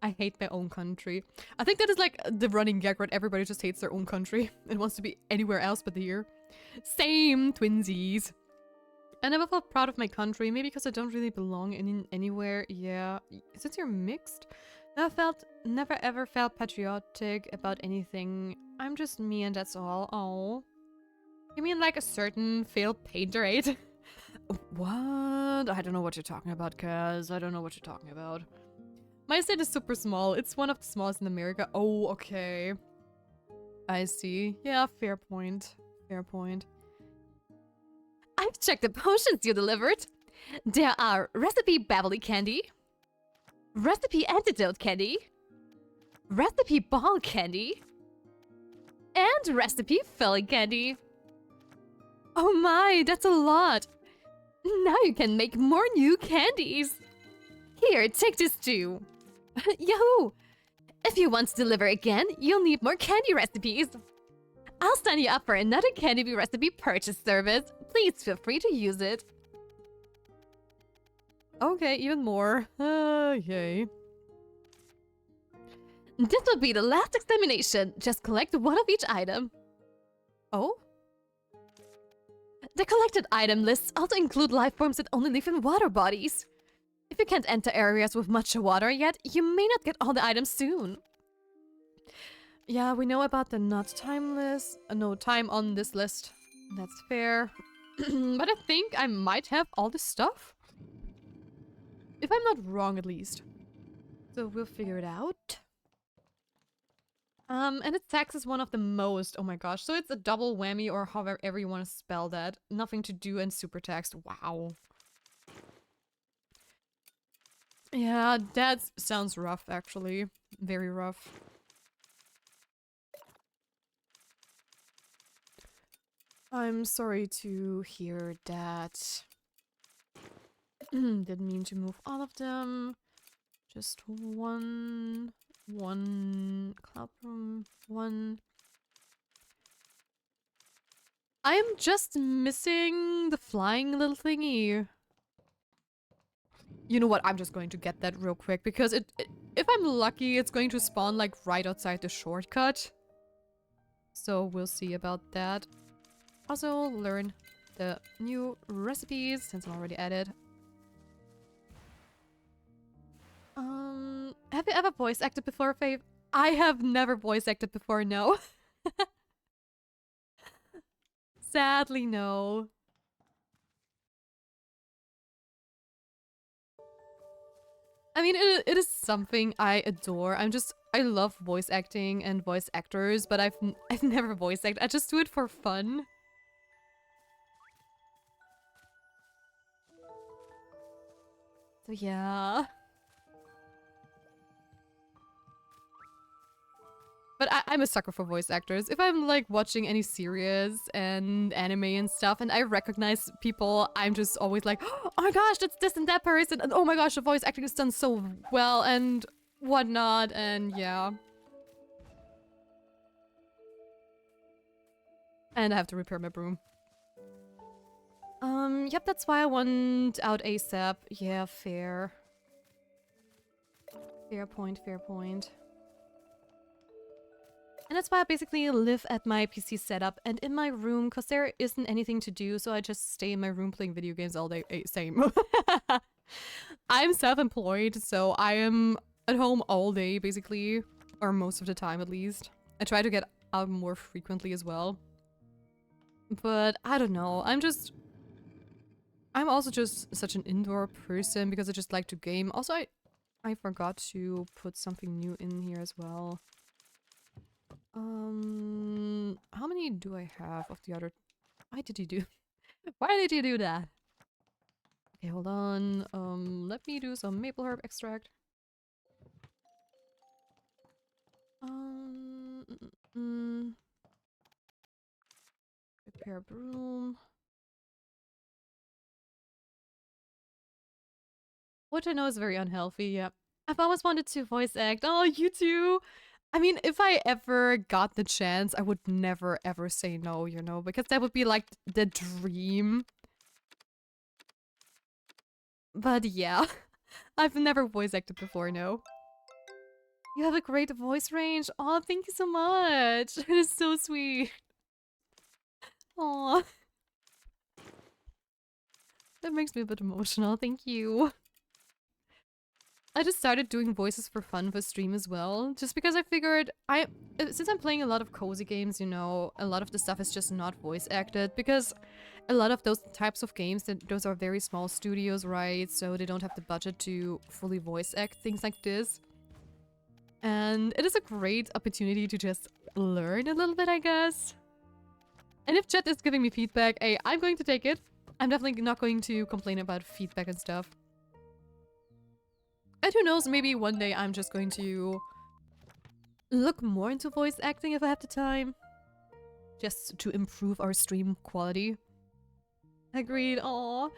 I hate my own country. I think that is like the running gag, right? Everybody just hates their own country and wants to be anywhere else but here. Same, twinsies. I never felt proud of my country, maybe because I don't really belong in anywhere. Yeah, since you're mixed, never ever felt patriotic about anything. I'm just me and that's all. Oh. You mean like a certain failed painter, right? What? I don't know what you're talking about, cuz. I don't know what you're talking about. My state is super small. It's one of the smallest in America. Oh, okay. I see. Yeah, fair point. Fair point. I've checked the potions you delivered. There are recipe Beverly candy, recipe antidote candy, recipe ball candy, and recipe filling candy. Oh my, that's a lot. Now you can make more new candies. Here, take this too. Yahoo! If you want to deliver again, you'll need more candy recipes. I'll sign you up for another candy recipe purchase service. Please feel free to use it. Okay, even more. Yay. This will be the last examination. Just collect one of each item. Oh? The collected item lists also include life forms that only live in water bodies. If you can't enter areas with much water yet, you may not get all the items soon. Yeah, we know about the not time list. No time on this list. That's fair. But I think I might have all this stuff. If I'm not wrong, at least. So we'll figure it out. And its tax is one of the most. Oh my gosh. So it's a double whammy, or however you want to spell that. Nothing to do and super taxed. Wow. Yeah, that sounds rough, actually. Very rough. I'm sorry to hear that. Didn't mean to move all of them. Just one cloud room, one. I'm just missing the flying little thingy. You know what? I'm just going to get that real quick because if I'm lucky, it's going to spawn like right outside the shortcut. So we'll see about that. Also learn the new recipes since I'm already at it. Have you ever voice acted before, Faith? I have never voice acted before, no. Sadly, no. I mean, it is something I adore. I love voice acting and voice actors, but I've never voice acted. I just do it for fun. So yeah. But I'm a sucker for voice actors. If I'm like watching any series and anime and stuff and I recognize people, I'm just always like, oh my gosh, that's this and that person. And oh my gosh, the voice acting is done so well and whatnot. And yeah. And I have to repair my broom. Yep, that's why I want out ASAP. Yeah, fair. Fair point, fair point. And that's why I basically live at my PC setup and in my room, because there isn't anything to do, so I just stay in my room playing video games all day. Same. I'm self-employed, so I am at home all day, basically. Or most of the time, at least. I try to get out more frequently as well. But I don't know, I'm also just such an indoor person because I just like to game. Also, I forgot to put something new in here as well. How many do I have of the other? Why did you do? Why did you do that? Okay, hold on. Let me do some maple herb extract. Um, mm, mm, mm. Prepare broom. Which I know is very unhealthy, yeah. I've always wanted to voice act. Oh, you too? I mean, if I ever got the chance, I would never ever say no, you know, because that would be like the dream. But yeah, I've never voice acted before, no. You have a great voice range. Oh, thank you so much. It is so sweet. Aw. That makes me a bit emotional. Thank you. I just started doing voices for fun for stream as well, just because I figured since I'm playing a lot of cozy games, you know, a lot of the stuff is just not voice acted because a lot of those types of games, those are very small studios, right? So they don't have the budget to fully voice act things like this. And it is a great opportunity to just learn a little bit, I guess. And if chat is giving me feedback, hey, I'm going to take it. I'm definitely not going to complain about feedback and stuff. And who knows, maybe one day I'm just going to look more into voice acting if I have the time. Just to improve our stream quality. Agreed. Aw.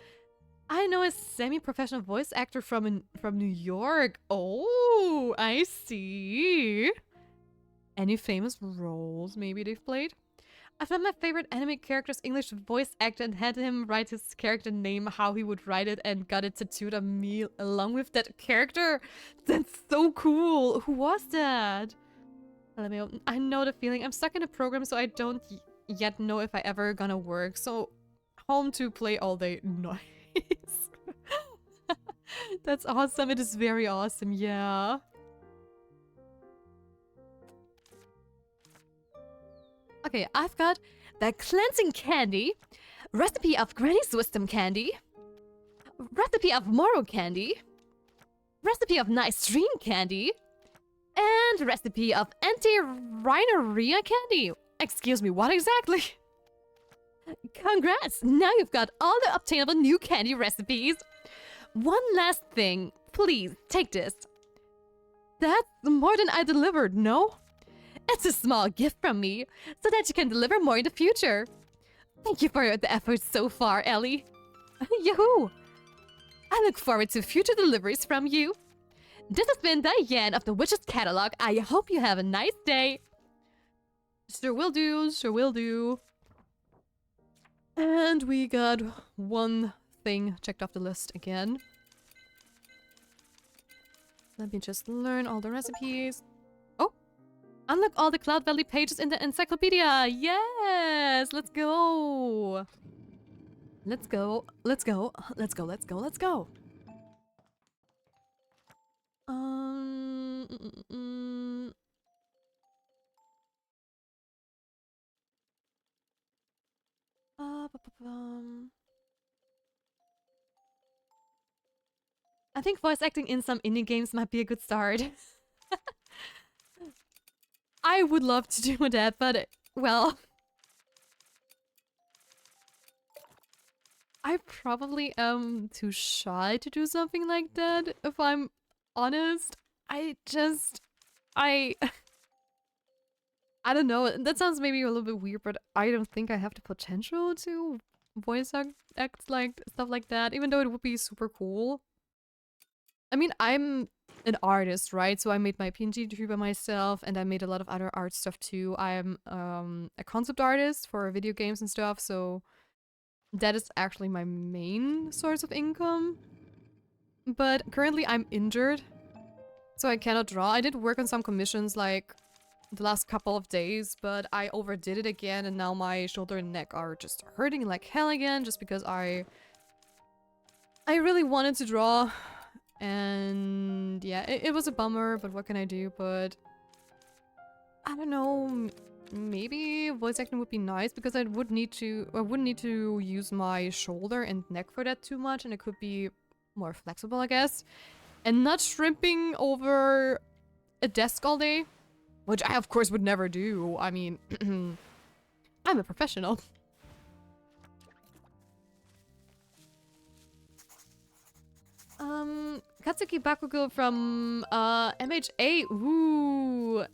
I know a semi-professional voice actor from New York. Oh, I see. Any famous roles maybe they've played? I've had my favorite anime character's English voice actor and had him write his character name, how he would write it, and got it tattooed on me along with that character. That's so cool. Who was that? Let me open. I know the feeling. I'm stuck in a program, so I don't yet know if I ever gonna work. So, home to play all day. Nice. That's awesome. It is very awesome. Yeah. Okay, I've got the cleansing candy, recipe of Granny's wisdom candy, recipe of morrow candy, recipe of nice dream candy, and recipe of anti-rhinorrhea candy. Excuse me, what exactly? Congrats! Now you've got all the obtainable new candy recipes. One last thing, please take this. That's more than I delivered, no? It's a small gift from me, so that you can deliver more in the future. Thank you for the effort so far, Ellie. Yahoo! I look forward to future deliveries from you. This has been Diane of the Witch's Catalog. I hope you have a nice day. Sure will do, sure will do. And we got one thing checked off the list again. Let me just learn all the recipes. Unlock all the Cloud Valley pages in the encyclopedia! Yes! Let's go! Let's go, let's go, let's go, let's go, let's go! I think voice acting in some indie games might be a good start. I would love to do that, but, well... I probably am too shy to do something like that, if I'm honest. I don't know, that sounds maybe a little bit weird, but I don't think I have the potential to voice act like stuff like that, even though it would be super cool. I mean, I'm an artist, right? So I made my PNG tree by myself, and I made a lot of other art stuff too. I'm a concept artist for video games and stuff, so that is actually my main source of income. But currently I'm injured, so I cannot draw. I did work on some commissions like the last couple of days, but I overdid it again, and now my shoulder and neck are just hurting like hell again, just because I really wanted to draw. And yeah, it was a bummer, but what can I do? But I don't know, maybe voice acting would be nice because I wouldn't need to use my shoulder and neck for that too much, and it could be more flexible, I guess. and not shrimping over a desk all day, which I of course would never do. I mean, I'm a professional. Katsuki Bakugo from MHA. Ooh,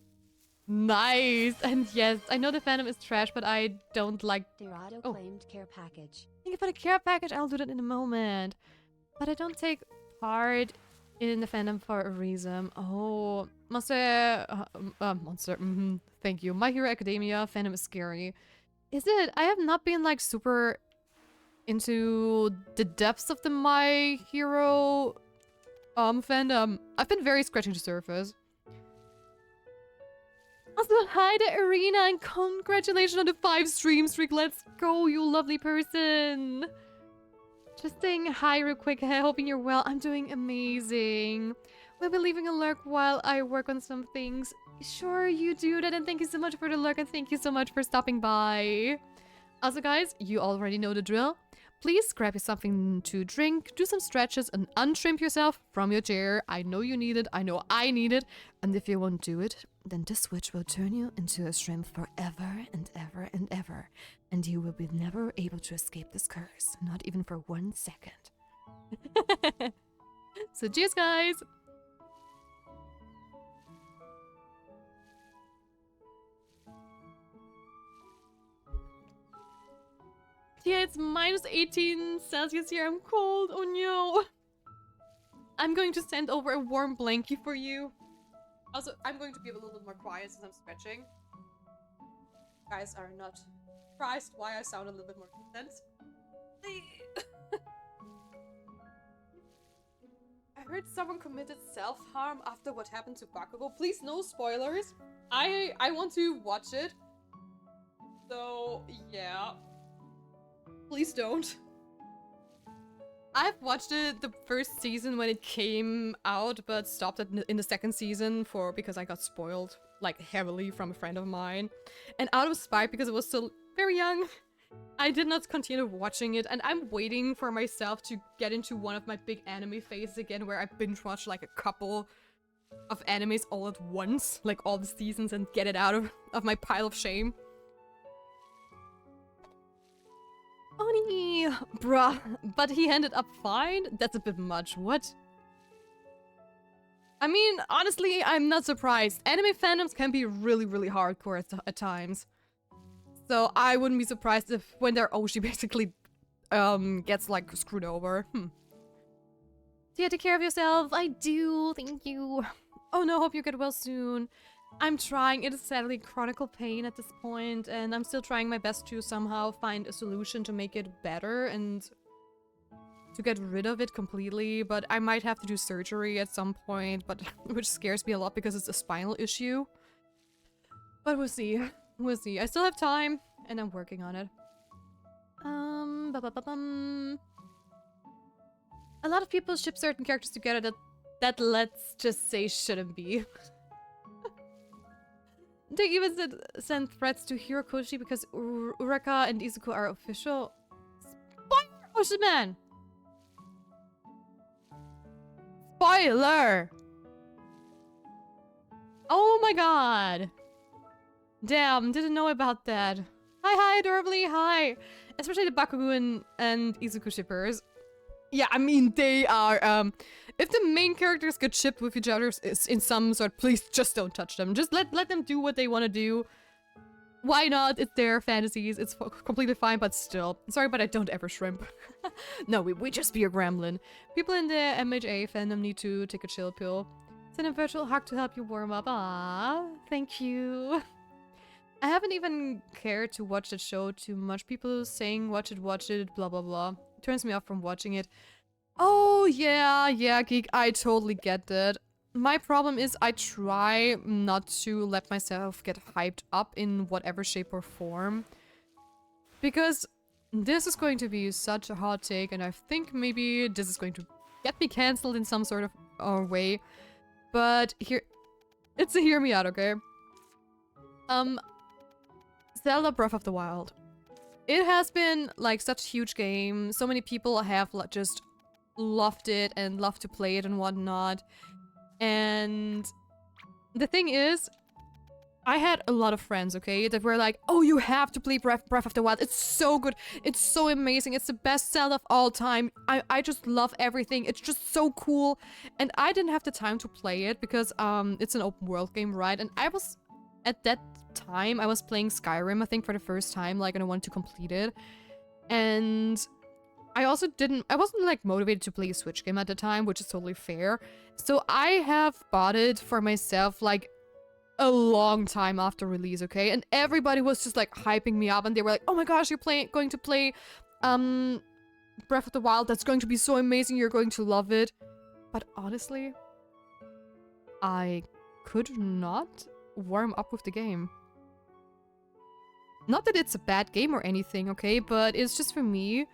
nice. And yes, I know the fandom is trash, but I don't like. Dorado Oh. claimed care package. Think about a care package. I'll do that in a moment. But I don't take part in the fandom for a reason. Oh, Monster. Monster. Thank you. My Hero Academia fandom is scary. Is it? I have not been like super into the depths of the My Hero fandom. I've been very scratching the surface. Also, hi to Arena and congratulations on the 5 stream streak. Let's go, you lovely person. Just saying hi real quick, hoping you're well. I'm doing amazing. We'll be leaving a lurk while I work on some things. Sure, you do that, and thank you so much for the lurk, and thank you so much for stopping by. Also, guys, you already know the drill. Please grab you something to drink, do some stretches, and unshrimp yourself from your chair. I know you need it, I know I need it, and if you won't do it, then this switch will turn you into a shrimp forever and ever and ever. And you will be never able to escape this curse, not even for 1 second. So cheers, guys! Yeah, it's minus 18 Celsius here. I'm cold. Oh no. I'm going to send over a warm blankie for you. Also, I'm going to be a little bit more quiet since I'm stretching. You guys are not surprised why I sound a little bit more intense. I heard someone committed self-harm after what happened to Bakugo. Please, no spoilers. I want to watch it. So, yeah. Please don't. I've watched it the first season when it came out, but stopped it in the second season because I got spoiled, like, heavily from a friend of mine. And out of spite, because I was still very young, I did not continue watching it, and I'm waiting for myself to get into one of my big anime phases again, where I binge watch like a couple of animes all at once, like all the seasons, and get it out of my pile of shame. Oni, bruh, but he ended up fine? That's a bit much, what? I mean, honestly, I'm not surprised. Anime fandoms can be really, really hardcore at times. So I wouldn't be surprised if when their Oshi basically gets like screwed over. So yeah, take care of yourself. I do, thank you. Oh no, hope you get well soon. I'm trying. It is sadly chronic pain at this point, and I'm still trying my best to somehow find a solution to make it better and to get rid of it completely, but I might have to do surgery at some point, but which scares me a lot because it's a spinal issue. But we'll see. We'll see. I still have time, and I'm working on it. A lot of people ship certain characters together that let's just say shouldn't be. They even send threats to Hirokoshi because Uraka and Izuku are official. Spoiler, Oshiman! Spoiler! Oh my god! Damn, didn't know about that. Hi, adorably, hi! Especially the Bakugo and Izuku shippers. Yeah, I mean, they are, if the main characters get shipped with each other in some sort, please just don't touch them. Just let them do what they want to do. Why not? It's their fantasies. It's completely fine, but still. Sorry, but I don't ever shrimp. No, we just be a gremlin. People in the MHA fandom need to take a chill pill. Send a virtual hug to help you warm up. Ah, thank you. I haven't even cared to watch that show too much. People saying watch it, blah blah blah. It turns me off from watching it. Oh yeah, Geek, I totally get that. My problem is I try not to let myself get hyped up in whatever shape or form. Because this is going to be such a hot take, and I think maybe this is going to get me cancelled in some sort of way. But hear me out, okay? Zelda Breath of the Wild. It has been like such a huge game. So many people have just loved it and loved to play it and whatnot. And the thing is, I had a lot of friends, okay, that were like, oh, you have to play Breath of the Wild. It's so good. It's so amazing. It's the best Zelda of all time. I just love everything. It's just so cool. And I didn't have the time to play it because it's an open world game, right? And I was, at that time, I was playing Skyrim, I think, for the first time, like, and I wanted to complete it. And I wasn't like motivated to play a Switch game at the time, which is totally fair. So I have bought it for myself, like, a long time after release, okay? And everybody was just like hyping me up and they were like, oh my gosh, you're going to play Breath of the Wild. That's going to be so amazing. You're going to love it. But honestly, I could not warm up with the game. Not that it's a bad game or anything, okay? But it's just for me,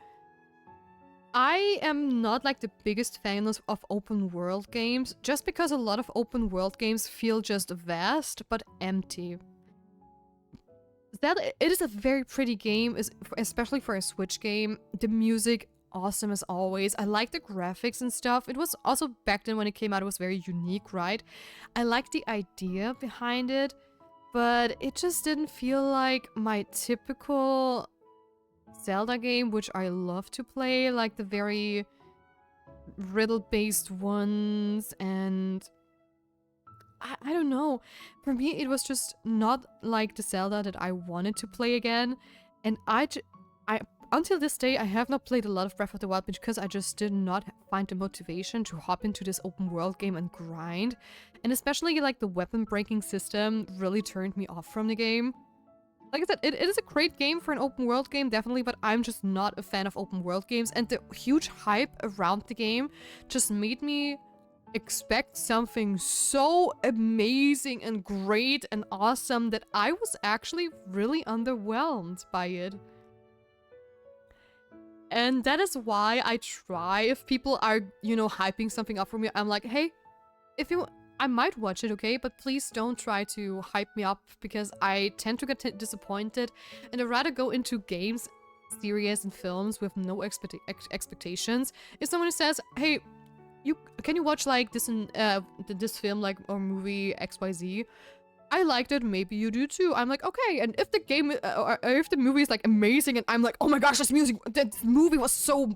I am not like the biggest fan of open world games, just because a lot of open world games feel just vast but empty. It is a very pretty game, especially for a Switch game. The music, awesome as always. I like the graphics and stuff. It was also, back then when it came out, it was very unique, right? I like the idea behind it, but it just didn't feel like my typical Zelda game, which I love to play, like the very riddle-based ones, and I don't know. For me, it was just not like the Zelda that I wanted to play again, and I until this day, I have not played a lot of Breath of the Wild because I just did not find the motivation to hop into this open world game and grind, and especially like the weapon breaking system really turned me off from the game. Like I said, it is a great game for an open world game, definitely, but I'm just not a fan of open world games, and the huge hype around the game just made me expect something so amazing and great and awesome that I was actually really underwhelmed by it. And that is why I try, if people are, you know, hyping something up for me, I'm like, hey, if you... I might watch it, okay? But please don't try to hype me up because I tend to get disappointed, and I'd rather go into games, series, and films with no expectations. If someone says, hey, can you watch like this this film like or movie XYZ? I liked it, maybe you do too. I'm like, okay, and if the game, or if the movie is like amazing and I'm like, oh my gosh, this movie was so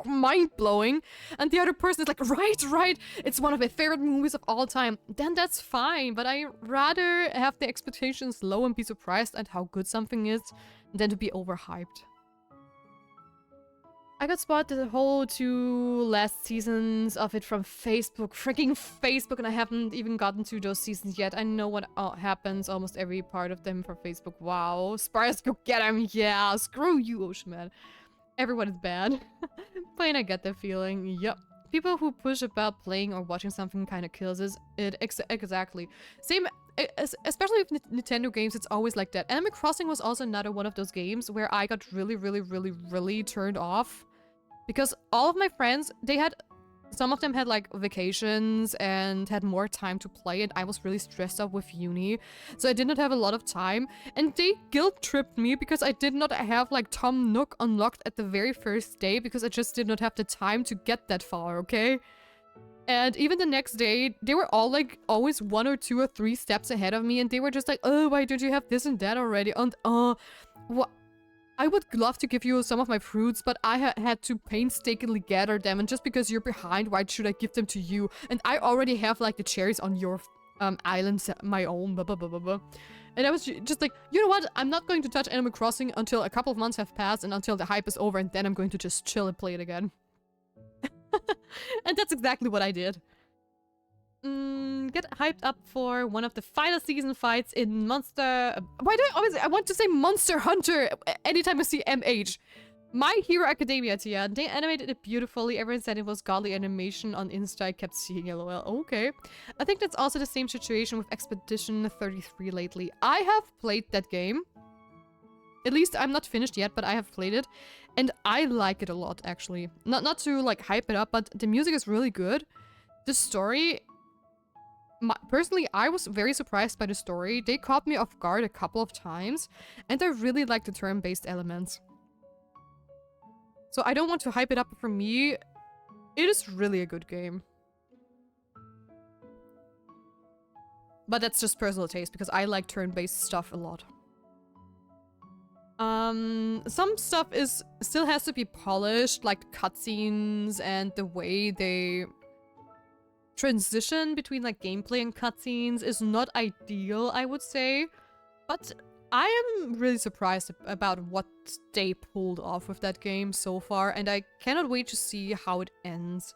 mind-blowing, and the other person is like, right, it's one of my favorite movies of all time, then that's fine, but I rather have the expectations low and be surprised at how good something is than to be overhyped. I got spotted the whole 2 last seasons of it from Facebook. Freaking Facebook, and I haven't even gotten to those seasons yet. I know what happens, almost every part of them for Facebook. Wow. Spars, go get him. Yeah, screw you, Ocean. Everyone is bad. Plain, I get that feeling. Yep. People who push about playing or watching something kind of kills it. Exactly. Same, especially with Nintendo games, it's always like that. Animal Crossing was also another one of those games where I got really turned off. Because all of my friends, some of them had like vacations and had more time to play, and I was really stressed out with uni, so I did not have a lot of time, and they guilt-tripped me because I did not have like Tom Nook unlocked at the very first day because I just did not have the time to get that far, okay? And even the next day, they were all like always 1 or 2 or 3 steps ahead of me, and they were just like, oh, why don't you have this and that already? And what? I would love to give you some of my fruits, but I had to painstakingly gather them, and just because you're behind, why should I give them to you? And I already have like the cherries on your island, my own, blah blah blah blah blah. And I was just like, you know what? I'm not going to touch Animal Crossing until a couple of months have passed and until the hype is over, and then I'm going to just chill and play it again. And that's exactly what I did. Get hyped up for one of the final season fights in Monster... Why do I want to say Monster Hunter anytime I see MH? My Hero Academia, Tia. They animated it beautifully. Everyone said it was godly animation on Insta. I kept seeing LOL. Okay. I think that's also the same situation with Expedition 33 lately. I have played that game. At least I'm not finished yet, but I have played it. And I like it a lot, actually. Not to, like, hype it up, but the music is really good. The story... Personally, I was very surprised by the story. They caught me off guard a couple of times, and I really like the turn-based elements. So I don't want to hype it up for me. It is really a good game. But that's just personal taste because I like turn-based stuff a lot. Some stuff still has to be polished, like cutscenes and the way they transition between like gameplay and cutscenes is not ideal, I would say. But I am really surprised about what they pulled off with that game so far, and I cannot wait to see how it ends.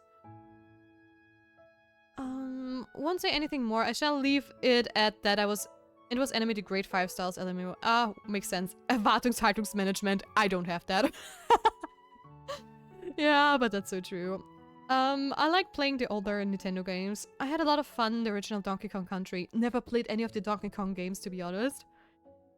Won't say anything more. I shall leave it at that. It was animated grade 5 styles LMO. Ah, makes sense. Erwartungshaltungsmanagement. I don't have that. Yeah, but that's so true. I like playing the older Nintendo games. I had a lot of fun in the original Donkey Kong Country. Never played any of the Donkey Kong games, to be honest.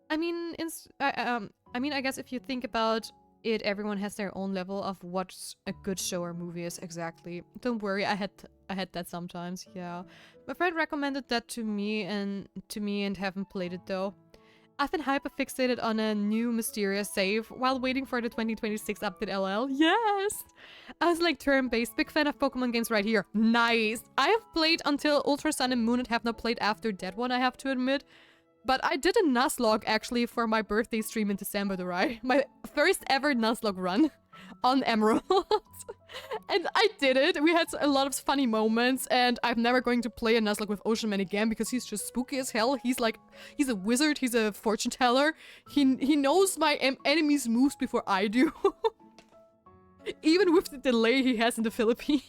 I mean, I guess if you think about it, everyone has their own level of what a good show or movie is exactly. Don't worry, I had that sometimes. Yeah, my friend recommended that to me and haven't played it though. I've been hyper-fixated on a new mysterious save while waiting for the 2026 update LL. Yes! I was like turn-based, big fan of Pokemon games right here. Nice! I have played until Ultra Sun and Moon and have not played after that one, I have to admit. But I did a Nuzlocke actually for my birthday stream in December, right? My first ever Nuzlocke run on Emerald. And I did it. We had a lot of funny moments, and I'm never going to play a Nuzlocke with Ocean Man again because he's just spooky as hell. He's a wizard, he's a fortune teller. He knows my enemies' moves before I do. Even with the delay he has in the Philippines.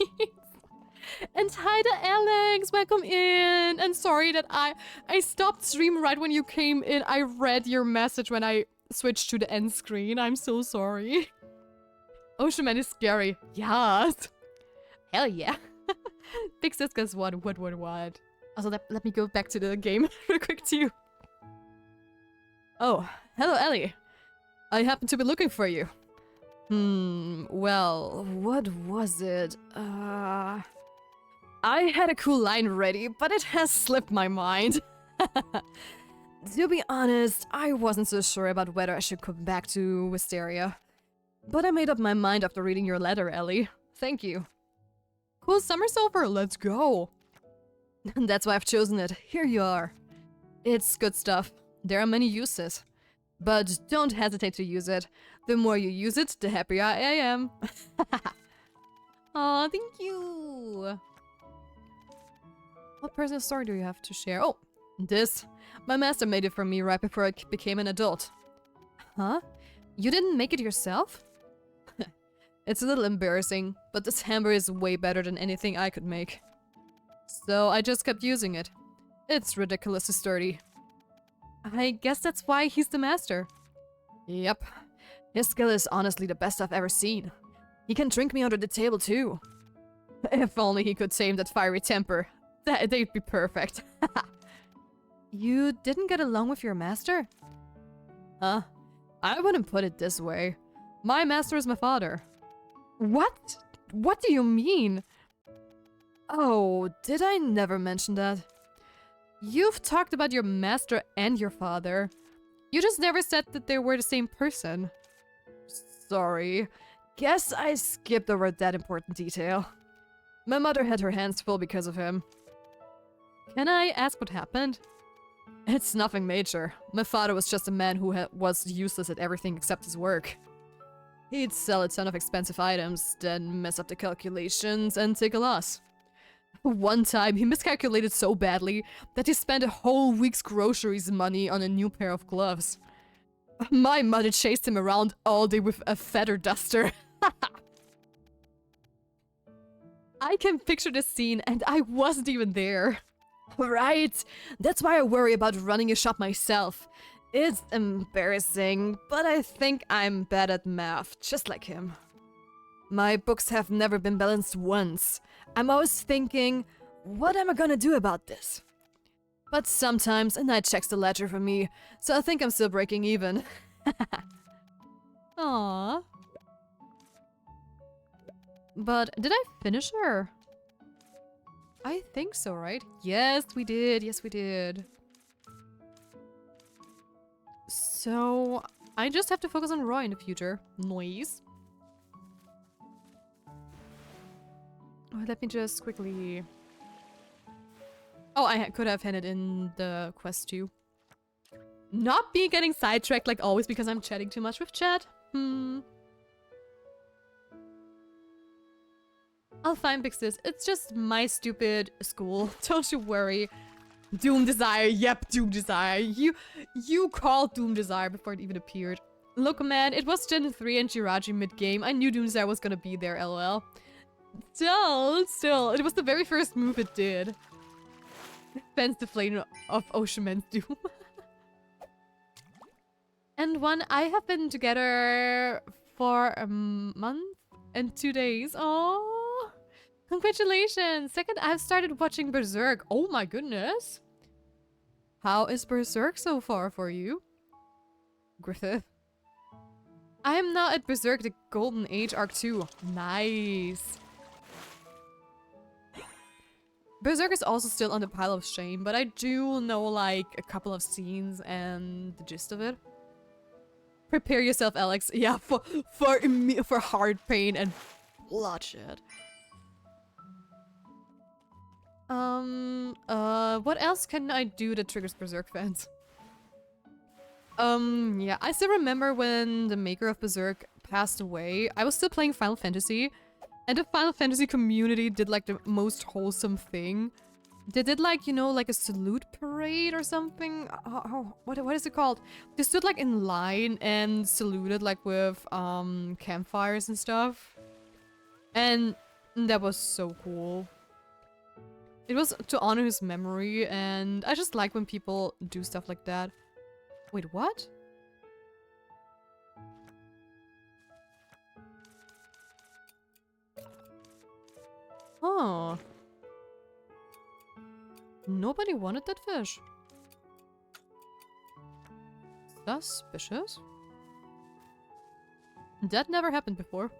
And hi to Alex, welcome in. And sorry that I stopped stream right when you came in. I read your message when I switched to the end screen. I'm so sorry. Ocean Man is scary. Yes. Hell yeah. Big Siska's what? Also, let me go back to the game real quick too. Oh, hello Ellie. I happen to be looking for you. Well, what was it? I had a cool line ready, but it has slipped my mind. To be honest, I wasn't so sure about whether I should come back to Wisteria. But I made up my mind after reading your letter, Ellie. Thank you. Cool, summer's over, let's go. That's why I've chosen it. Here you are. It's good stuff. There are many uses. But don't hesitate to use it. The more you use it, the happier I am. Aw, thank you. What personal story do you have to share? Oh, this. My master made it for me right before I became an adult. Huh? You didn't make it yourself? It's a little embarrassing, but this hammer is way better than anything I could make. So I just kept using it. It's ridiculously sturdy. I guess that's why he's the master. Yep. His skill is honestly the best I've ever seen. He can drink me under the table too. If only he could tame that fiery temper. They'd be perfect. You didn't get along with your master? Huh? I wouldn't put it this way. My master is my father. What? What do you mean? Oh, did I never mention that? You've talked about your master and your father. You just never said that they were the same person. Sorry. Guess I skipped over that important detail. My mother had her hands full because of him. Can I ask what happened? It's nothing major. My father was just a man who was useless at everything except his work. He'd sell a ton of expensive items, then mess up the calculations and take a loss. One time, he miscalculated so badly that he spent a whole week's groceries money on a new pair of gloves. My mother chased him around all day with a feather duster. I can picture the scene and I wasn't even there. Right, that's why I worry about running a shop myself. It's embarrassing, but I think I'm bad at math, just like him. My books have never been balanced once. I'm always thinking, what am I gonna do about this? But sometimes a knight checks the ledger for me, so I think I'm still breaking even. Aww. But did I finish her? I think so, right? Yes, we did. Yes, we did. So, I just have to focus on Roy in the future. Noise. Oh, let me just quickly... Oh, I could have handed in the quest too. Not be getting sidetracked like always because I'm chatting too much with chat. I'll fine fix this. It's just my stupid school. Don't you worry. Doom Desire. Yep, Doom Desire. You called Doom Desire before it even appeared. Look, man, it was Gen 3 and Jirachi mid-game. I knew Doom Desire was gonna be there, lol. Still, it was the very first move it did. Fence the flame of Oceanman's Doom. And one, I have been together for a month and 2 days. Oh, congratulations. Second, I've started watching Berserk. Oh my goodness. How is Berserk so far for you? Griffith. I am now at Berserk, the Golden Age Arc 2. Nice. Berserk is also still on the pile of shame, but I do know like a couple of scenes and the gist of it. Prepare yourself, Alex. Yeah, for heart pain and bloodshed. What else can I do that triggers Berserk fans? Yeah, I still remember when the maker of Berserk passed away. I was still playing Final Fantasy, and the Final Fantasy community did like the most wholesome thing. They did like, you know, like a salute parade or something. What is it called? They stood like in line and saluted like with campfires and stuff. And that was so cool. It was to honor his memory, and I just like when people do stuff like that. Wait, what? Oh. Nobody wanted that fish. Suspicious. That never happened before.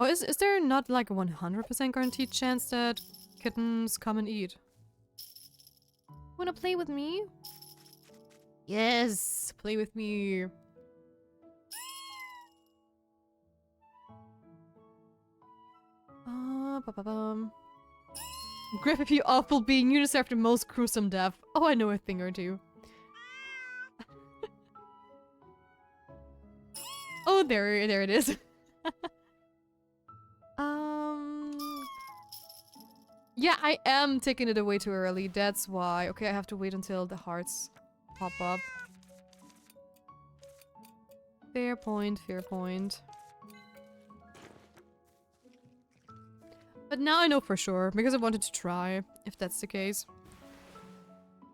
Oh, is there not like a 100% guaranteed chance that kittens come and eat? Wanna play with me? Yes, play with me. Griffith, you awful being, you deserve the most gruesome death. Oh, I know a thing or two. Oh, there it is. Yeah, I am taking it away too early. That's why. Okay, I have to wait until the hearts pop up. Fair point, fair point. But now I know for sure, because I wanted to try, if that's the case.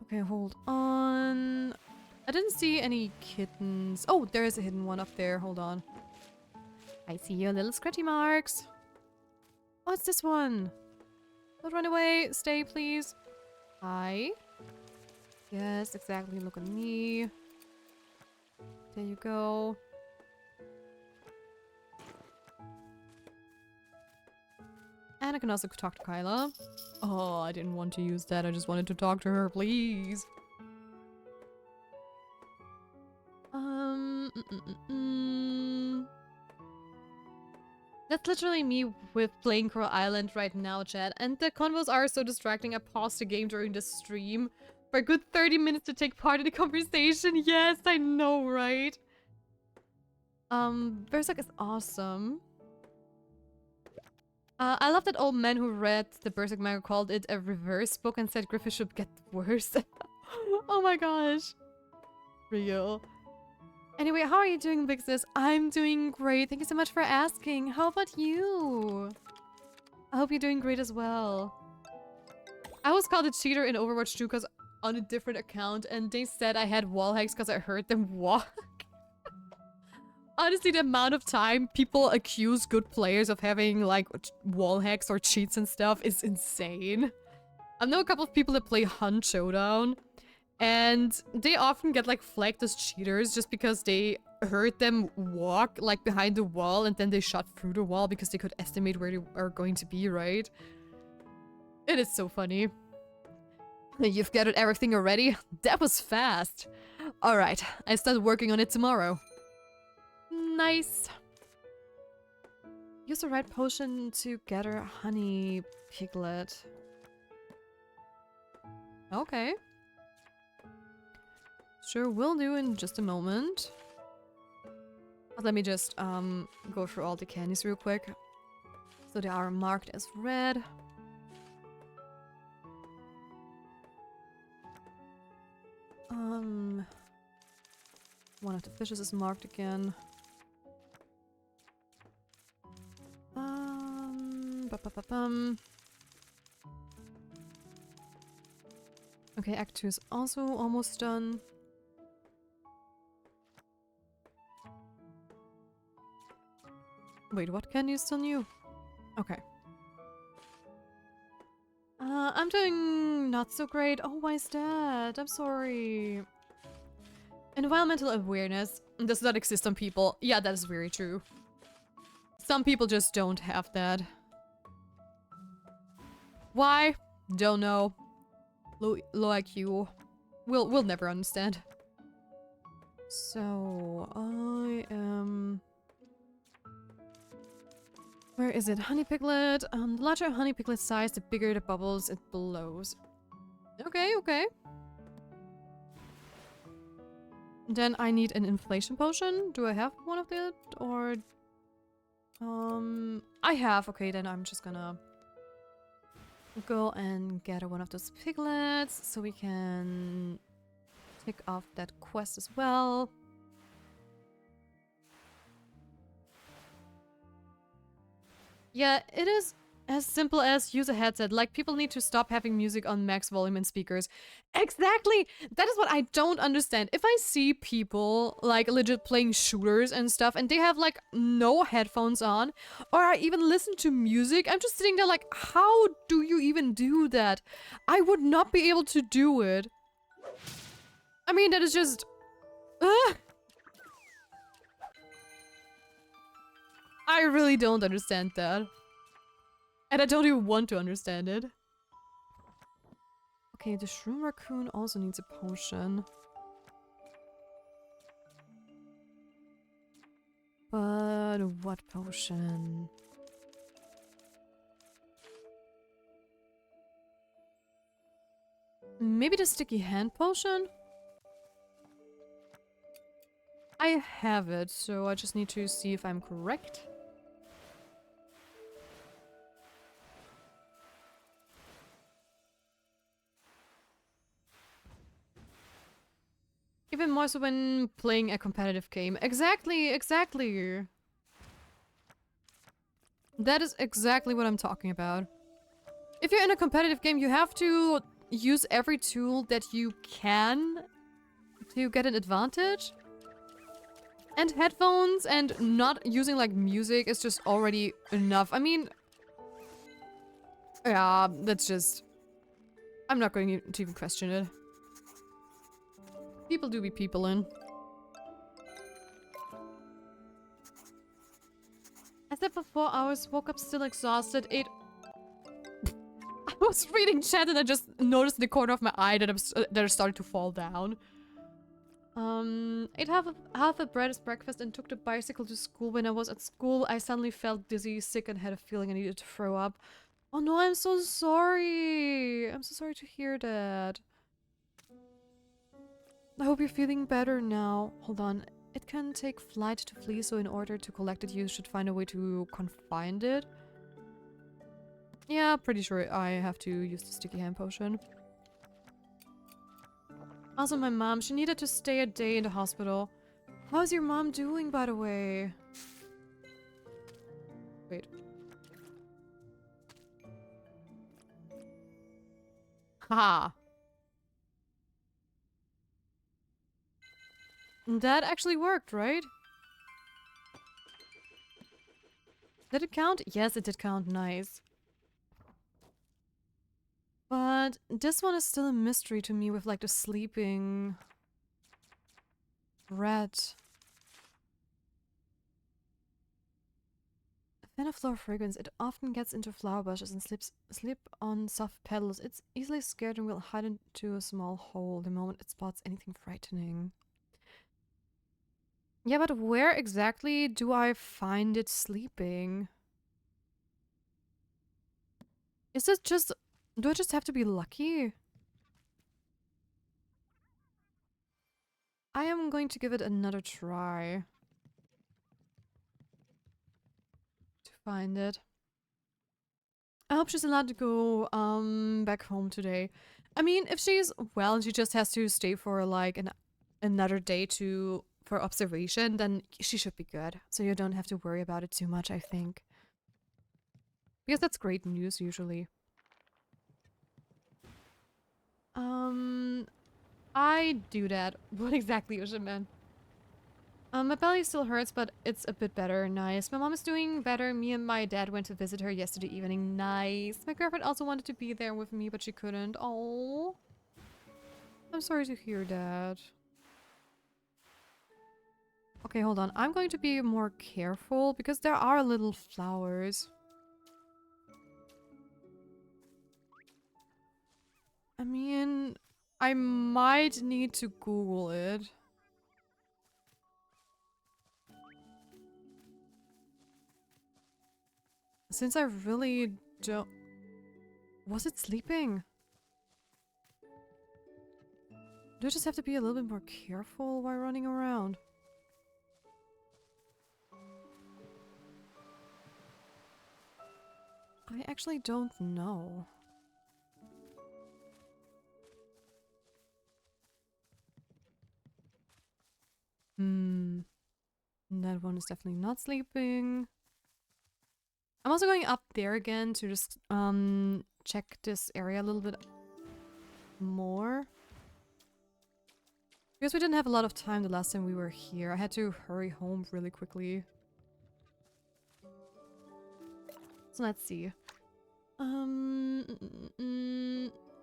Okay, hold on. I didn't see any kittens. Oh, there is a hidden one up there. Hold on. I see your little scratchy marks. Oh, it's this one. Don't run away. Stay, please. Hi. Yes, exactly. Look at me. There you go. And I can also talk to Kyla. Oh, I didn't want to use that. I just wanted to talk to her, please. That's literally me with playing Coral Island right now, chat. And the convos are so distracting. I paused the game during the stream for a good 30 minutes to take part in the conversation. Yes, I know, right? Berserk is awesome. I love that old man who read the Berserk manga called it a reverse book and said Griffith should get worse. Oh my gosh. Real. Anyway, how are you doing, Bixis? I'm doing great. Thank you so much for asking. How about you? I hope you're doing great as well. I was called a cheater in Overwatch 2 because on a different account, and they said I had wall hacks because I heard them walk. Honestly, the amount of time people accuse good players of having, like, wall hacks or cheats and stuff is insane. I know a couple of people that play Hunt Showdown, and they often get, like, flagged as cheaters just because they heard them walk, like, behind the wall, and then they shot through the wall because they could estimate where they are going to be, right? It is so funny. You've gathered everything already? That was fast. Alright, I start working on it tomorrow. Nice. Use the right potion to gather honey piglet. Okay. Sure, will do in just a moment. But let me just go through all the candies real quick. So they are marked as red. One of the fishes is marked again. Okay, Act 2 is also almost done. Wait, what candy is still new? Okay. I'm doing not so great. Oh, why is that? I'm sorry. Environmental awareness does not exist on people. Yeah, that is very true. Some people just don't have that. Why? Don't know. Low IQ. We'll never understand. So I am. Where is it? Honey piglet. The larger honey piglet size, the bigger the bubbles it blows. Okay, okay. Then I need an inflation potion. Do I have one of that? Or... I have. Okay, then I'm just gonna go and gather one of those piglets so we can tick off that quest as well. Yeah, it is as simple as use a headset. Like, people need to stop having music on max volume and speakers. Exactly! That is what I don't understand. If I see people, like, legit playing shooters and stuff, and they have, like, no headphones on, or I even listen to music, I'm just sitting there like, how do you even do that? I would not be able to do it. I mean, that is just... I really don't understand that. And I don't even want to understand it. Okay, the shroom raccoon also needs a potion. But what potion? Maybe the sticky hand potion? I have it, so I just need to see if I'm correct. Even more so when playing a competitive game. Exactly, exactly. That is exactly what I'm talking about. If you're in a competitive game, you have to use every tool that you can to get an advantage. And headphones and not using like music is just already enough. I mean, yeah, that's just... I'm not going to even question it. People do be people in. I slept for 4 hours, woke up still exhausted, ate... I was reading chat and I just noticed in the corner of my eye that it started to fall down. Ate half a bread as breakfast and took the bicycle to school. When I was at school, I suddenly felt dizzy, sick, and had a feeling I needed to throw up. Oh no, I'm so sorry. I'm so sorry to hear that. I hope you're feeling better now. Hold on. It can take flight to flee, so in order to collect it, you should find a way to confine it. Yeah, pretty sure I have to use the sticky hand potion. Also, my mom, she needed to stay a day in the hospital. How's your mom doing, by the way? Wait. Haha. That actually worked, right? Did it count? Yes, it did count. Nice. But this one is still a mystery to me with like the sleeping rat. Flower fragrance. It often gets into flower bushes and sleep on soft petals. It's easily scared and will hide into a small hole the moment it spots anything frightening. Yeah, but where exactly do I find it sleeping? Is it just... Do I just have to be lucky? I am going to give it another try. To find it. I hope she's allowed to go back home today. I mean, if she's well and she just has to stay for like another day for observation, then she should be good. So you don't have to worry about it too much, I think. Because that's great news usually. I do that. What exactly, Ushiman? My belly still hurts, but it's a bit better. Nice. My mom is doing better. Me and my dad went to visit her yesterday evening. Nice. My girlfriend also wanted to be there with me, but she couldn't. Oh, I'm sorry to hear that. Okay, hold on. I'm going to be more careful because there are little flowers. I mean, I might need to Google it. Since I really don't... Was it sleeping? Do I just have to be a little bit more careful while running around? I actually don't know. That one is definitely not sleeping. I'm also going up there again to just check this area a little bit more. Because we didn't have a lot of time the last time we were here. I had to hurry home really quickly. So let's see.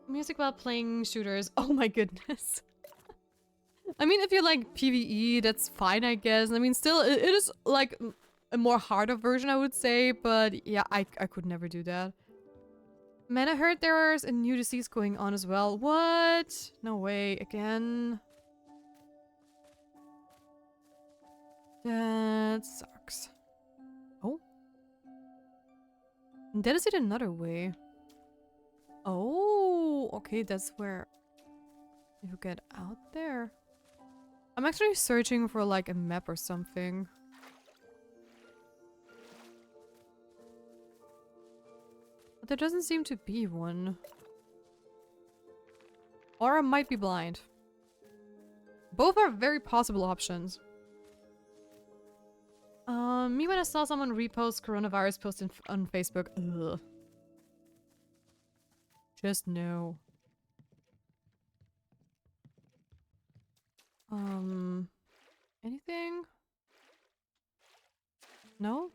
Music while playing shooters. Oh my goodness. I mean, if you like PvE, that's fine, I guess. I mean, still, it is like a more harder version, I would say. But yeah, I could never do that. Man, I heard there's a new disease going on as well. What? No way. Again. That sucks. Oh. That is it another way. Oh, okay, that's where you get out there. I'm actually searching for like a map or something. But there doesn't seem to be one. Or I might be blind. Both are very possible options. Me when I saw someone repost coronavirus post on Facebook. Ugh. Just no. Anything? No?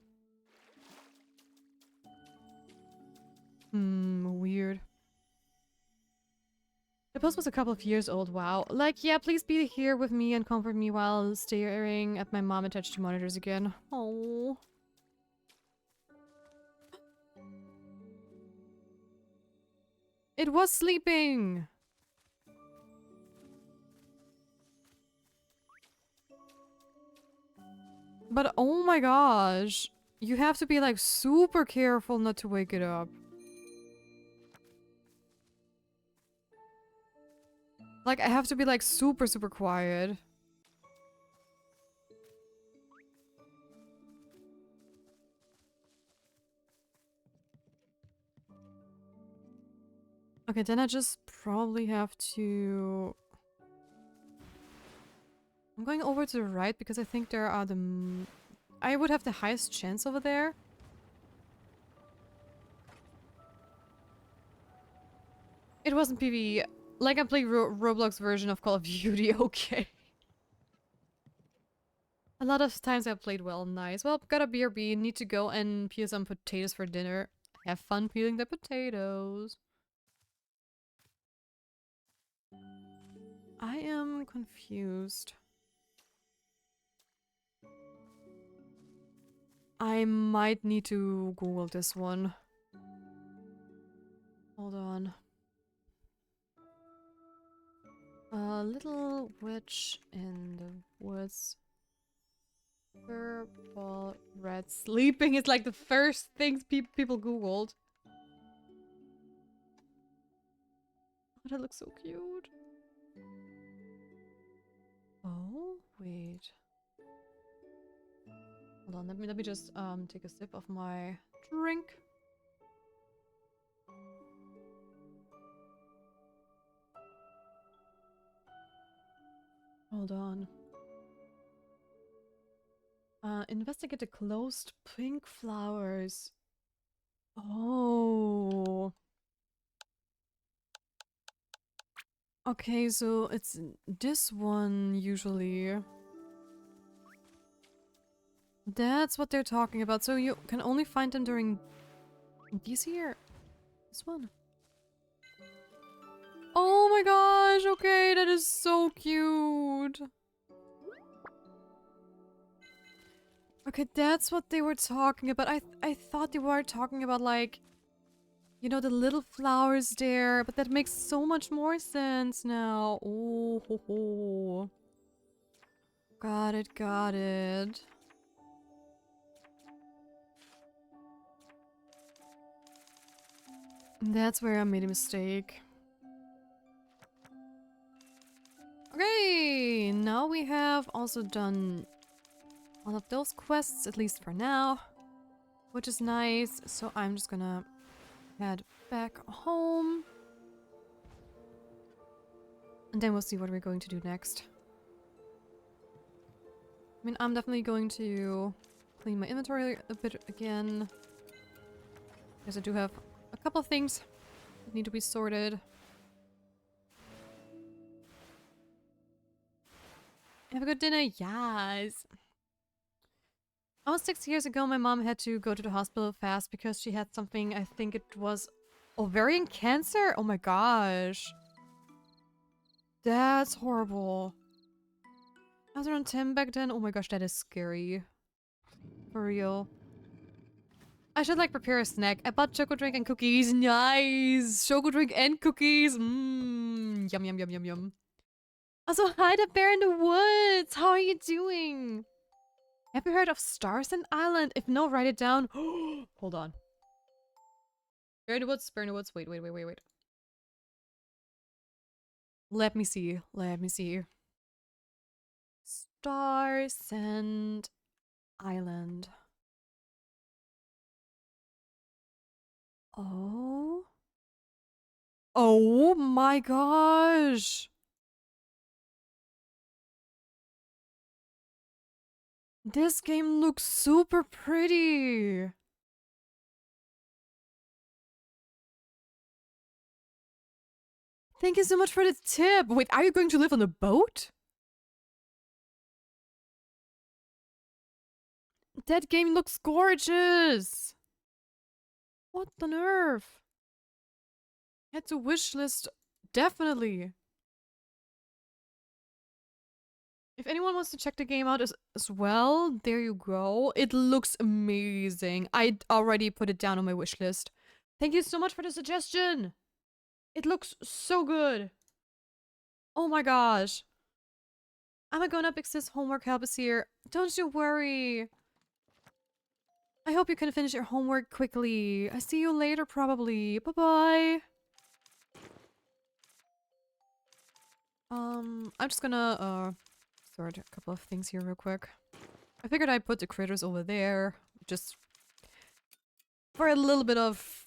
Weird. The post was a couple of years old, wow. Like, yeah, please be here with me and comfort me while staring at my mom attached to monitors again. Oh. It was sleeping! But oh my gosh. You have to be like super careful not to wake it up. Like, I have to be like super quiet. Okay, then I just probably have to... I'm going over to the right because I think there are I would have the highest chance over there. It wasn't PvE. Like I played Roblox version of Call of Duty, okay. A lot of times I played well, nice. Well, got a BRB, need to go and peel some potatoes for dinner. Have fun peeling the potatoes. I am confused. I might need to Google this one. Hold on. A little witch in the woods. Purple red sleeping is like the first things people googled. that looks so cute. Oh, wait. Hold on, let me just take a sip of my drink. Hold on. Investigate the closed pink flowers. Oh. Okay, so it's this one usually. That's what they're talking about. So you can only find them during this year. This one. Oh my gosh, okay, that is so cute. Okay, that's what they were talking about. I thought they were talking about like, you know, the little flowers there, but that makes so much more sense now. Oh, ho, ho. Got it, got it. That's where I made a mistake. Okay, now we have also done all of those quests, at least for now, which is nice. So I'm just gonna head back home. And then we'll see what we're going to do next. I mean, I'm definitely going to clean my inventory a bit again. Because I do have a couple of things that need to be sorted. Have a good dinner? Yes! Almost 6 years ago, my mom had to go to the hospital fast because she had something, I think it was ovarian cancer? Oh my gosh. That's horrible. I was around 10 back then. Oh my gosh, that is scary. For real. I should like prepare a snack. I bought choco drink and cookies. Nice! Choco drink and cookies. Mmm. Yum, yum, yum, yum, yum. Also, hi, the bear in the woods. How are you doing? Have you heard of Starson Island? If no, write it down. Hold on. Bear in the woods, bear in the woods. Wait, wait, wait, wait, wait. Let me see. Let me see. Starson Island. Oh. Oh my gosh. This game looks super pretty. Thank you so much for the tip. Wait, are you going to live on a boat? That game looks gorgeous. What the nerve? Had to wish list. Definitely. If anyone wants to check the game out as well, there you go. It looks amazing. I already put it down on my wish list. Thank you so much for the suggestion. It looks so good. Oh my gosh. I'm gonna fix this homework help is here. Don't you worry. I hope you can finish your homework quickly. I see you later probably. Bye-bye. I'm just gonna sort a couple of things here real quick. I figured I'd put the critters over there, just for a little bit of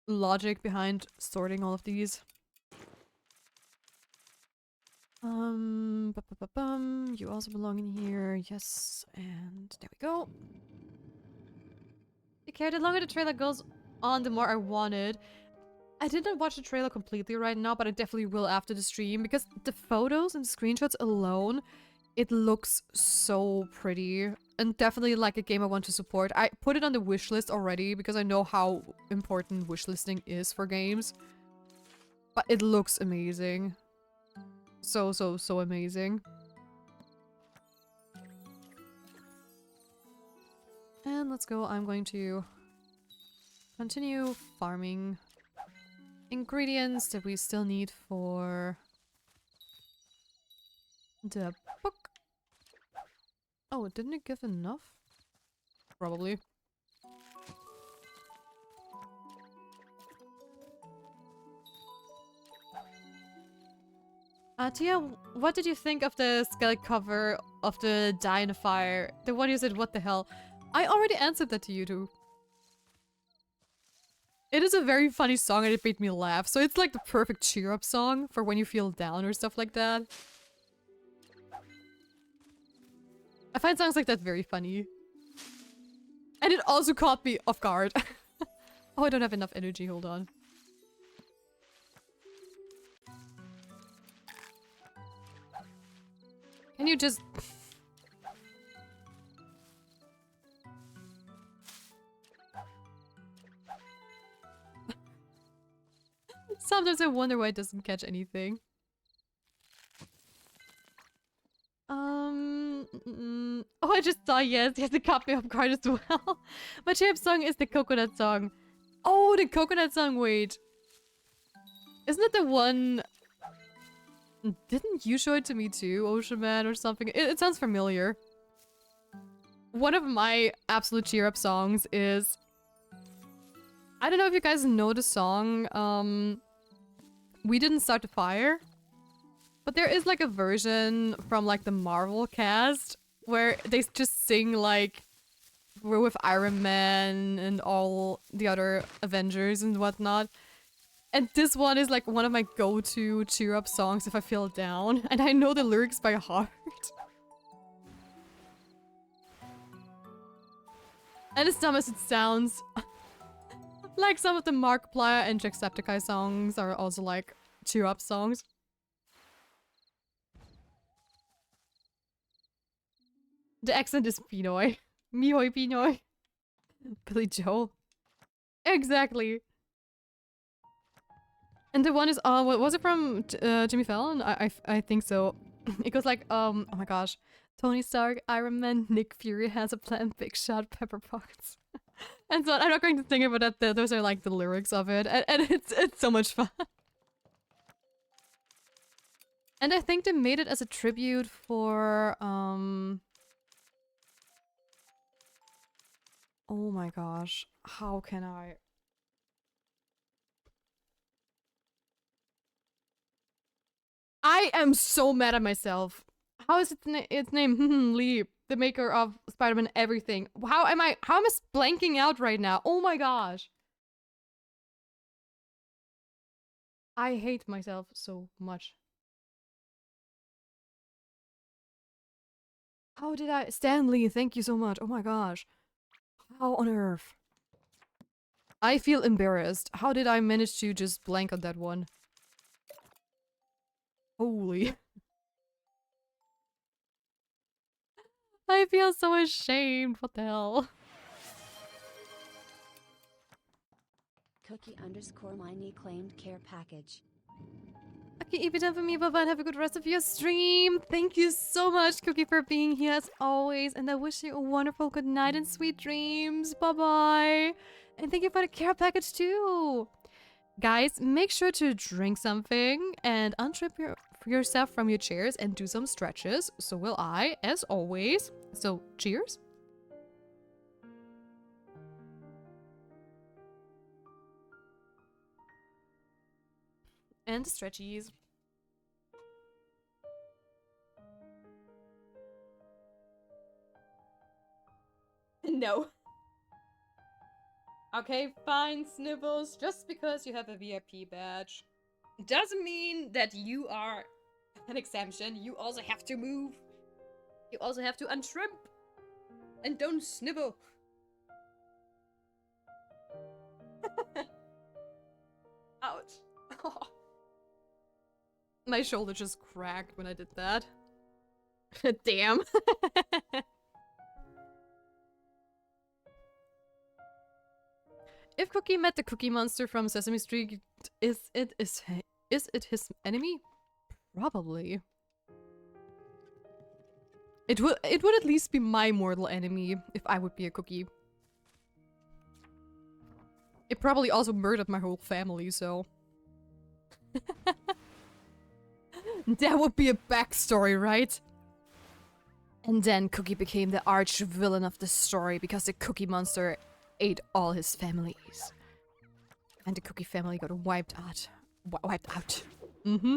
logic behind sorting all of these. You also belong in here. Yes, and there we go. Okay, the longer the trailer goes on, the more I wanted. I didn't watch the trailer completely right now, but I definitely will after the stream, because the photos and screenshots alone, it looks so pretty. And definitely like a game I want to support. I put it on the wish list already, because I know how important wish listing is for games. But it looks amazing. So amazing. And let's go. I'm going to continue farming ingredients that we still need for the book. Oh, didn't it give enough? Probably. Tia, what did you think of the skeleton cover of the Die in a Fire? The one you said, what the hell? I already answered that to you too. It is a very funny song and it made me laugh. So it's like the perfect cheer up song for when you feel down or stuff like that. I find songs like that very funny. And it also caught me off guard. Oh, I don't have enough energy, hold on. Can you just... Sometimes I wonder why it doesn't catch anything. Oh, I just saw, yes, the copy of card as well. My champ song is the coconut song. Oh, the coconut song, wait. Isn't it the one... Didn't you show it to me too, Ocean Man or something? It sounds familiar. One of my absolute cheer up songs is... I don't know if you guys know the song, We Didn't Start the Fire. But there is like a version from like the Marvel cast where they just sing like we're with Iron Man and all the other Avengers and whatnot. And this one is like one of my go-to cheer up songs if I feel down. And I know the lyrics by heart. And as dumb as it sounds, like some of the Markiplier and Jacksepticeye songs are also like cheer up songs. The accent is Pinoy. Mihoy Pinoy. Billy Joel. Exactly. And the one is, what was it from Jimmy Fallon? I think so. It goes like, oh my gosh. Tony Stark, Iron Man, Nick Fury has a plan, Big Shot, Pepper Potts. And so I'm not going to sing it, but those are like the lyrics of it. And it's so much fun. And I think they made it as a tribute for, oh my gosh, how can I? I am so mad at myself. How is its name? Lee, the maker of Spider-Man Everything. How am I blanking out right now? Oh my gosh. I hate myself so much. How did I? Stan Lee, thank you so much. Oh my gosh. How on earth? I feel embarrassed. How did I manage to just blank on that one? Holy. I feel so ashamed. What the hell? Cookie_Miney claimed care package. Okay, if you're done for me, bye-bye, and have a good rest of your stream. Thank you so much, Cookie, for being here as always. And I wish you a wonderful good night and sweet dreams. Bye-bye. And thank you for the care package too. Guys, make sure to drink something and untrip yourself from your chairs and do some stretches. So will I, as always. So, cheers. And stretchies. No. Okay, fine, Snivels. Just because you have a VIP badge doesn't mean that you are an exemption. You also have to move. You also have to untrimp. And don't snivel. Ouch. Oh. My shoulder just cracked when I did that. Damn. If Cookie met the Cookie Monster from Sesame Street, is it his enemy? Probably. It would at least be my mortal enemy if I would be a cookie. It probably also murdered my whole family, so... That would be a backstory, right? And then Cookie became the arch villain of the story because the Cookie Monster ate all his families. And the Cookie family got wiped out. Wiped out. Mm-hmm.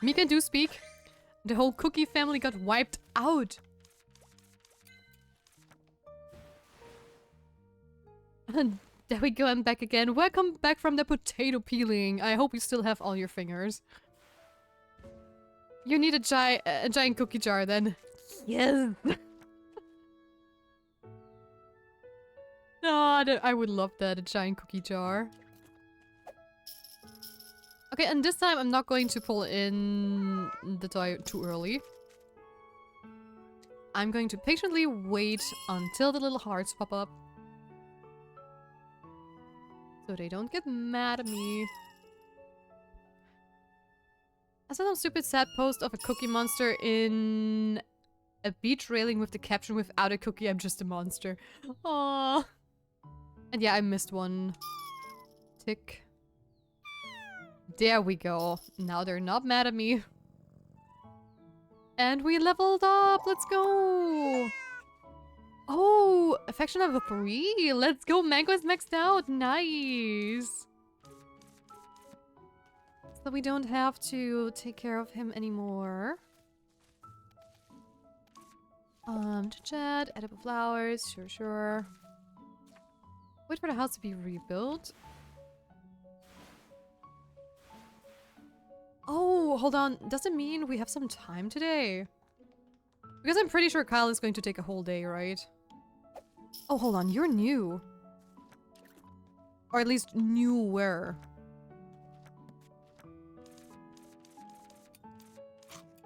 Mika do speak. The whole cookie family got wiped out. And there we go, I'm back again. Welcome back from the potato peeling. I hope you still have all your fingers. You need a giant cookie jar then. Yes. Oh, I would love that, a giant cookie jar. Okay, and this time I'm not going to pull in the toy too early. I'm going to patiently wait until the little hearts pop up. So they don't get mad at me. I saw some stupid sad post of a cookie monster in a beach railing with the caption, "Without a cookie, I'm just a monster." Aww. And yeah, I missed one. Tick. There we go. Now they're not mad at me. And we leveled up! Let's go! Oh, affection level 3. Let's go. Mango is maxed out. Nice. So we don't have to take care of him anymore. Chat, edible flowers. Sure. Wait for the house to be rebuilt. Oh, hold on. Does it mean we have some time today? Because I'm pretty sure Kyle is going to take a whole day, right? Oh, hold on. You're new. Or at least newer.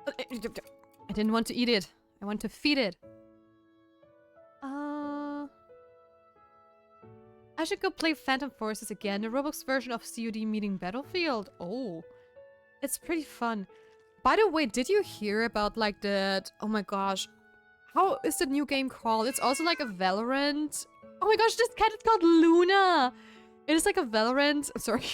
I didn't want to eat it. I want to feed it. I should go play Phantom Forces again. The Roblox version of COD meeting Battlefield. Oh. It's pretty fun. By the way, did you hear about like that? Oh my gosh. How is the new game called? It's also like a Valorant. Oh my gosh, this cat is called Luna. It is like a Valorant, sorry,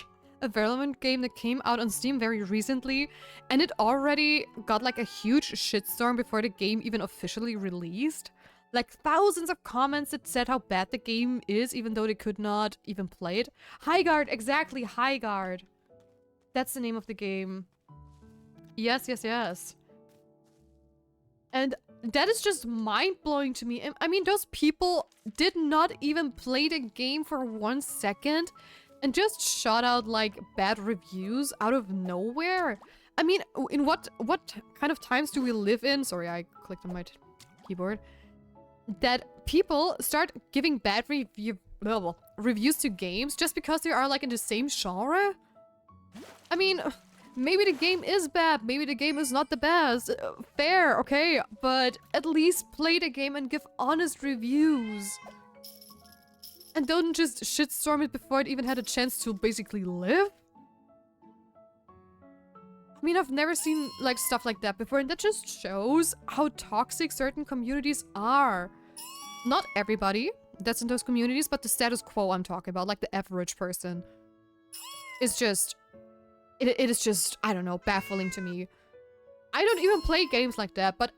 a Valorant game that came out on Steam very recently. And it already got like a huge shitstorm before the game even officially released. Like thousands of comments that said how bad the game is, even though they could not even play it. Highguard, exactly, Highguard. That's the name of the game. Yes, yes, yes. And that is just mind-blowing to me. I mean, those people did not even play the game for 1 second and just shot out like bad reviews out of nowhere. I mean, in what kind of times do we live in? Sorry, I clicked on my keyboard. That people start giving bad reviews to games just because they are like in the same genre? I mean, maybe the game is bad, maybe the game is not the best. Fair, okay, but at least play the game and give honest reviews. And don't just shitstorm it before it even had a chance to basically live. I mean, I've never seen like stuff like that before, and that just shows how toxic certain communities are. Not everybody that's in those communities, but the status quo I'm talking about, like the average person, is just... It is just, I don't know, baffling to me. I don't even play games like that, but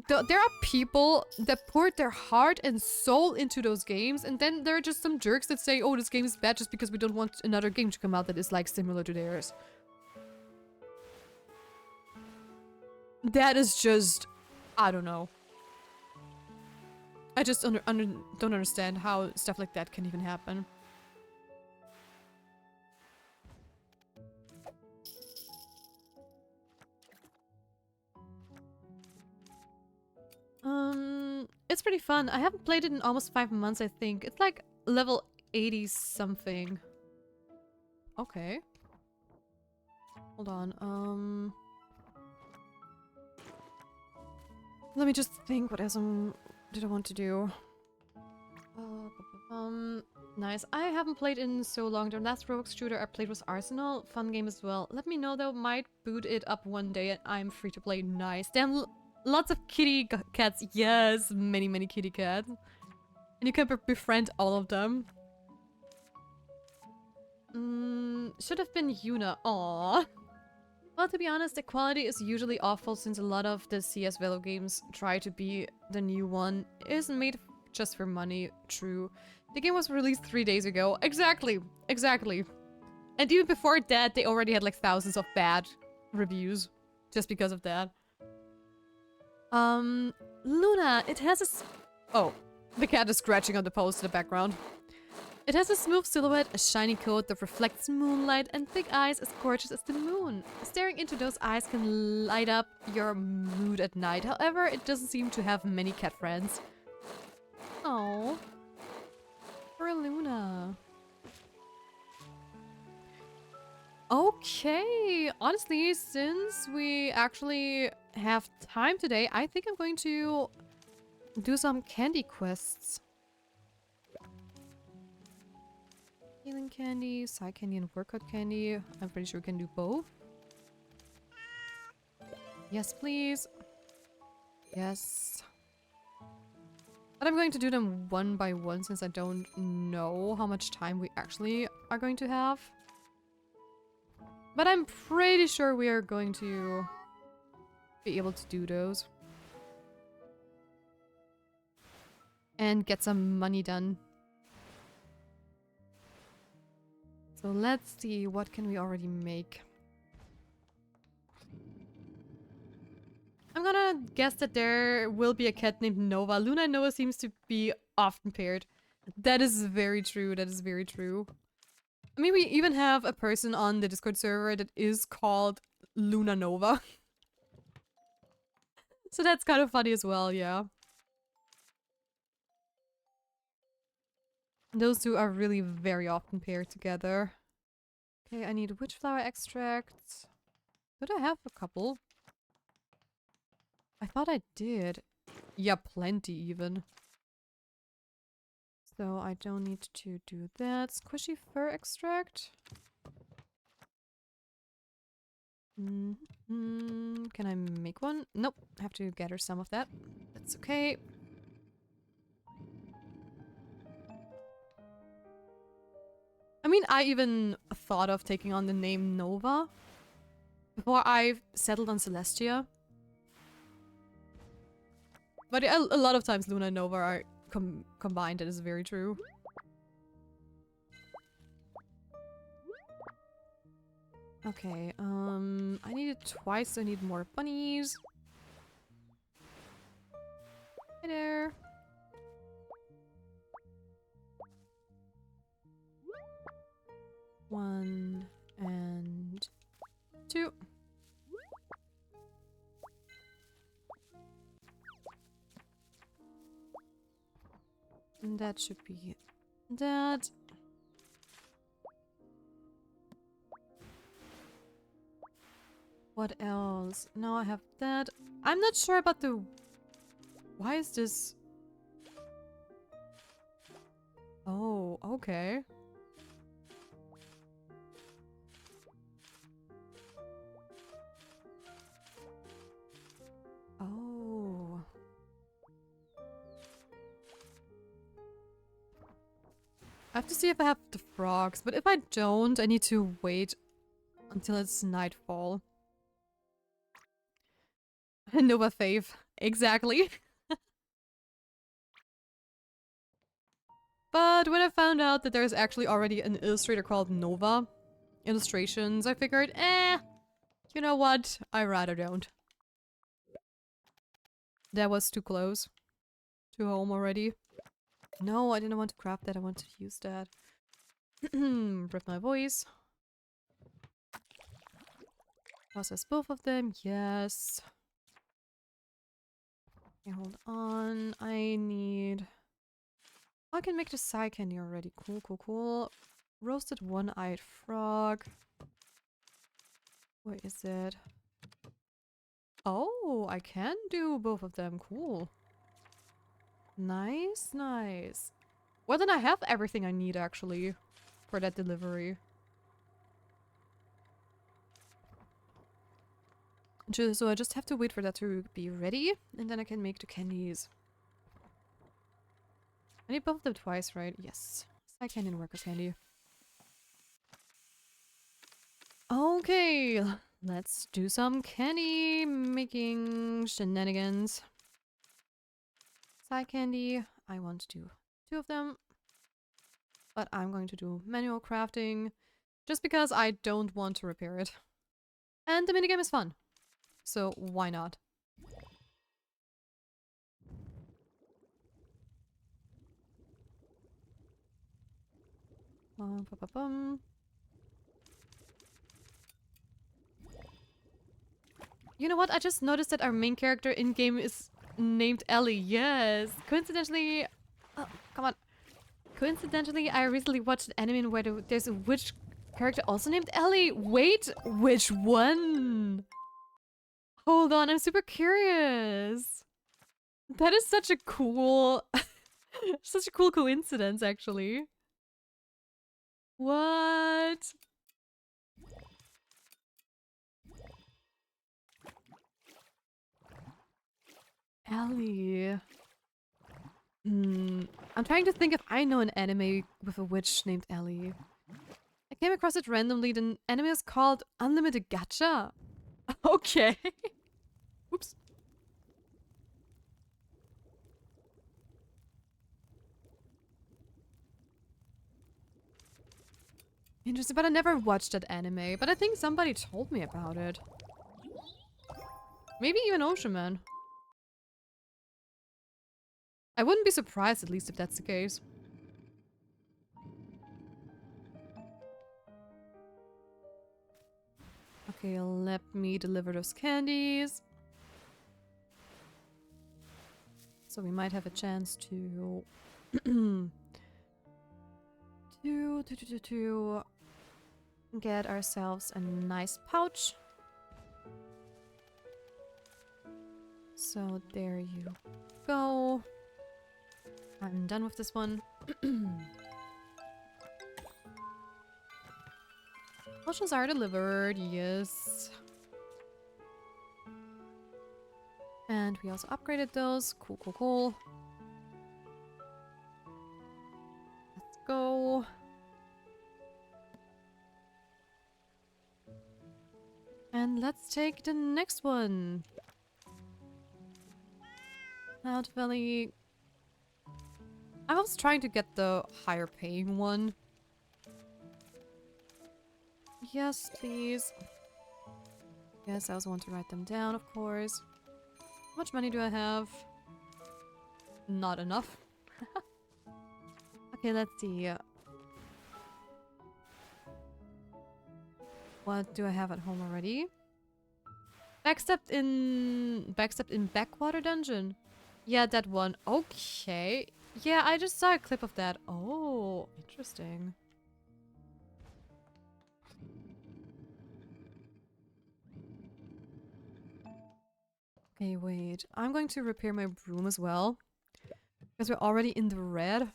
there are people that poured their heart and soul into those games, and then there are just some jerks that say, oh, this game is bad just because we don't want another game to come out that is like similar to theirs. That is just, I don't know. I just don't understand how stuff like that can even happen. It's pretty fun. I haven't played it in almost 5 months, I think. It's like level 80 something. Okay. Hold on, let me just think what else did I want to do. Nice. I haven't played in so long. The last Roblox shooter I played was Arsenal. Fun game as well. Let me know though. Might boot it up one day and I'm free to play. Nice. Damn, lots of kitty cats. Yes, many kitty cats. And you can befriend all of them. Should have been Yuna. Aww. Well, to be honest, the quality is usually awful since a lot of the CS Velo games try to be the new one. It isn't made just for money. True. The game was released 3 days ago. Exactly. Exactly. And even before that, they already had like thousands of bad reviews. just because of that. Luna, it has a oh, the cat is scratching on the post in the background. It has a smooth silhouette, a shiny coat that reflects moonlight, and big eyes as gorgeous as the moon. Staring into those eyes can light up your mood at night. However, it doesn't seem to have many cat friends. Oh, for Luna. Okay, honestly, since we actually have time today, I think I'm going to do some candy quests. Healing candy, side candy, and workout candy. I'm pretty sure we can do both. Yes, please. Yes. But I'm going to do them one by one since I don't know how much time we actually are going to have. But I'm pretty sure we are going to be able to do those. And get some money done. So let's see, what can we already make? I'm gonna guess that there will be a cat named Nova. Luna and Nova seems to be often paired. That is very true, that is very true. I mean, we even have a person on the Discord server that is called Luna Nova. So that's kind of funny as well, yeah. Those two are really very often paired together. Okay, I need witchflower extracts. Could I have a couple? I thought I did. Yeah, plenty even. So I don't need to do that. Squishy fur extract. Can I make one? Nope. I have to gather some of that. That's okay. I mean, I even thought of taking on the name Nova before I settled on Celestia. But a lot of times Luna and Nova are combined, that is very true. Okay, I need it twice, so I need more bunnies. Hi there. One and two. And that should be that. What else? Now I have that. I'm not sure about the... Why is this... Oh, okay. Oh. I have to see if I have the frogs, but if I don't, I need to wait until it's nightfall. Nova fave. Exactly. But when I found out that there's actually already an illustrator called Nova Illustrations, I figured, you know what? I rather don't. That was too close to home already. No, I didn't want to craft that. I want to use that. With my voice. Process both of them. Yes. Okay, hold on. I need... I can make the side candy already. Cool, cool, cool. Roasted one-eyed frog. Where is it? Oh, I can do both of them. Cool. Nice, nice. Well, then I have everything I need, actually, for that delivery. So I just have to wait for that to be ready, and then I can make the candies. I need both of them twice, right? Yes. Side candy and workers candy. Okay, let's do some candy making shenanigans. Side candy, I want to do 2 of them. But I'm going to do manual crafting, just because I don't want to repair it. And the minigame is fun. So why not? Bum. You know what? I just noticed that our main character in-game is named Ellie. Yes. Coincidentally... Oh, come on. Coincidentally, I recently watched an anime where there's a witch character also named Ellie. Wait, which one? Hold on, I'm super curious. That is such a cool... such a cool coincidence, actually. What? Ellie. I'm trying to think if I know an anime with a witch named Ellie. I came across it randomly. The anime is called Unlimited Gacha. Okay. Oops. Interesting, but I never watched that anime. But I think somebody told me about it. Maybe even Ocean Man. I wouldn't be surprised, at least, if that's the case. Okay, let me deliver those candies. So we might have a chance to... to get ourselves a nice pouch. So there you go. I'm done with this one. Potions are delivered, yes. And we also upgraded those. Cool, cool, cool. Let's go. And let's take the next one. Cloud Valley. I was trying to get the higher paying one. Yes, please. Yes, I also want to write them down, of course. How much money do I have? Not enough. Okay, let's see. What do I have at home already? Backstepped in Backwater Dungeon. Yeah, that one. Okay. Yeah, I just saw a clip of that. Oh, interesting. Okay, wait. I'm going to repair my broom as well. Because we're already in the red.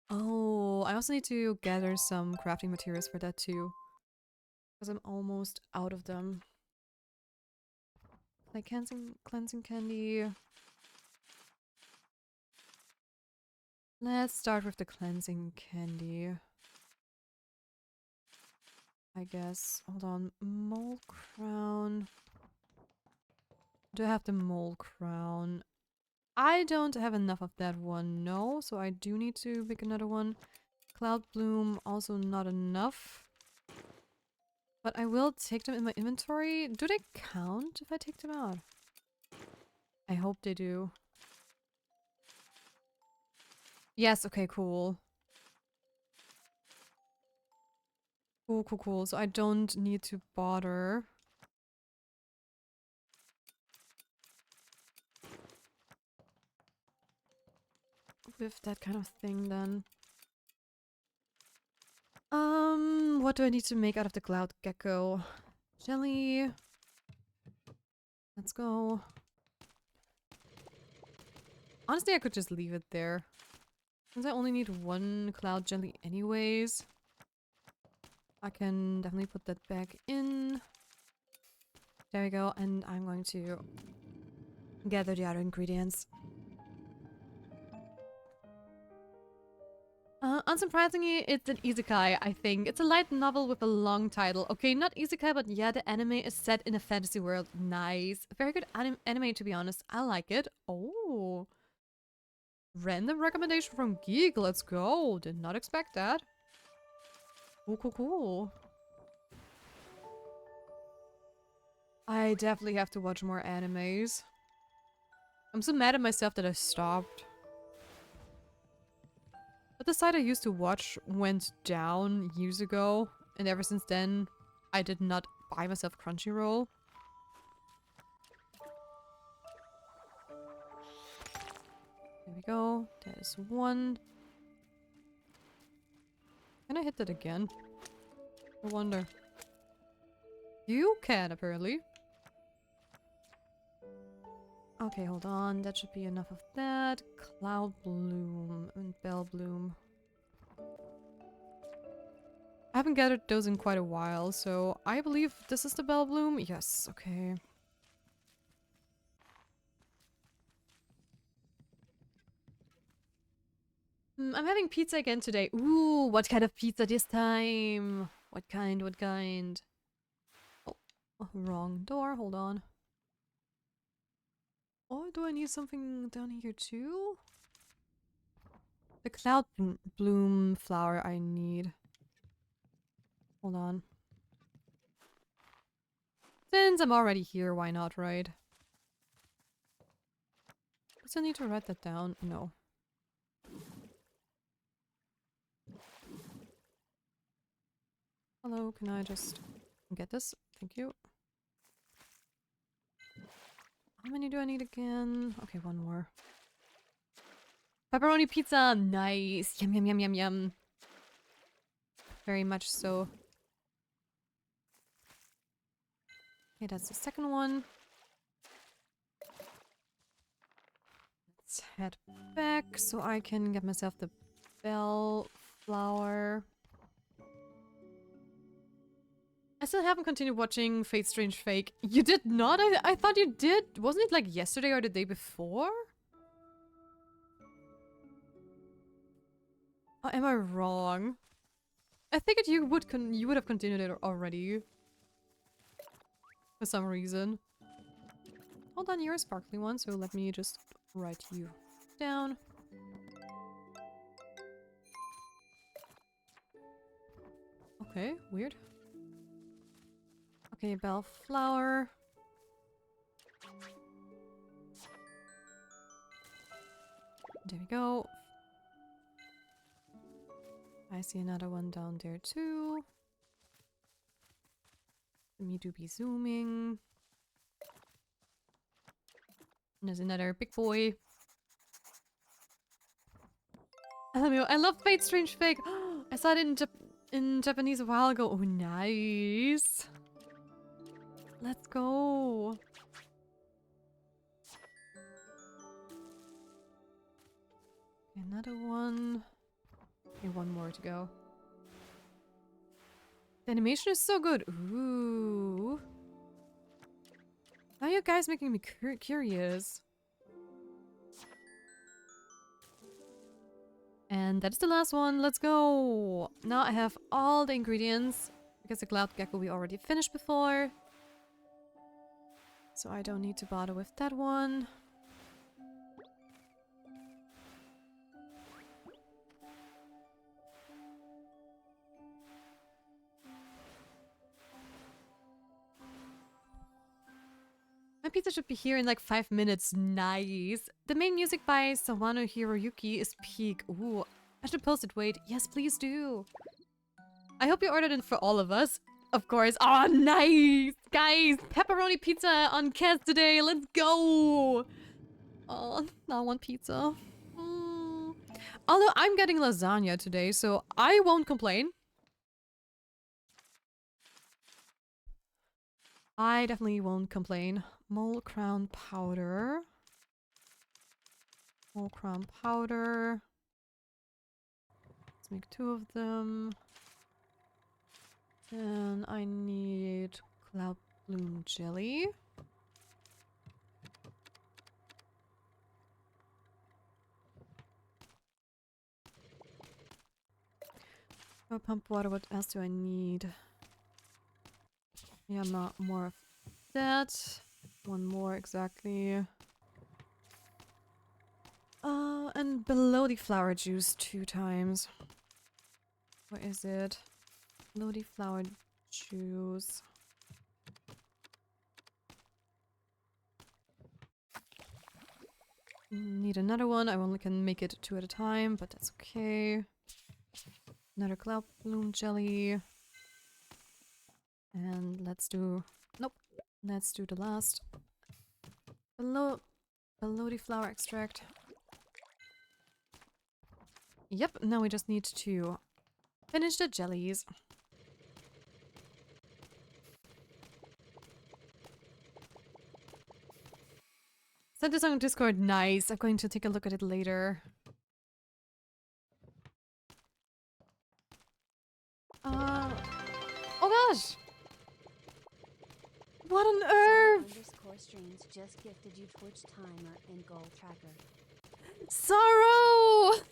Oh, I also need to gather some crafting materials for that too. Because I'm almost out of them. Like cleansing candy. Let's start with the cleansing candy. I guess. Hold on. Mole crown. Do I have the mole crown? I don't have enough of that one, no. So I do need to pick another one. Cloud bloom, also not enough. But I will take them in my inventory. Do they count if I take them out? I hope they do. Yes, okay, cool. Cool, cool, cool. So I don't need to bother. With that kind of thing then. What do I need to make out of the cloud gecko? Jelly. Let's go. Honestly, I could just leave it there. Since I only need one cloud jelly anyways. I can definitely put that back in. There we go. And I'm going to gather the other ingredients. Unsurprisingly, it's an isekai, I think. It's a light novel with a long title. Okay, not isekai, but yeah, the anime is set in a fantasy world. Nice. Very good anime, to be honest. I like it. Oh. Random recommendation from Geek. Let's go. Did not expect that. Cool, cool, cool. I definitely have to watch more animes. I'm so mad at myself that I stopped. But the site I used to watch went down years ago, and ever since then, I did not buy myself Crunchyroll. There we go. That is one. Can I hit that again? I wonder. You can, apparently. Okay, hold on. That should be enough of that. Cloud Bloom and Bell Bloom. I haven't gathered those in quite a while, so I believe this is the Bell Bloom. Yes, okay. I'm having pizza again today. Ooh, what kind of pizza this time? What kind? What kind? Oh, wrong door. Hold on. Oh, do I need something down here too? The cloud bloom flower I need. Hold on. Since I'm already here, why not, right? Does I need to write that down? No. Hello, can I just get this? Thank you. How many do I need again? Okay, one more. Pepperoni pizza! Nice! Yum, yum, yum, yum, yum. Very much so. Okay, that's the second one. Let's head back so I can get myself the bell flower. I still haven't continued watching Fate Strange Fake. You did not? I thought you did. Wasn't it like yesterday or the day before? Or am I wrong? I figured you would have continued it already. For some reason. Hold on, you're a sparkly one, so let me just write you down. Okay, weird. Okay, bellflower. There we go. I see another one down there too. Me do be zooming. And there's another big boy. I love Fate Strange Fake. I saw it in Japanese a while ago. Oh, nice. Let's go. Another one. Okay, one more to go. The animation is so good. Ooh. Now you guys making me curious. And that's the last one. Let's go. Now I have all the ingredients because the cloud gecko we already finished before. So I don't need to bother with that one. My pizza should be here in like 5 minutes. Nice. The main music by Sawano Hiroyuki is peak. Ooh, I should post it. Wait. Yes, please do. I hope you ordered it for all of us. Of course. Oh, nice. Guys, pepperoni pizza on Kaz today. Let's go. Oh, now I want pizza. Although I'm getting lasagna today, so I won't complain. I definitely won't complain. Mole crown powder. Mole crown powder. Let's make 2 of them. Then I need cloud bloom jelly. Oh, pump water. What else do I need? Yeah, more of that. One more exactly. And below the flower juice 2 times. Where is it? Below the flower juice. Need another one. I only can make it 2 at a time, but that's okay. Another cloud bloom jelly. And let's do... Nope. Let's do the last. Belody flower extract. Yep, now we just need to finish the jellies. Sent this on Discord. Nice. I'm going to take a look at it later. Oh gosh! What on earth? Underscore streams just gifted you Twitch timer and goal tracker. Sorrow!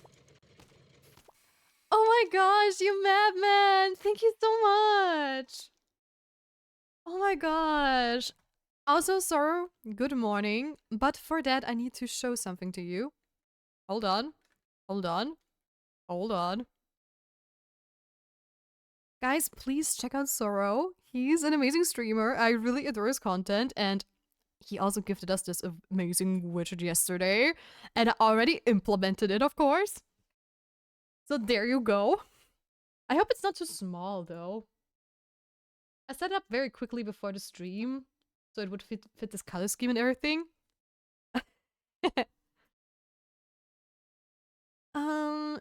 Oh my gosh, you madman! Thank you so much! Oh my gosh. Also, Sorrow, good morning. But for that, I need to show something to you. Hold on. Hold on. Hold on. Guys, please check out Sorrow. He's an amazing streamer. I really adore his content. And he also gifted us this amazing widget yesterday. And I already implemented it, of course. So there you go. I hope it's not too small, though. I set it up very quickly before the stream. So it would fit this color scheme and everything.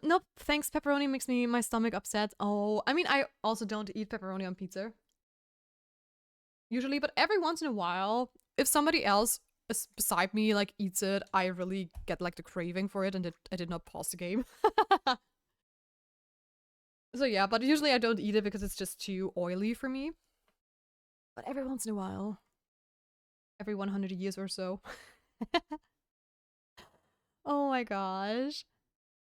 Nope. Thanks, pepperoni makes my stomach upset. Oh, I mean, I also don't eat pepperoni on pizza. Usually, but every once in a while, if somebody else beside me, like, eats it, I really get, like, the craving for it, and I did not pause the game. So yeah, but usually I don't eat it because it's just too oily for me. But every once in a while. Every 100 years or so. Oh my gosh.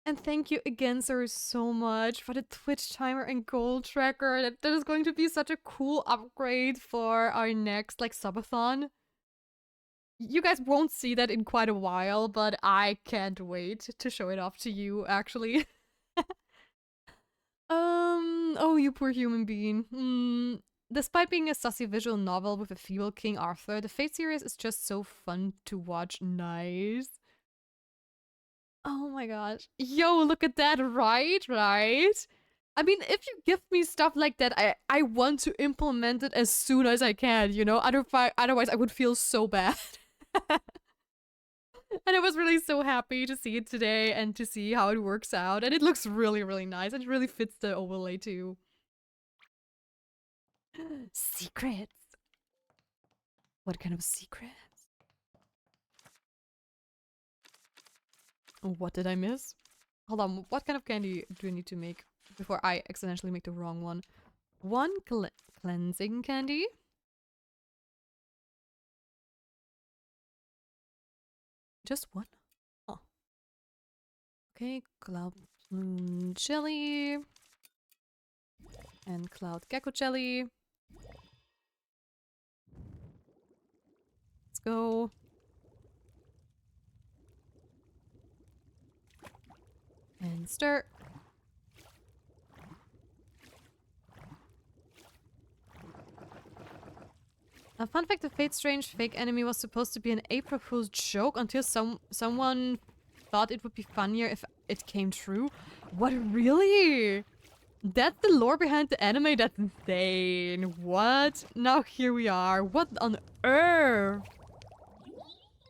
And thank you again, sir, so much for the Twitch timer and goal tracker. That is going to be such a cool upgrade for our next, like, subathon. You guys won't see that in quite a while, but I can't wait to show it off to you, actually. Oh, you poor human being. Despite being a sussy visual novel with a feeble King Arthur, the Fate series is just so fun to watch. Nice. Oh my gosh. Yo, look at that, right? Right? I mean, if you give me stuff like that, I want to implement it as soon as I can, you know? Otherwise, I would feel so bad. And I was really so happy to see it today and to see how it works out. And it looks really, really nice. It really fits the overlay too. Secrets. What kind of secrets? What did I miss? Hold on, what kind of candy do I need to make before I accidentally make the wrong one? One cleansing candy. Just one? Oh. Okay, cloud bloom jelly. And cloud gecko jelly. Let's go. And stir. A fun fact, the Fate Strange fake enemy was supposed to be an April Fool's joke until someone thought it would be funnier if it came true. What, really? That's the lore behind the anime? That's insane. What? Now here we are. What on earth?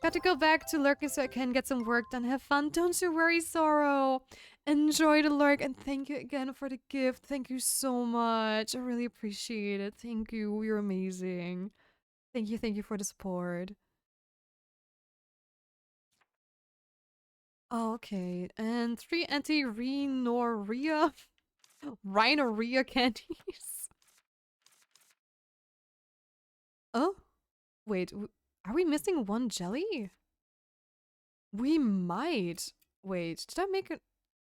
Got to go back to lurking so I can get some work done. Have fun. Don't you worry, Sorrow. Enjoy the lurk and thank you again for the gift. Thank you so much. I really appreciate it. Thank you. You're amazing. Thank you for the support. Oh, okay. And 3 anti-rhinorrhea rhinorrhea candies. Oh? Wait, are we missing one jelly? We might. Wait, did I make it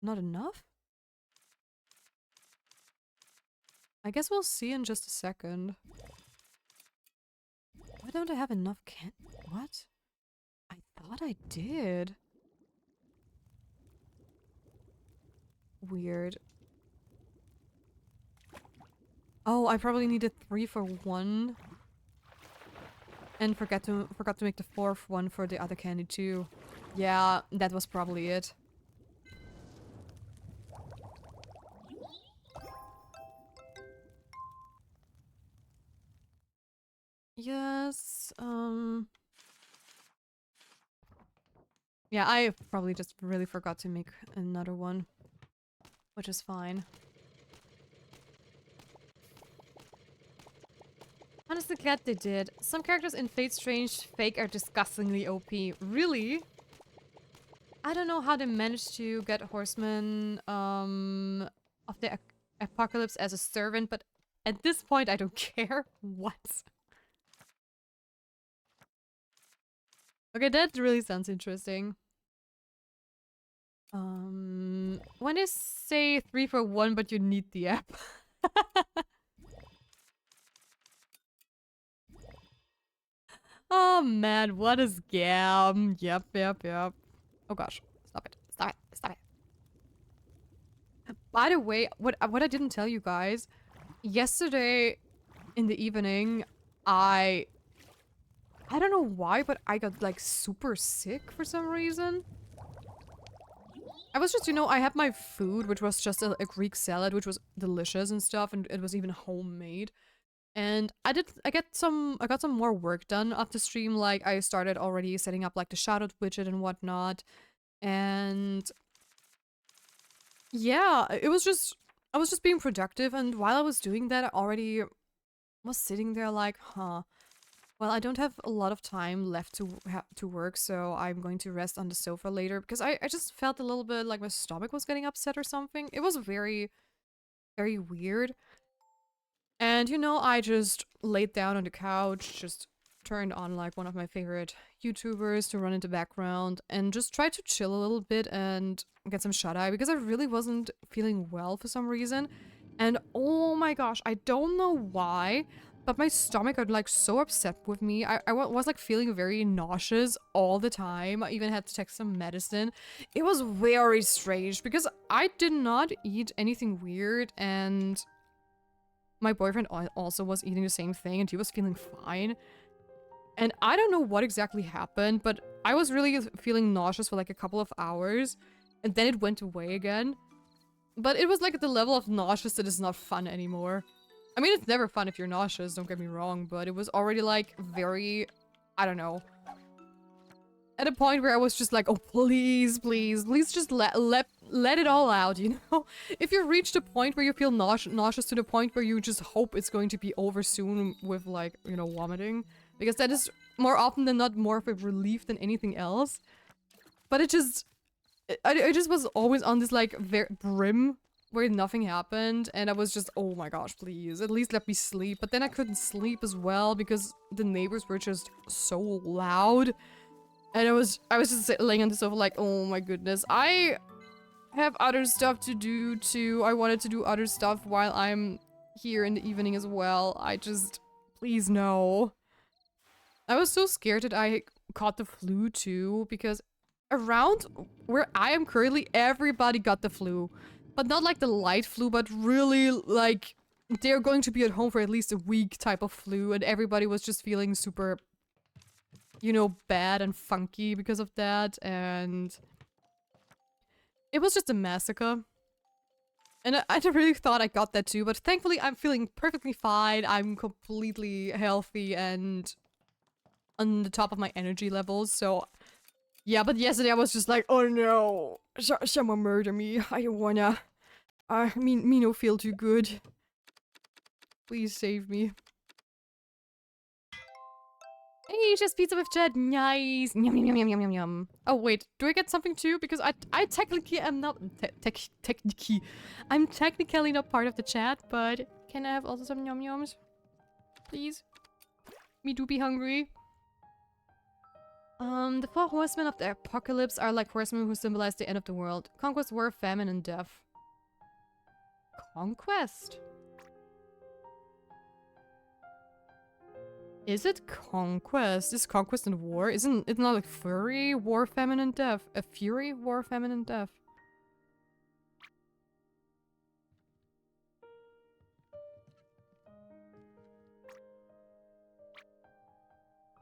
not enough? I guess we'll see in just a second. Why don't I have enough What? I thought I did. Weird. Oh, I probably needed 3 for one. And forgot to make the 4th one for the other candy too. Yeah, that was probably it. Yes, yeah, I probably just really forgot to make another one, which is fine. Honestly glad they did. Some characters in Fate Strange Fake are disgustingly OP. Really? I don't know how they managed to get Horseman of the Apocalypse as a servant, but at this point I don't care. What? Okay, that really sounds interesting. When they say 3 for 1 but you need the app. Oh man, what a scam. Yep, yep, yep. Oh gosh. Stop it. Stop it. Stop it. By the way, what I didn't tell you guys, yesterday in the evening, I don't know why, but I got like super sick for some reason. I was just, you know, I had my food, which was just a Greek salad, which was delicious and stuff, and it was even homemade. And I got some more work done after stream. Like I started already setting up like the shoutout widget and whatnot. And yeah, I was just being productive, and while I was doing that, I already was sitting there like, huh. Well, I don't have a lot of time left to work, so I'm going to rest on the sofa later because I just felt a little bit like my stomach was getting upset or something. It was very, very weird. And you know, I just laid down on the couch, just turned on like one of my favorite YouTubers to run in the background and just tried to chill a little bit and get some shut-eye because I really wasn't feeling well for some reason. And oh my gosh, I don't know why, but my stomach got like so upset with me. I was like feeling very nauseous all the time. I even had to take some medicine. It was very strange because I did not eat anything weird, and my boyfriend also was eating the same thing and he was feeling fine. And I don't know what exactly happened, but I was really feeling nauseous for like a couple of hours and then it went away again. But it was like at the level of nauseous that is not fun anymore. I mean, it's never fun if you're nauseous, don't get me wrong, but it was already like very, I don't know, at a point where I was just like, oh, please, please, please just let it all out, you know? If you reach the point where you feel nauseous to the point where you just hope it's going to be over soon with like, you know, vomiting. Because that is more often than not more of a relief than anything else. But it just, I just was always on this like brim where nothing happened. And I was just, oh my gosh, please, at least let me sleep. But then I couldn't sleep as well because the neighbors were just so loud. And I was just laying on the sofa like, oh my goodness, I have other stuff to do too. I wanted to do other stuff while I'm here in the evening as well. I just, please no. I was so scared that I caught the flu too, because around where I am currently, everybody got the flu. But not like the light flu, but really like they're going to be at home for at least a week type of flu, and everybody was just feeling super, you know, bad and funky because of that, and it was just a massacre. And I really thought I got that too, but thankfully I'm feeling perfectly fine. I'm completely healthy and on the top of my energy levels, so yeah, but yesterday I was just like, oh no, someone murder me. I don't wanna. Me no feel too good. Please save me. Hey, just pizza with chat. Nice. Yum, yum, yum, yum, yum, yum. Oh, wait. Do I get something too? Because I technically am not... technically... I'm technically not part of the chat, but... Can I have also some yum yums? Please? Me do be hungry. The 4 horsemen of the apocalypse are like horsemen who symbolize the end of the world. Conquest, war, famine, and death. Conquest? Is it conquest? Is conquest and war? Isn't it not like fury, war, famine, and death? A fury, war, famine, and death.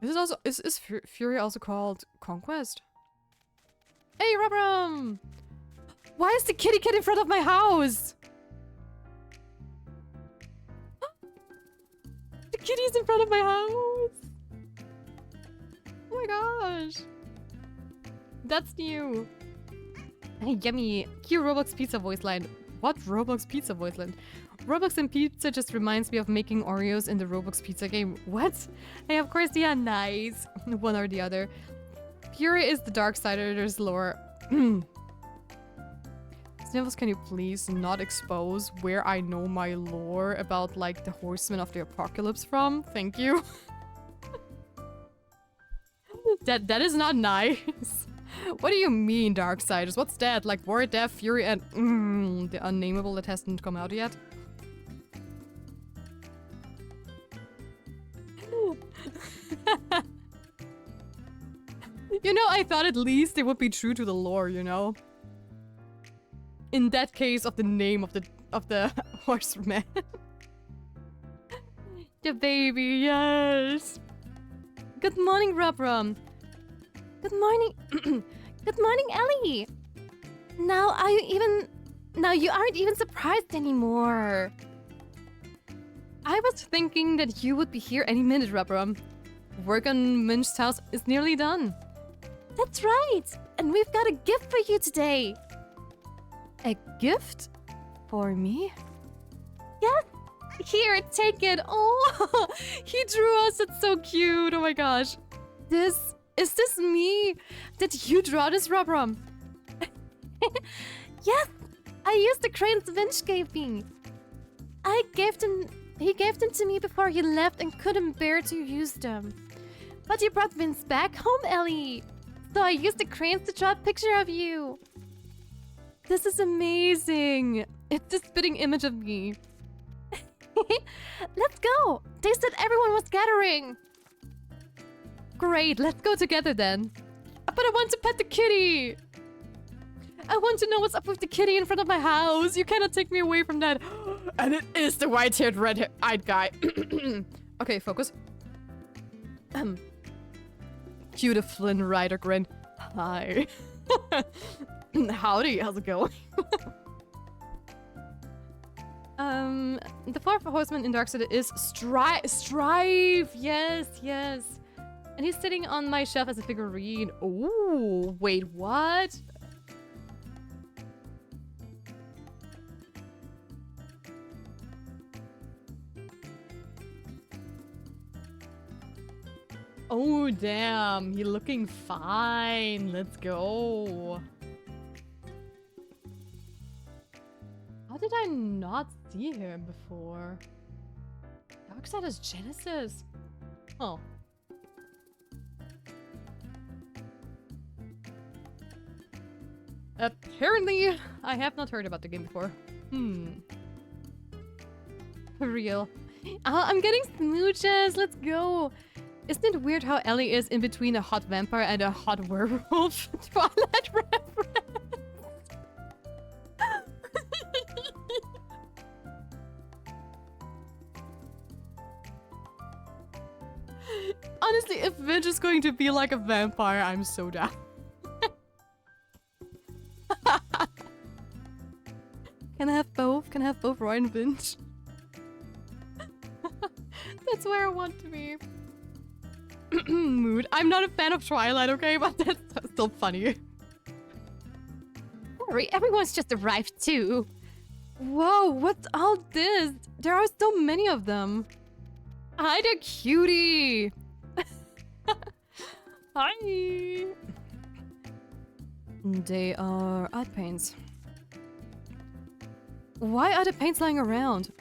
Is it also is fury also called conquest? Hey, Rubrum! Why is the kitty cat in front of my house? The kitty's in front of my house! Oh my gosh! That's new. Hey, yummy. Cute Roblox pizza voice line. What Roblox pizza voice line? Roblox and pizza just reminds me of making Oreos in the Roblox pizza game. What? Hey, of course, yeah, nice. One or the other. Fury is the Darksiders lore. Sniffles, can you please not expose where I know my lore about, like, the Horsemen of the Apocalypse from? Thank you. That is not nice. What do you mean, Darksiders? What's that? Like War, Death, Fury, and the unnameable that hasn't come out yet? You know, I thought at least they would be true to the lore, you know? In that case, of the name of the horseman. The baby, yes! Good morning, Rubrum. Good morning. Good morning, Ellie. Now you aren't even surprised anymore. I was thinking that you would be here any minute, Rubrum. Work on Minch's house is nearly done. That's right. And we've got a gift for you today. A gift? For me? Yes. Here, take it. Oh, he drew us. It's so cute. Oh my gosh. Is this me? Did you draw this, Rubrum? Yes. I used the crayons Vince gave me. He gave them to me before he left and couldn't bear to use them. But you brought Vince back home, Ellie. So I used the crayons to draw a picture of you. This is amazing. It's a spitting image of me. Let's go. They said everyone was gathering. Great, let's go together then. But I want to pet the kitty. I want to know what's up with the kitty in front of my house. You cannot take me away from that. And it is the white-haired, red-eyed guy. Okay, focus. Cue the Flynn Rider grin. Hi. Howdy, how's it going? The fourth horseman in Darksiders is Strive. Yes, yes. And he's sitting on my shelf as a figurine. Oh, wait, what? Oh, damn. He's looking fine. Let's go. How did I not see him before? Darksiders Genesis. Oh. Apparently, I have not heard about the game before. For real. Oh, I'm getting smooches. Let's go. Isn't it weird how Ellie is in between a hot vampire and a hot werewolf? Twilight reference. Honestly, if Vince is going to be like a vampire, I'm so down. Can I have both? Can I have both Roy and Vince? That's where I want to be. Mood. I'm not a fan of Twilight, okay? But that's still funny. Sorry, everyone's just arrived too. Whoa, what's all this? There are so many of them. Hi there, cutie. Hi. They are art paints. Why are the paints lying around?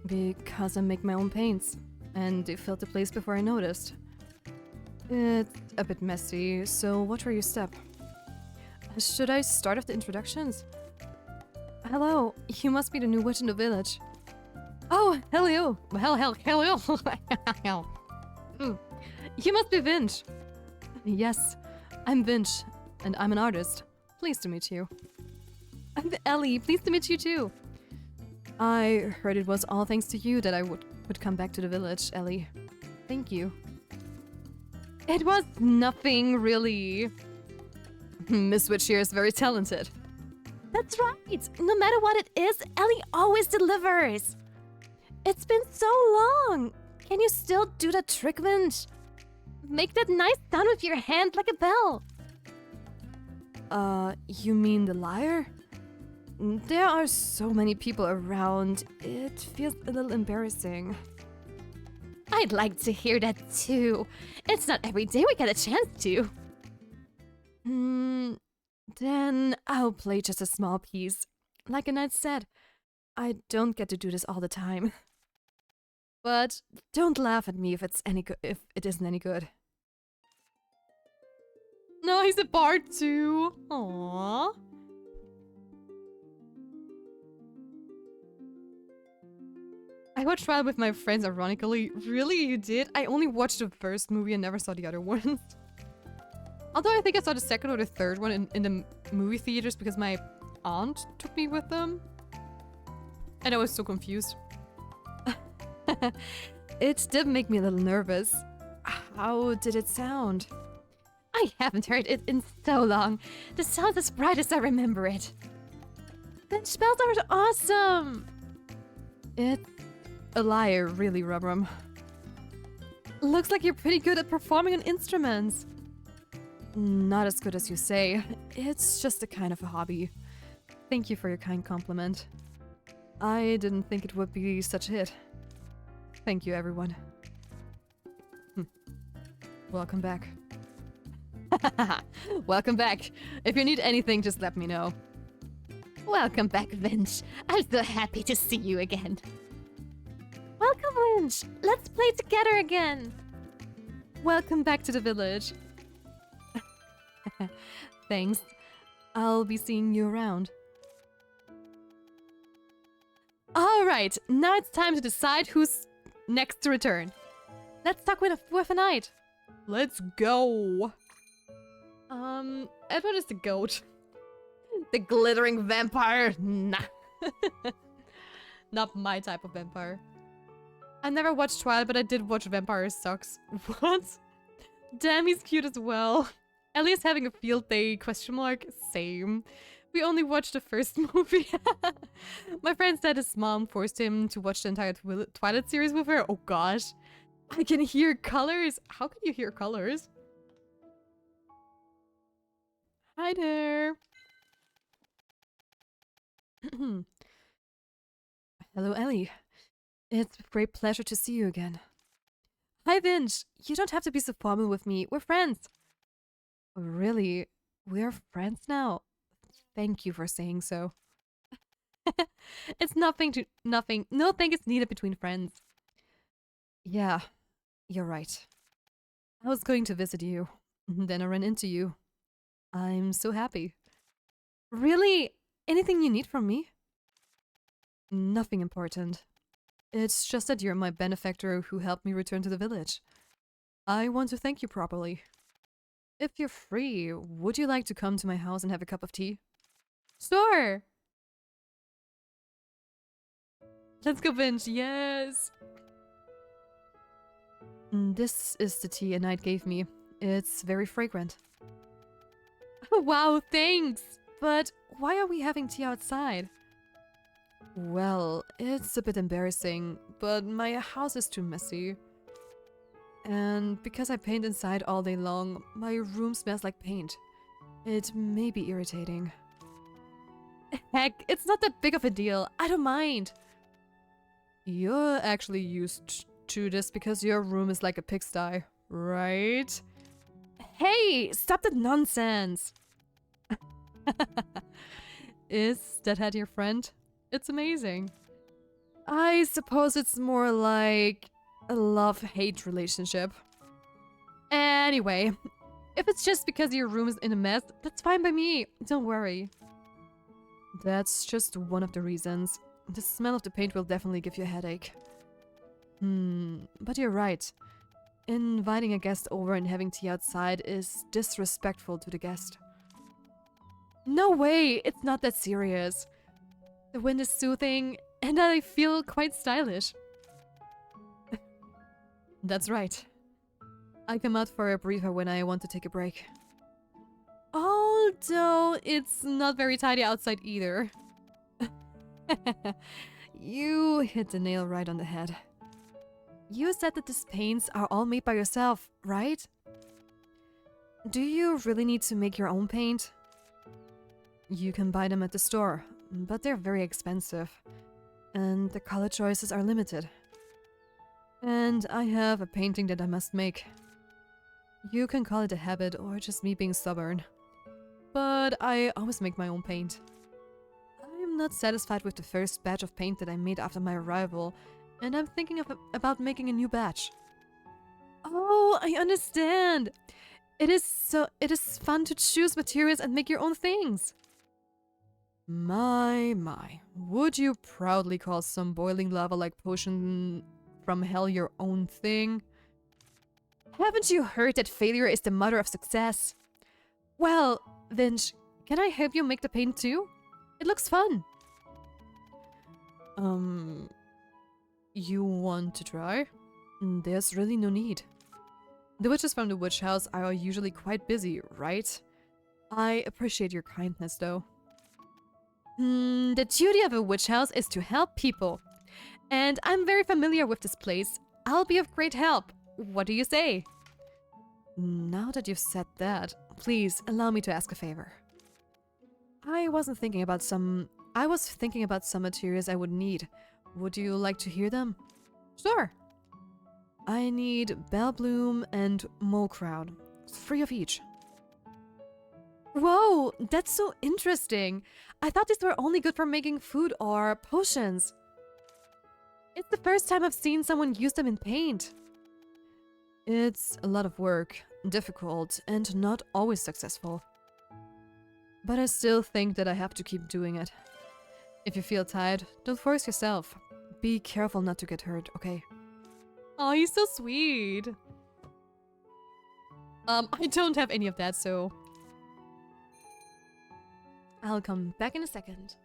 Because I make my own paints. And they filled the place before I noticed. It's a bit messy, so watch where you step. Should I start off the introductions? Hello, you must be the new witch in the village. Oh, hello. Hello. You must be Vince. Yes, I'm Vince, and I'm an artist. Pleased to meet you. I'm Ellie, pleased to meet you too. I heard it was all thanks to you that I would come back to the village, Ellie. Thank you. It was nothing, really. Miss Witch here is very talented. That's right. No matter what it is, Ellie always delivers. It's been so long. Can you still do that trick, Vince? Make that nice sound with your hand like a bell. You mean the lyre? There are so many people around. It feels a little embarrassing. I'd like to hear that too. It's not every day we get a chance to. Then I'll play just a small piece. Like a knight said, I don't get to do this all the time. But don't laugh at me if if it isn't any good. No, he's a bard too. Aww. I watched Trial with my friends, ironically. Really, you did? I only watched the first movie and never saw the other ones. Although I think I saw the second or the third one in the movie theaters because my aunt took me with them. And I was so confused. It did make me a little nervous. How did it sound? I haven't heard it in so long. The sound's as bright as I remember it. The spells are awesome. It's a liar, really, Rubrum. Looks like you're pretty good at performing on instruments. Not as good as you say. It's just a kind of a hobby. Thank you for your kind compliment. I didn't think it would be such a hit. Thank you, everyone. Welcome back. Welcome back. If you need anything, just let me know. Welcome back, Vince. I'm so happy to see you again. Welcome, Vince. Let's play together again. Welcome back to the village. Thanks. I'll be seeing you around. Alright, now it's time to decide who's next to return. Let's talk with a knight. Let's go. Edward is the goat. The glittering vampire. Nah. Not my type of vampire. I never watched Twilight, but I did watch Vampire Sucks. What? Damn, he's cute as well. Ellie's having a field day, question mark. Same. We only watched the first movie. My friend said his mom forced him to watch the entire Twilight series with her. Oh gosh. I can hear colors. How can you hear colors? Hi there. Hello, Ellie. It's a great pleasure to see you again. Hi, Vince. You don't have to be so formal with me. We're friends. Really? We're friends now? Thank you for saying so. It's nothing. No thank is needed between friends. Yeah, you're right. I was going to visit you. Then I ran into you. I'm so happy. Really? Anything you need from me? Nothing important. It's just that you're my benefactor who helped me return to the village. I want to thank you properly. If you're free, would you like to come to my house and have a cup of tea? Sure! Let's go binge, yes! This is the tea a knight gave me. It's very fragrant. Wow, thanks! But why are we having tea outside? Well, it's a bit embarrassing, but my house is too messy. And because I paint inside all day long, my room smells like paint. It may be irritating. Heck, it's not that big of a deal. I don't mind. You're actually used to this because your room is like a pigsty, right? Hey, stop that nonsense! Is that hat your friend? It's amazing. I suppose it's more like a love-hate relationship. Anyway, if it's just because your room is in a mess, that's fine by me. Don't worry. That's just one of the reasons. The smell of the paint will definitely give you a headache. But you're right. Inviting a guest over and having tea outside is disrespectful to the guest. No way! It's not that serious. The wind is soothing, and I feel quite stylish. That's right. I come out for a breather when I want to take a break. Oh, Although it's not very tidy outside either. You hit the nail right on the head. You said that these paints are all made by yourself, right? Do you really need to make your own paint? You can buy them at the store, but they're very expensive. And the color choices are limited. And I have a painting that I must make. You can call it a habit or just me being stubborn. But I always make my own paint. I'm not satisfied with the first batch of paint that I made after my arrival, and I'm thinking about making a new batch. Oh, I understand! It is fun to choose materials and make your own things! My. Would you proudly call some boiling lava-like potion from hell your own thing? Haven't you heard that failure is the mother of success? Well, Vince, can I help you make the paint too? It looks fun. You want to try? There's really no need. The witches from the witch house are usually quite busy, right? I appreciate your kindness, though. The duty of a witch house is to help people. And I'm very familiar with this place. I'll be of great help. What do you say? Now that you've said that, please allow me to ask a favor. I was thinking about some materials I would need. Would you like to hear them? Sure. I need bell bloom and mole crown. 3 of each. Whoa, that's so interesting. I thought these were only good for making food or potions. It's the first time I've seen someone use them in paint. It's a lot of work, difficult, and not always successful. But I still think that I have to keep doing it. If you feel tired, don't force yourself. Be careful not to get hurt, okay? Oh, he's so sweet. I don't have any of that, so... I'll come back in a second.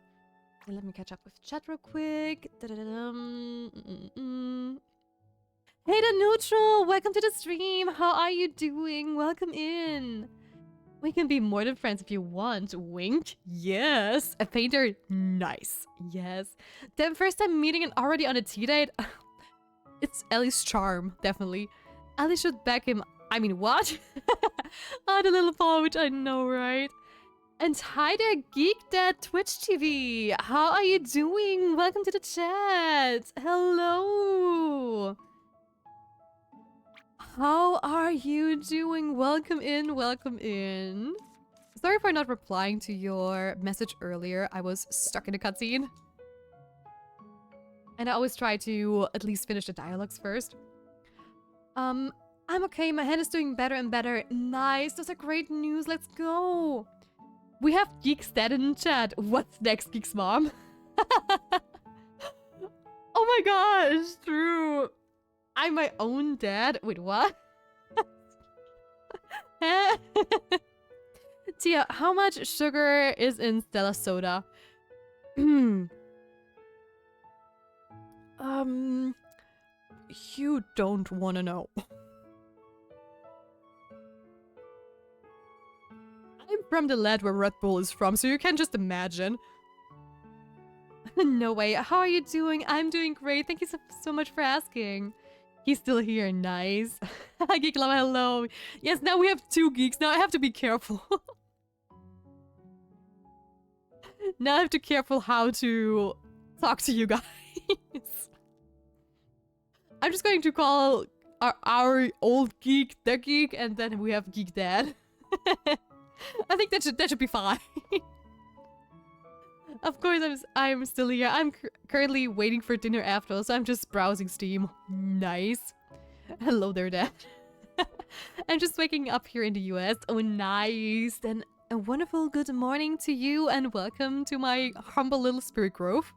Let me catch up with chat real quick. Hey, the neutral! Welcome to the stream! How are you doing? Welcome in! We can be more than friends if you want. Wink. Yes. A painter. Nice. Yes. Then first time meeting and already on a tea date? It's Ellie's charm, definitely. Ellie should back him. I mean, what? Oh, the little pouch. I know, right? And hi there, Geek Dad Twitch TV. How are you doing? Welcome to the chat. Hello. How are you doing? Welcome in, welcome in. Sorry for not replying to your message earlier. I was stuck in a cutscene. And I always try to at least finish the dialogues first. I'm okay. My hand is doing better and better. Nice. Those are great news. Let's go. We have Geek's dad in chat. What's next, Geek's mom? Oh my gosh, true. I'm my own dad. Wait, what? Tia, how much sugar is in Stella soda? You don't want to know. I'm from the land where Red Bull is from, so you can just imagine. No way. How are you doing? I'm doing great. Thank you so much for asking. He's still here. Nice. Geek Lava, hello. Yes, now we have 2 geeks. Now I have to be careful. Now I have to be careful how to talk to you guys. I'm just going to call our old geek the geek, and then we have Geek Dad. I think that should be fine. Of course, I'm still here. I'm currently waiting for dinner after, so I'm just browsing Steam. Nice. Hello there, Dad. I'm just waking up here in the US. Oh, nice. Then a wonderful good morning to you, and welcome to my humble little spirit grove.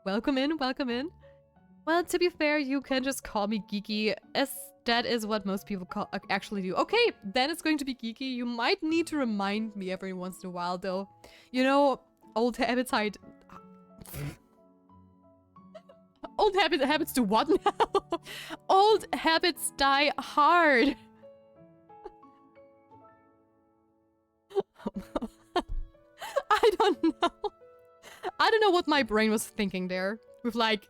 Welcome in, welcome in. Well, to be fair, you can just call me Geeky, as that is what most people actually do. Okay, then it's going to be Geeky. You might need to remind me every once in a while, though. You know, old habits hide... Old habits do what now? Old habits die hard. I don't know. I don't know what my brain was thinking there, with like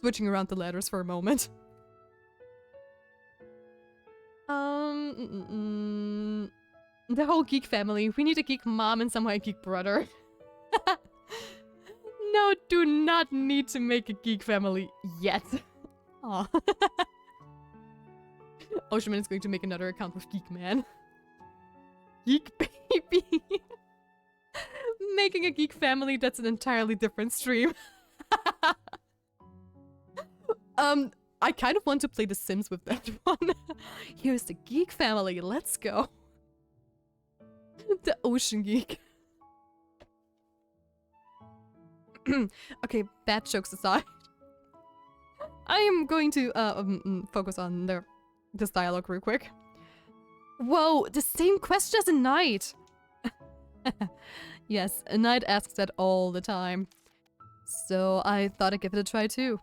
switching around the letters for a moment. The whole geek family. We need a geek mom and somehow a geek brother. No, do not need to make a geek family yet. Aw. Oceanman is going to make another account with Geek Man. Geek baby. Making a geek family, that's an entirely different stream. I kind of want to play The Sims with that one. Here's the geek family, let's go. The Ocean Geek. Okay, bad jokes aside. I am going to focus on this dialogue real quick. Whoa, the same question as a knight. Yes, a knight asks that all the time. So I thought I'd give it a try too.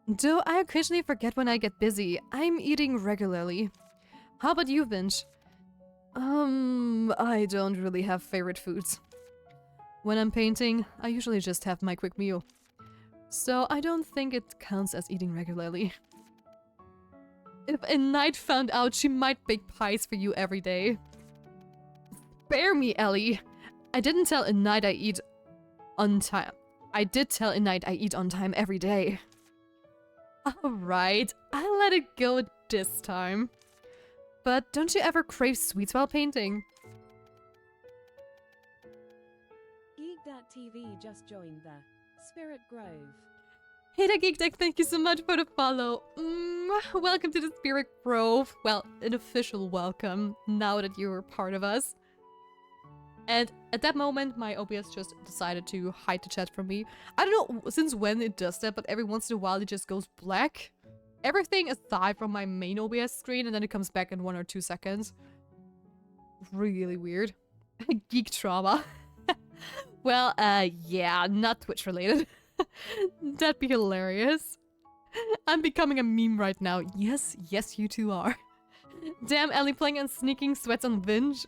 Though I occasionally forget when I get busy, I'm eating regularly. How about you, Vinch? I don't really have favorite foods. When I'm painting, I usually just have my quick meal. So I don't think it counts as eating regularly. If a knight found out, she might bake pies for you every day. Spare me, Ellie. I didn't tell a knight I eat on time. I did tell a knight I eat on time every day. Alright, I'll let it go this time. But don't you ever crave sweets while painting? Geek.tv just joined the Spirit Grove. Hey there, Geek Deck, thank you so much for the follow. Welcome to the Spirit Grove. Well, an official welcome, now that you're part of us. And at that moment, my OBS just decided to hide the chat from me. I don't know since when it does that, but every once in a while it just goes black. Everything aside from my main OBS screen, and then it comes back in 1 or 2 seconds. Really weird. Geek trauma. Well, yeah, not Twitch related. That'd be hilarious. I'm becoming a meme right now. Yes, yes, you two are. Damn, Ellie playing and sneaking sweats on Vinge.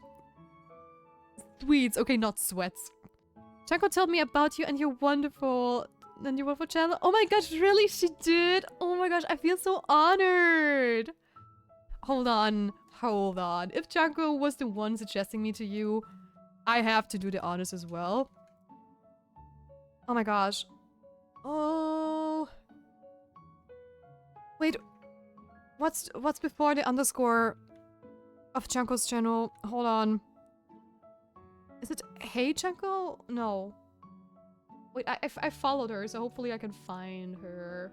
Sweets, okay, not sweats. Chaco told me about you and your wonderful channel. Oh my gosh, really? She did? Oh my gosh, I feel so honored. Hold on. If Chaco was the one suggesting me to you, I have to do the honors as well. Oh my gosh. Oh. Wait. What's before the underscore of Chaco's channel? Hold on. Is it Hey Chaco? No. Wait, I followed her, so hopefully I can find her.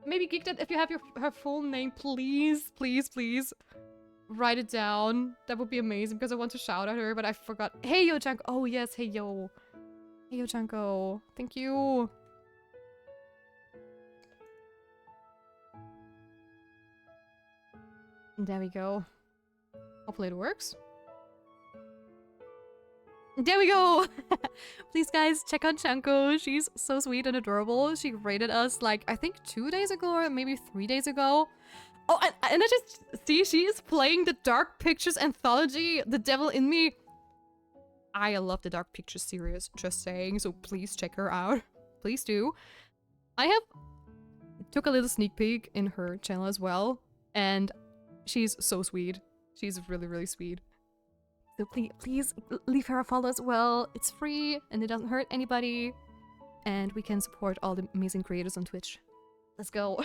Maybe Geekdad, if you have her full name, please write it down. That would be amazing because I want to shout at her, but I forgot. Hey yo Chaco. Oh yes, hey yo. Hey yo Chaco. Thank you. There we go. Hopefully it works. There we go! Please guys, check out Chanko. She's so sweet and adorable. She rated us like, I think 2 days ago or maybe 3 days ago. Oh, and I just see she is playing the Dark Pictures anthology, The Devil in Me. I love the Dark Pictures series, just saying, so please check her out. Please do. I took a little sneak peek in her channel as well, and she's so sweet. She's really, really sweet. So please leave her a follow as well. It's free and it doesn't hurt anybody. And we can support all the amazing creators on Twitch. Let's go.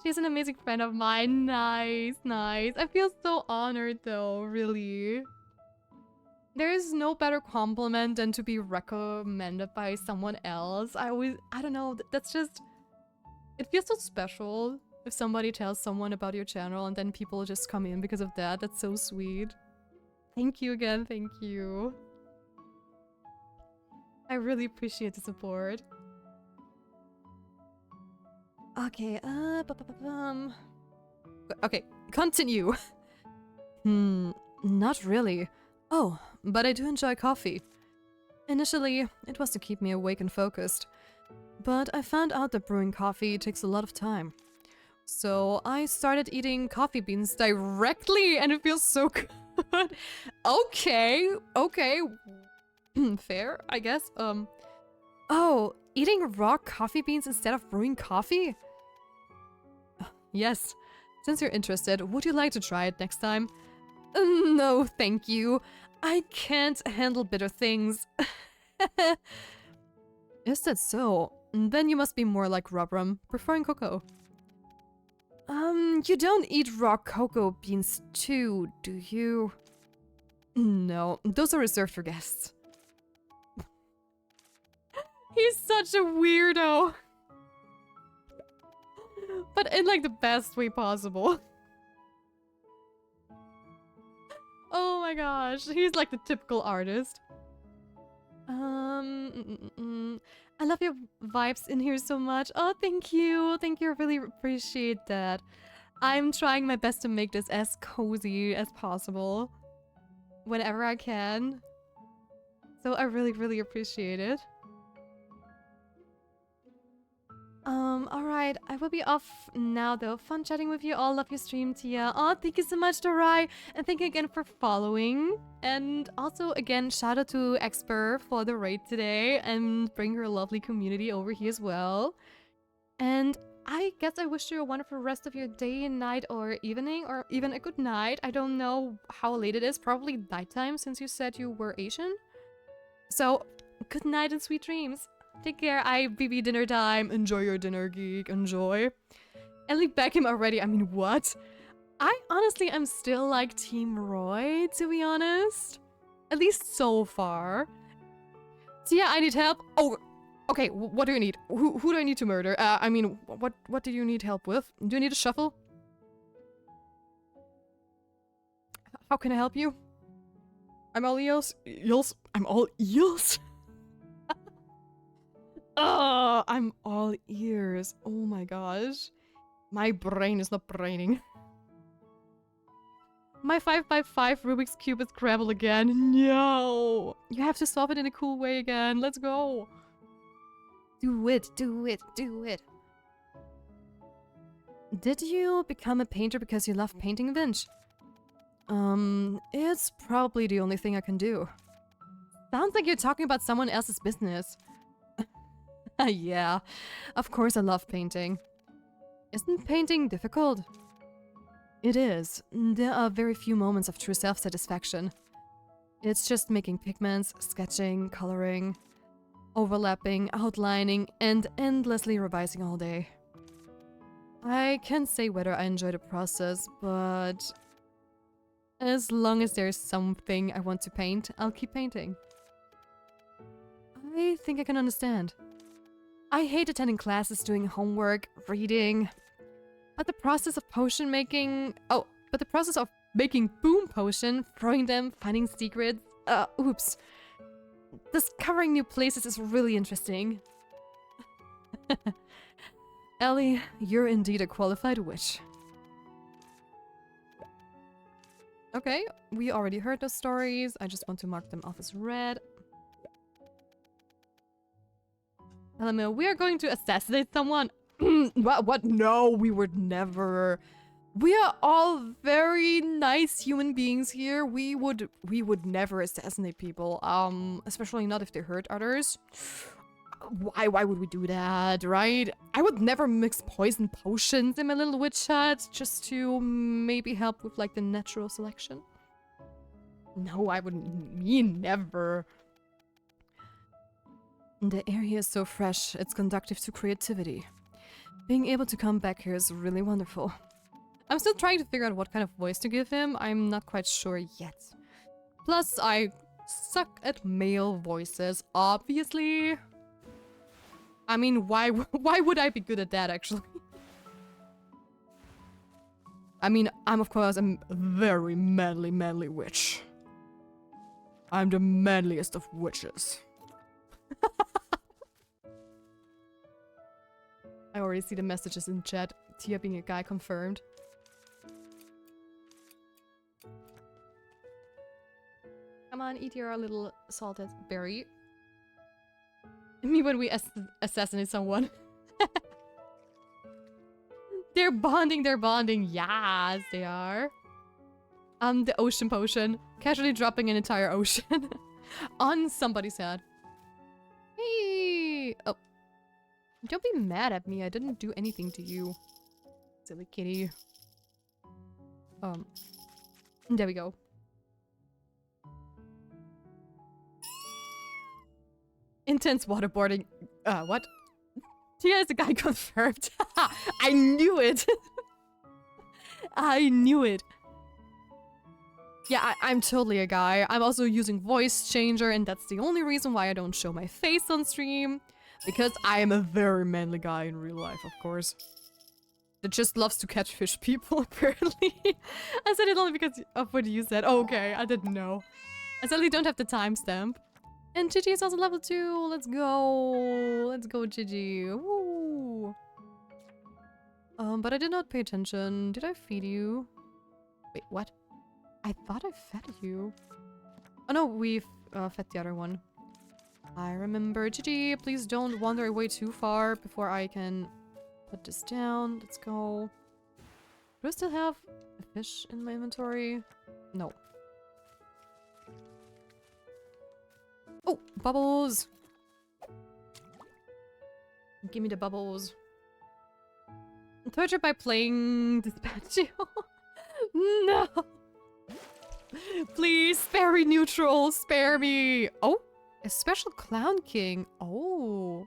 She's an amazing friend of mine. Nice, nice. I feel so honored though, really. There is no better compliment than to be recommended by someone else. I don't know, that's just... It feels so special. If somebody tells someone about your channel and then people just come in because of that, that's so sweet. Thank you again, thank you. I really appreciate the support. Okay, okay, continue. Not really. Oh, but I do enjoy coffee. Initially, it was to keep me awake and focused. But I found out that brewing coffee takes a lot of time. So I started eating coffee beans directly and it feels so good. Okay, okay. Fair, I guess. Oh, eating raw coffee beans instead of brewing coffee? Yes. Since you're interested, would you like to try it next time? No, thank you. I can't handle bitter things. Is that so? Then you must be more like Rubram, preferring cocoa. You don't eat raw cocoa beans too, do you? No, those are reserved for guests. He's such a weirdo. But in like the best way possible. Oh my gosh, he's like the typical artist. I love your vibes in here so much. Oh, thank you. Thank you. I really appreciate that. I'm trying my best to make this as cozy as possible whenever I can. So I really, really appreciate it. Alright, I will be off now though. Fun chatting with you all. Love your stream, Tia. Oh, thank you so much, Dorai. And thank you again for following. And also, again, shout out to Exper for the raid today and bring her lovely community over here as well. And I guess I wish you a wonderful rest of your day, night, or evening, or even a good night. I don't know how late it is. Probably nighttime since you said you were Asian. So, good night and sweet dreams. Take care. BB dinner time. Enjoy your dinner, geek. Enjoy. Ellie Beckham already. I mean, what? I honestly am still like Team Roy, to be honest. At least so far. Tia, I need help. Oh, okay. What do you need? Who do I need to murder? I mean, what do you need help with? Do you need a shuffle? How can I help you? I'm all ears. Eels? I'm all ears? Oh, I'm all ears. Oh my gosh. My brain is not braining. My 5x5 Rubik's Cube is scrambled again. No! You have to solve it in a cool way again. Let's go. Do it, do it, do it. Did you become a painter because you love painting, Vince? It's probably the only thing I can do. Sounds like you're talking about someone else's business. Yeah, of course I love painting. Isn't painting difficult? It is. There are very few moments of true self-satisfaction. It's just making pigments, sketching, coloring, overlapping, outlining, and endlessly revising all day. I can't say whether I enjoy the process, but as long as there's something I want to paint, I'll keep painting. I think I can understand. I hate attending classes, doing homework, reading. But the process of potion making... Oh, but the process of making boom potion, throwing them, finding secrets... oops. Discovering new places is really interesting. Ellie, you're indeed a qualified witch. Okay, we already heard those stories. I just want to mark them off as read. LMAO, we are going to assassinate someone. What? No, we would never. We are all very nice human beings here. We would never assassinate people. Especially not if they hurt others. Why would we do that, right? I would never mix poison potions in my little witch hut just to maybe help with like the natural selection. No, I wouldn't. Me never. The air here is so fresh, it's conducive to creativity. Being able to come back here is really wonderful. I'm still trying to figure out what kind of voice to give him. I'm not quite sure yet. Plus, I suck at male voices, obviously. I mean, why would I be good at that, actually? I mean, I'm of course a very manly witch. I'm the manliest of witches. I already see the messages in chat. Tia being a guy confirmed. Come on, eat your little salted berry. Me when we assassinate someone. They're bonding, they're bonding. Yes, they are. The ocean potion. Casually dropping an entire ocean on somebody's head. Hey! Oh. Don't be mad at me. I didn't do anything to you. Silly kitty. There we go. Intense waterboarding. What? Tia is the guy confirmed. I knew it. I knew it. Yeah, I'm totally a guy. I'm also using voice changer, and that's the only reason why I don't show my face on stream. Because I am a very manly guy in real life, of course. That just loves to catch fish people, apparently. I said it only because of what you said. Oh, okay, I didn't know. I certainly don't have the timestamp. And Gigi is also level 2. Let's go. Let's go, Gigi. Woo. But I did not pay attention. Did I feed you? Wait, what? I thought I fed you. Oh no, we've fed the other one. I remember. Gigi, please don't wander away too far before I can put this down. Let's go. Do I still have a fish in my inventory? No. Oh, bubbles! Give me the bubbles. Torture by playing Dispatchio. No! Please, spare me, neutral! Spare me! Oh! A special clown king. Oh.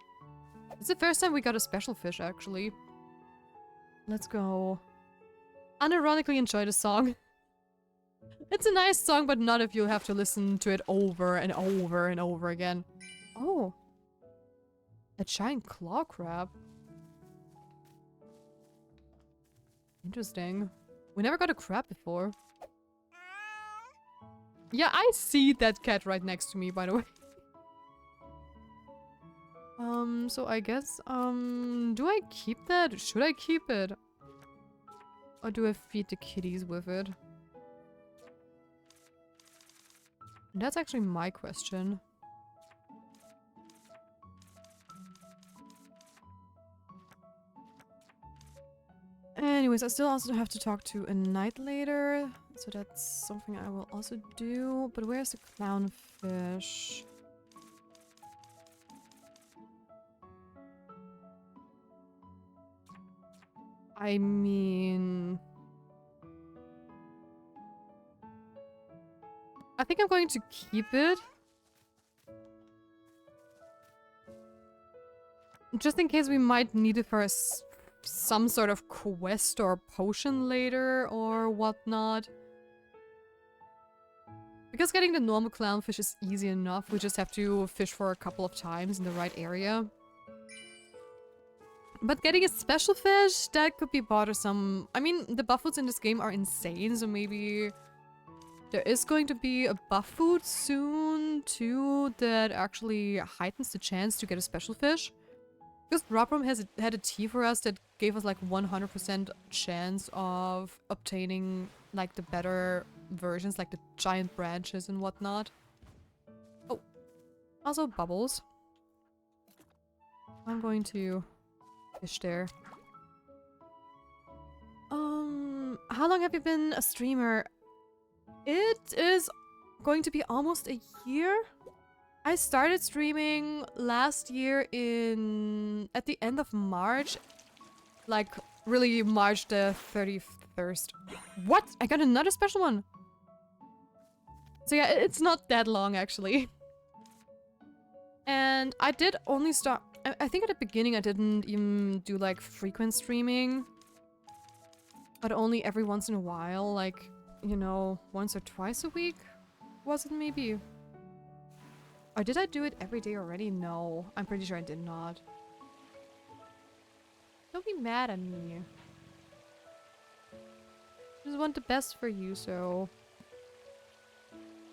It's the first time we got a special fish, actually. Let's go. Unironically enjoy the song. It's a nice song, but not if you have to listen to it over and over and over again. Oh. A giant claw crab. Interesting. We never got a crab before. Yeah, I see that cat right next to me, by the way. So I guess, do I keep that? Should I keep it? Or do I feed the kitties with it? That's actually my question. Anyways, I still also have to talk to a knight later, so that's something I will also do. But where's the clownfish? I mean... I think I'm going to keep it. Just in case we might need it for some sort of quest or potion later or whatnot. Because getting the normal clownfish is easy enough, we just have to fish for a couple of times in the right area. But getting a special fish, that could be bothersome. I mean, the buff foods in this game are insane, so maybe there is going to be a buff food soon, too, that actually heightens the chance to get a special fish. Because Robram had a tea for us that gave us like 100% chance of obtaining like the better versions, like the giant branches and whatnot. Oh, also bubbles. I'm going to fish there. How long have you been a streamer? It is going to be almost a year. I started streaming last year at the end of March. Like, really March the 31st. What? I got another special one! So yeah, it's not that long actually. And I did only start... I think at the beginning I didn't even do like frequent streaming. But only every once in a while, like, you know, once or twice a week? Was it maybe? Or did I do it every day already? No, I'm pretty sure I did not. Don't be mad at me. I just want the best for you, so...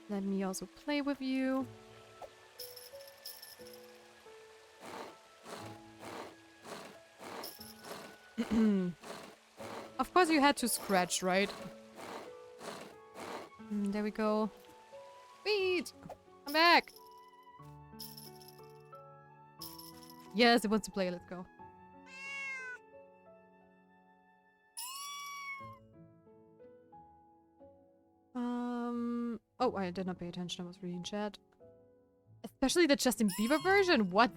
Let me also play with you. Of course you had to scratch, right? There we go. Wait! Come back! Yes, it wants to play. Let's go. Oh, I did not pay attention. I was reading chat. Especially the Justin Bieber version? What?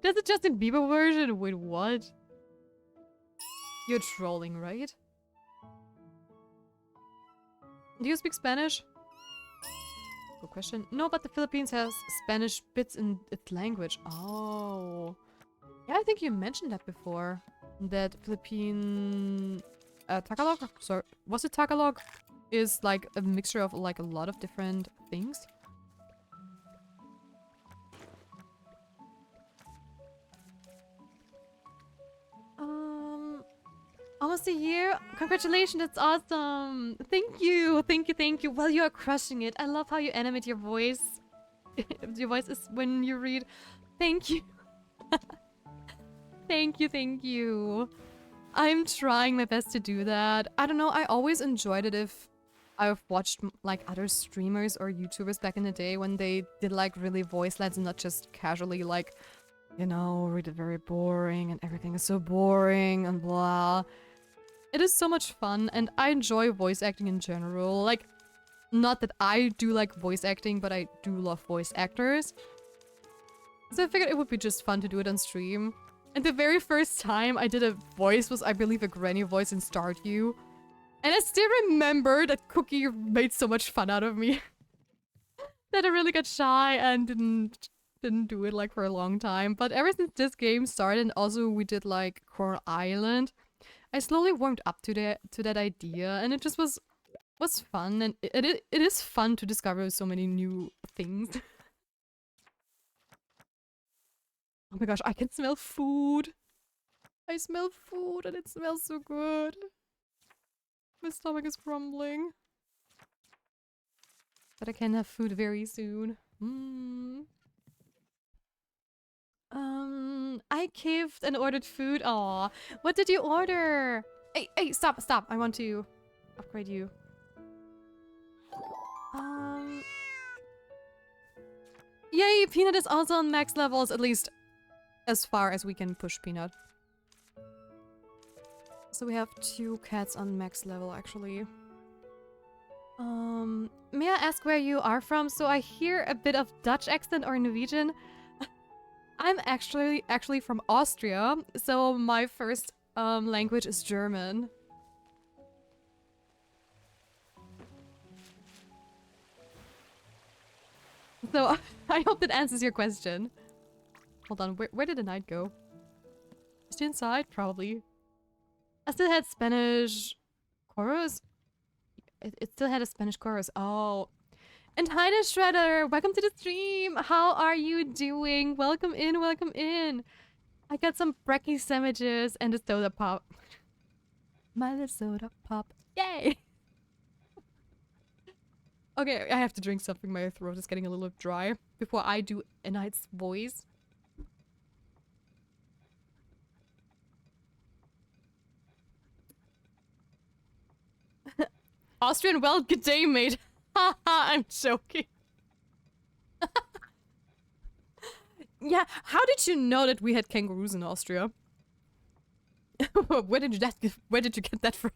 There's a Justin Bieber version? Wait, what? You're trolling, right? Do you speak Spanish? Good question. No, but the Philippines has Spanish bits in its language. Oh. Yeah, I think you mentioned that before. That Philippine... Tagalog? Sorry, was it Tagalog? Is like a mixture of like a lot of different things. Almost a year? Congratulations, that's awesome! Thank you, thank you, thank you. Well, you are crushing it. I love how you animate your voice. Your voice is when you read. Thank you. Thank you, thank you. I'm trying my best to do that. I don't know, I always enjoyed it if I've watched like other streamers or YouTubers back in the day when they did like really voice leds and not just casually like, you know, read it very boring and everything is so boring and blah. It is so much fun and I enjoy voice acting in general. Like, not that I do like voice acting, but I do love voice actors. So I figured it would be just fun to do it on stream. And the very first time I did a voice was, I believe, a granny voice in Stardew. And I still remember that Cookie made so much fun out of me. That I really got shy and didn't do it like for a long time. But ever since this game started and also we did like Coral Island, I slowly warmed up to that idea and it just was fun and it is fun to discover so many new things. Oh my gosh, I can smell food. I smell food and it smells so good. My stomach is grumbling. But I can have food very soon. I caved and ordered food. Aw, what did you order? Hey, stop. I want to upgrade you. Yay, Peanut is also on max levels, at least as far as we can push Peanut. So we have 2 cats on max level, actually. May I ask where you are from? So I hear a bit of Dutch accent or Norwegian. I'm actually from Austria, so my first language is German. So I hope that answers your question. Hold on, where did the knight go? Is she inside? Probably. I still had Spanish chorus. It still had a Spanish chorus. Oh. And hi to Shredder! Welcome to the stream! How are you doing? Welcome in, welcome in! I got some brekkie sandwiches and a soda pop. My little soda pop. Yay! Okay, I have to drink something. My throat is getting a little dry before I do a knight's voice. Austrian, well, good day, mate. Haha, I'm joking. Yeah, how did you know that we had kangaroos in Austria? Where did you get that from?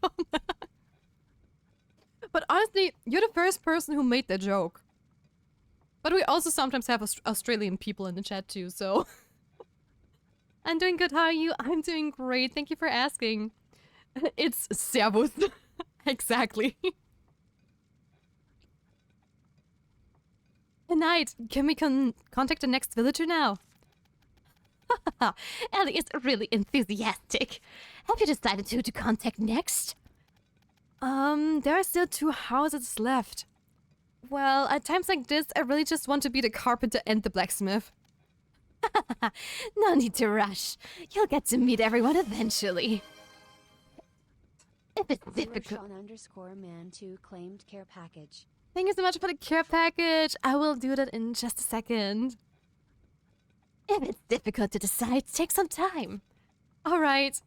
But honestly, you're the first person who made that joke. But we also sometimes have Australian people in the chat too, so... I'm doing good, how are you? I'm doing great, thank you for asking. It's servus. Exactly. Good night. Can we contact the next villager now? Ellie is really enthusiastic. Have you decided who to contact next? There are still 2 houses left. Well, at times like this, I really just want to be the carpenter and the blacksmith. No need to rush. You'll get to meet everyone eventually. If it's difficult... _man2 claimed care package. Thank you so much for the care package. I will do that in just a second. If it's difficult to decide, take some time. All right.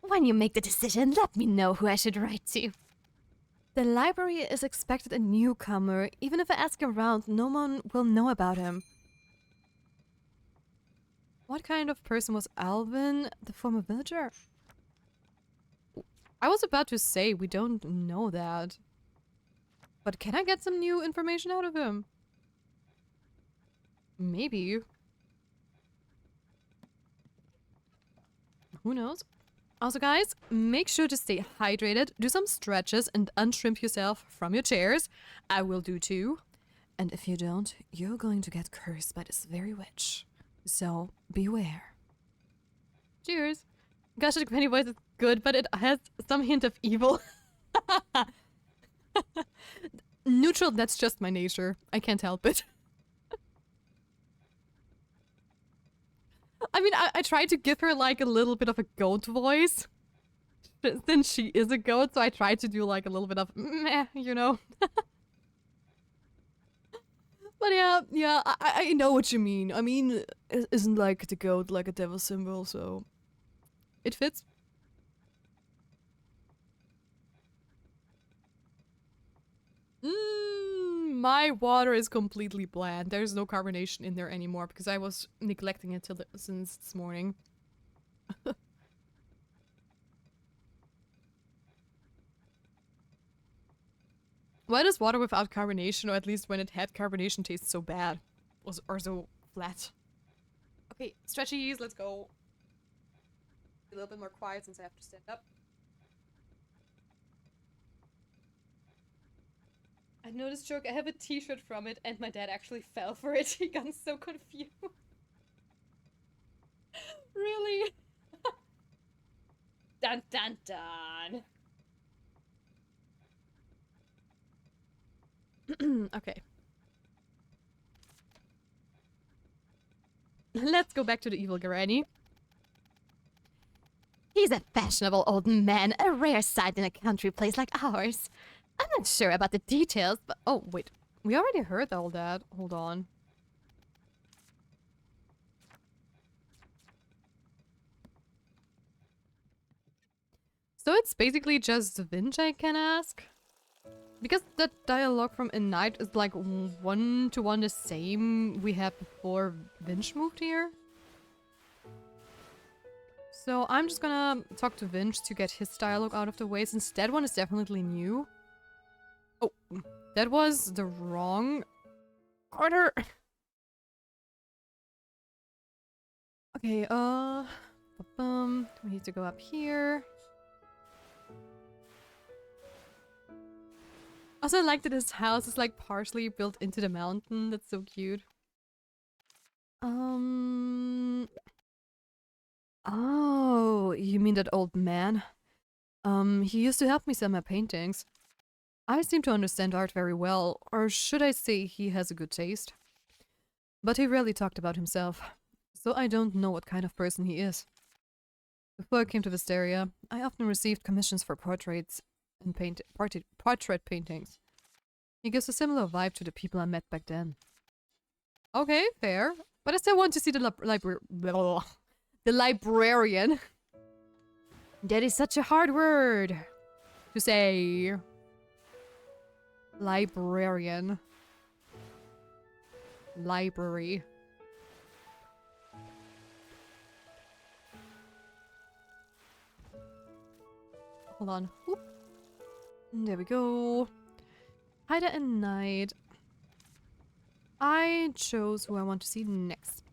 When you make the decision, let me know who I should write to. The library is expected a newcomer. Even if I ask around, no one will know about him. What kind of person was Alvin, the former villager? I was about to say, we don't know that. But can I get some new information out of him? Maybe. Who knows? Also, guys, make sure to stay hydrated, do some stretches, and unshrimp yourself from your chairs. I will do too. And if you don't, you're going to get cursed by this very witch. So, beware. Cheers. Gosh, the Granny voice is good, but it has some hint of evil. Neutral, that's just my nature. I can't help it. I mean, I tried to give her like a little bit of a goat voice. Since she is a goat, so I tried to do like a little bit of meh, you know? But yeah, I know what you mean. I mean, isn't like the goat like a devil symbol, so it fits. My water is completely bland. There's no carbonation in there anymore because I was neglecting it since this morning. Why does water without carbonation, or at least when it had carbonation, taste so bad? Or so flat? Okay, stretchies, let's go. A little bit more quiet since I have to stand up. I know this joke, I have a t-shirt from it, and my dad actually fell for it. He got so confused. Really? Dun dun dun. Okay. Let's go back to the evil granny. He's a fashionable old man, a rare sight in a country place like ours. I'm not sure about the details, but Oh, wait. We already heard all that. Hold on. So it's basically just Vinch I can ask? Because the dialogue from A Night is like one-to-one the same we had before Vinch moved here. So I'm just gonna talk to Vinch to get his dialogue out of the way, since that one is definitely new. Oh, that was the wrong order. Okay, we need to go up here. Also, I like that his house is like partially built into the mountain. That's so cute. Oh, you mean that old man? He used to help me sell my paintings. I seem to understand art very well, or should I say he has a good taste. But he rarely talked about himself, so I don't know what kind of person he is. Before I came to Wisteria, I often received commissions for portraits and portrait paintings. He gives a similar vibe to the people I met back then. Okay, fair. But I still want to see the librarian. That is such a hard word to say. Librarian. Library. Hold on. Whoop. There we go. Hide at night. I chose who I want to see next.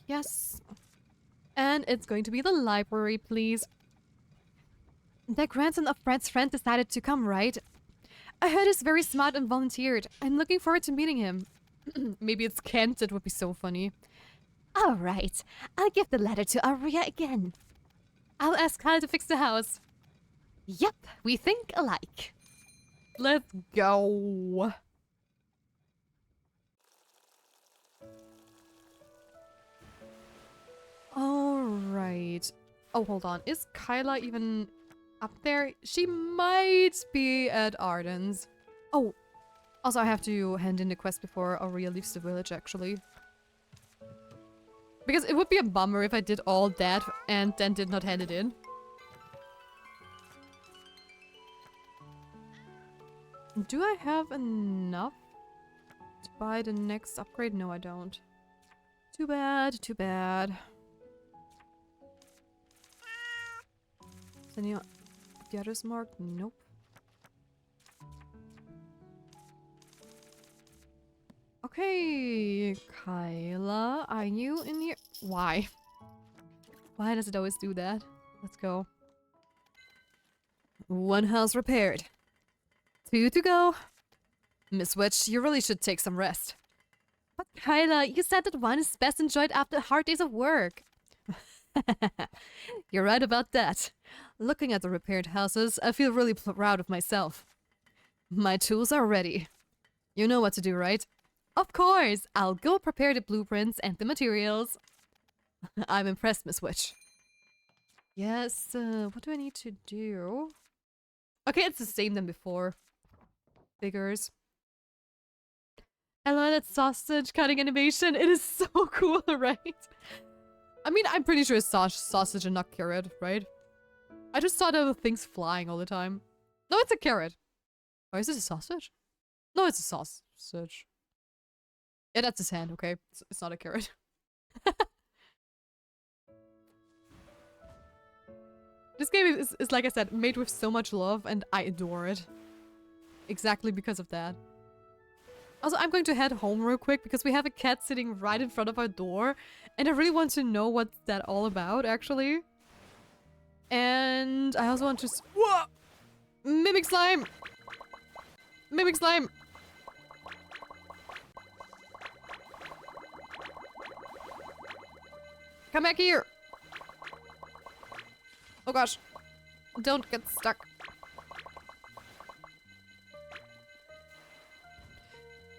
Yes. And it's going to be the library, please. The grandson of Fred's friend decided to come, right? I heard he's very smart and volunteered. I'm looking forward to meeting him. Maybe it's Kent, it would be so funny. all right. I'll give the letter to Aria again. I'll ask Kyle to fix the house. Yep, we think alike. Let's go. Alright. Oh, hold on. Is Kyla even up there? She might be at Arden's. Oh, also I have to hand in the quest before Aurea leaves the village, actually. Because it would be a bummer if I did all that and then did not hand it in. Do I have enough to buy the next upgrade? No, I don't. Too bad, too bad. Is any of the others marked? Nope. Okay, Kyla, are you in here? Why? Why does it always do that? Let's go. 1 house repaired. 2 to go. Miss Witch, you really should take some rest. But Kyla, you said that wine is best enjoyed after hard days of work. You're right about that. Looking at the repaired houses, I feel really proud of myself. My tools are ready. You know what to do, right? Of course! I'll go prepare the blueprints and the materials. I'm impressed, Miss Witch. Yes, what do I need to do? Okay, it's the same than before. Figures. I love that sausage cutting animation. It is so cool, right? I mean, I'm pretty sure it's sausage and not carrot, right? I just thought of things flying all the time. No, it's a carrot. Or is it a sausage? No, it's a sausage. Yeah, that's his hand, okay? It's not a carrot. This game is, like I said, made with so much love, and I adore it. Exactly because of that. Also, I'm going to head home real quick because we have a cat sitting right in front of our door. And I really want to know what's that all about, actually. And I also want to... Whoa! Mimic slime! Mimic slime! Come back here! Oh gosh. Don't get stuck.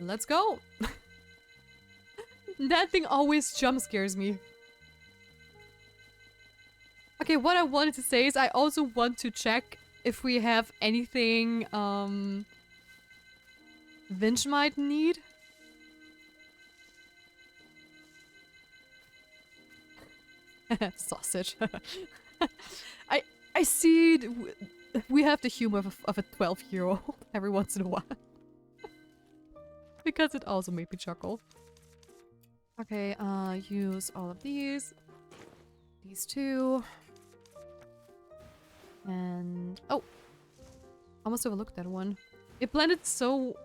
Let's go! That thing always jump scares me. Okay, what I wanted to say is I also want to check if we have anything, Vinch might need. Sausage. I see we have the humor of a 12-year-old every once in a while. Because it also made me chuckle. Okay, use all of these. These two. And... oh! Almost overlooked that one. It blended so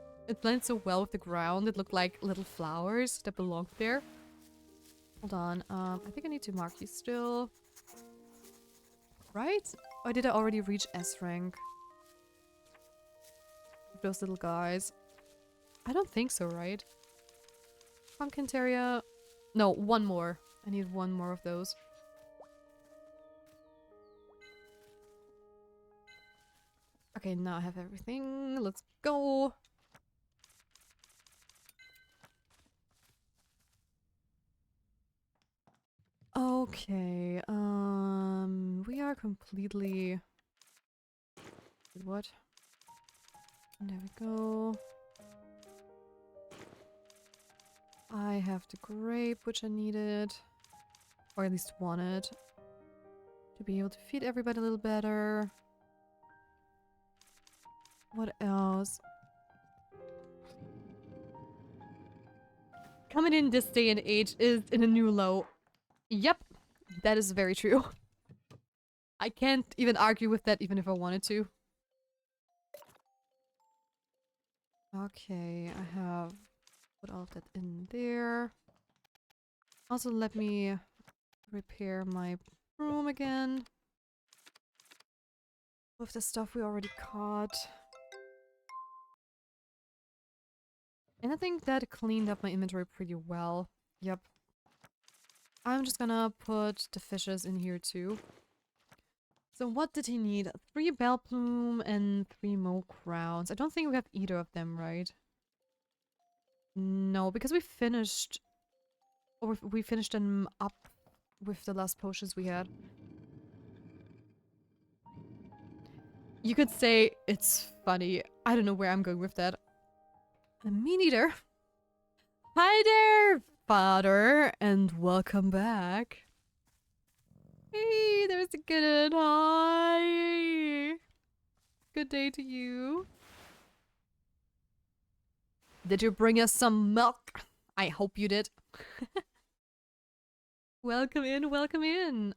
well with the ground. It looked like little flowers that belonged there. Hold on, I think I need to mark you still. Right? Or did I already reach S rank? Those little guys. I don't think so, right? Pumpkin Terrier. No, one more. I need one more of those. Okay, now I have everything. Let's go. Okay, we are completely... what? There we go. I have the grape, which I needed. Or at least wanted. To be able to feed everybody a little better. What else? Coming in this day and age is in a new low. Yep, that is very true. I can't even argue with that even if I wanted to. Okay, I have put all of that in there. Also, let me repair my room again. With the stuff we already caught. And I think that cleaned up my inventory pretty well. Yep. I'm just gonna put the fishes in here too. So what did he need? 3 bell plume and 3 mole crowns. I don't think we have either of them, right? No, because we finished... or we finished them up with the last potions we had. You could say it's funny. I don't know where I'm going with that. A meat eater. Hi there, father, and welcome back. Hey, there's a good one. Hi. Good day to you. Did you bring us some milk? I hope you did. Welcome in, welcome in.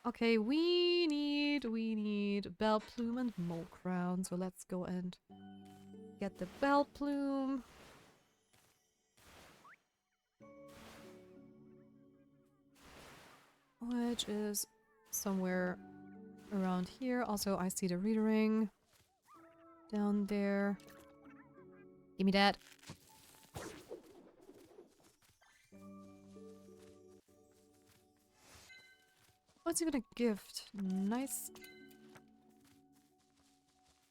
Okay, we need bell plume and mole crown. So let's go and get the bell plume. which is somewhere around here. Also, I see the reader ring down there. Give me that. What's even a gift? Nice.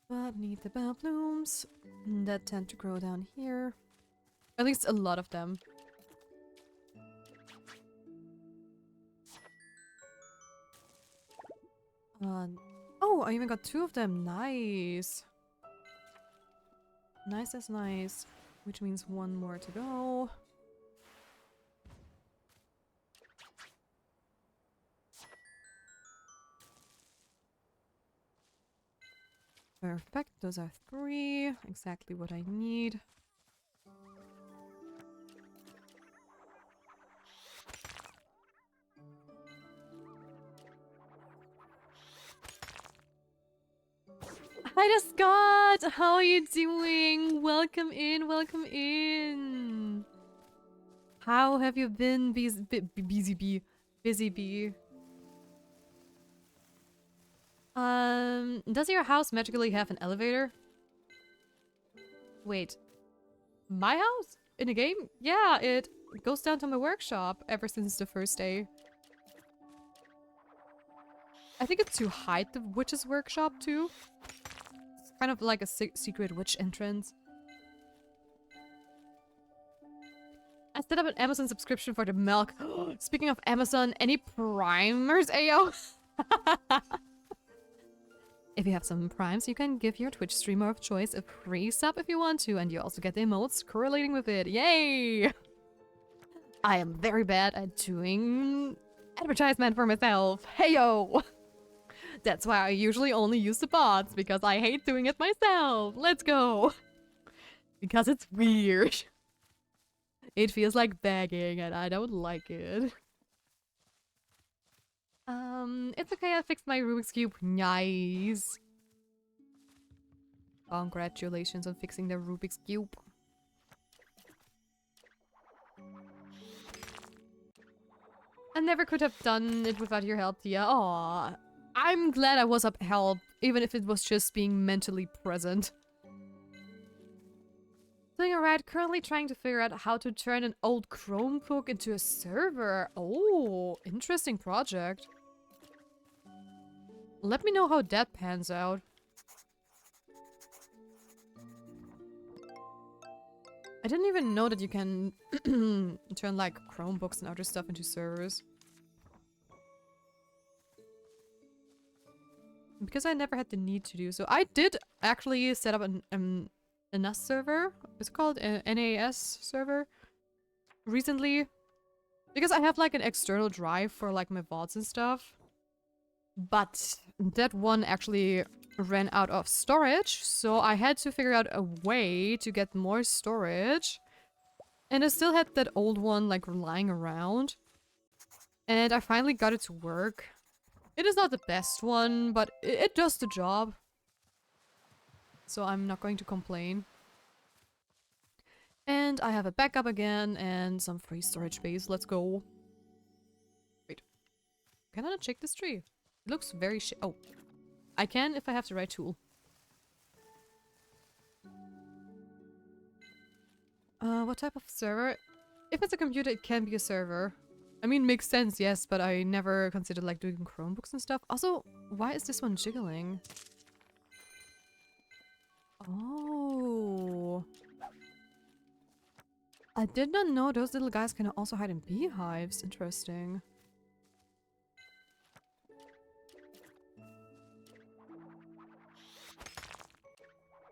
But need the bell blooms that tend to grow down here. At least a lot of them. Oh, I even got 2 of them. Nice. Nice is nice. Which means 1 more to go. Perfect. Those are 3. Exactly what I need. Hi, Scott! How are you doing? Welcome in, welcome in. How have you been, busy bee? Busy bee. Does your house magically have an elevator? Wait. My house? In a game? Yeah, it goes down to my workshop ever since the first day. I think it's to hide the witch's workshop too. It's kind of like a secret witch entrance. I set up an Amazon subscription for the milk. Speaking of Amazon, any primers, Ayo? If you have some primes, you can give your Twitch streamer of choice a free sub if you want to, and you also get the emotes correlating with it. Yay! I am very bad at doing advertisement for myself. Heyo! That's why I usually only use the bots, because I hate doing it myself. Let's go! Because it's weird. It feels like begging, and I don't like it. It's okay, I fixed my Rubik's Cube. Nice. Congratulations on fixing the Rubik's Cube. I never could have done it without your help, Tia. Aw. I'm glad I was of help, even if it was just being mentally present. Doing alright, currently trying to figure out how to turn an old Chromebook into a server. Oh, interesting project. Let me know how that pans out. I didn't even know that you can turn like Chromebooks and other stuff into servers. Because I never had the need to do so. I did actually set up an NAS server. It's called a NAS server recently. Because I have like an external drive for like my VODs and stuff. But that one actually ran out of storage, so I had to figure out a way to get more storage. And I still had that old one like lying around. And I finally got it to work. It is not the best one, but it does the job. So I'm not going to complain. And I have a backup again and some free storage space. Let's go. Wait. Can I not check this tree? It looks very oh. I can if I have the right tool. What type of server? If it's a computer, it can be a server. I mean, makes sense, yes, but I never considered like doing Chromebooks and stuff. Also, why is this one jiggling? Oh. I did not know those little guys can also hide in beehives. Interesting.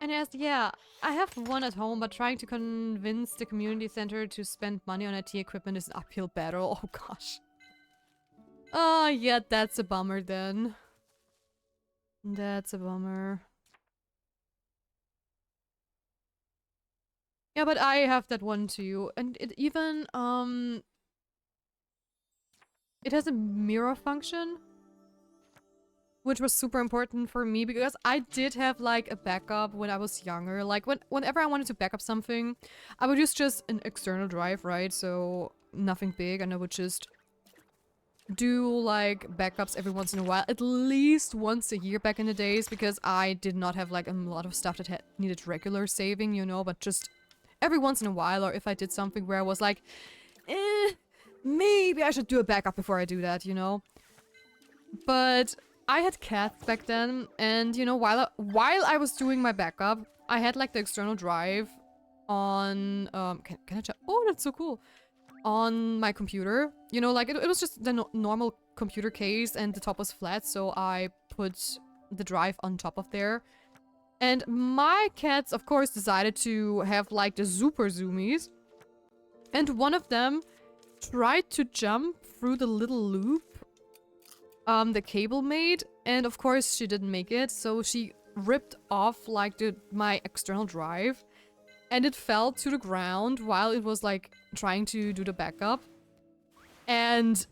And yes, yeah, I have one at home, but trying to convince the community center to spend money on IT equipment is an uphill battle. Oh gosh. Oh yeah, that's a bummer then. That's a bummer. Yeah, but I have that one too. And it even, it has a mirror function. Which was super important for me because I did have like a backup when I was younger. Like whenever I wanted to back up something, I would use just an external drive, right? So nothing big, and I would just do like backups every once in a while, at least once a year back in the days, because I did not have like a lot of stuff that needed regular saving, you know, but just every once in a while, or if I did something where I was like, maybe I should do a backup before I do that, you know? But I had cats back then, and you know, while I was doing my backup, I had like the external drive on, can I check? Oh, that's so cool. On my computer. You know, like it was just the normal computer case and the top was flat, so I put the drive on top of there. And my cats, of course, decided to have like the super zoomies. And one of them tried to jump through the little loop the cable made, and of course she didn't make it, so she ripped off like my external drive. And it fell to the ground while it was like trying to do the backup. And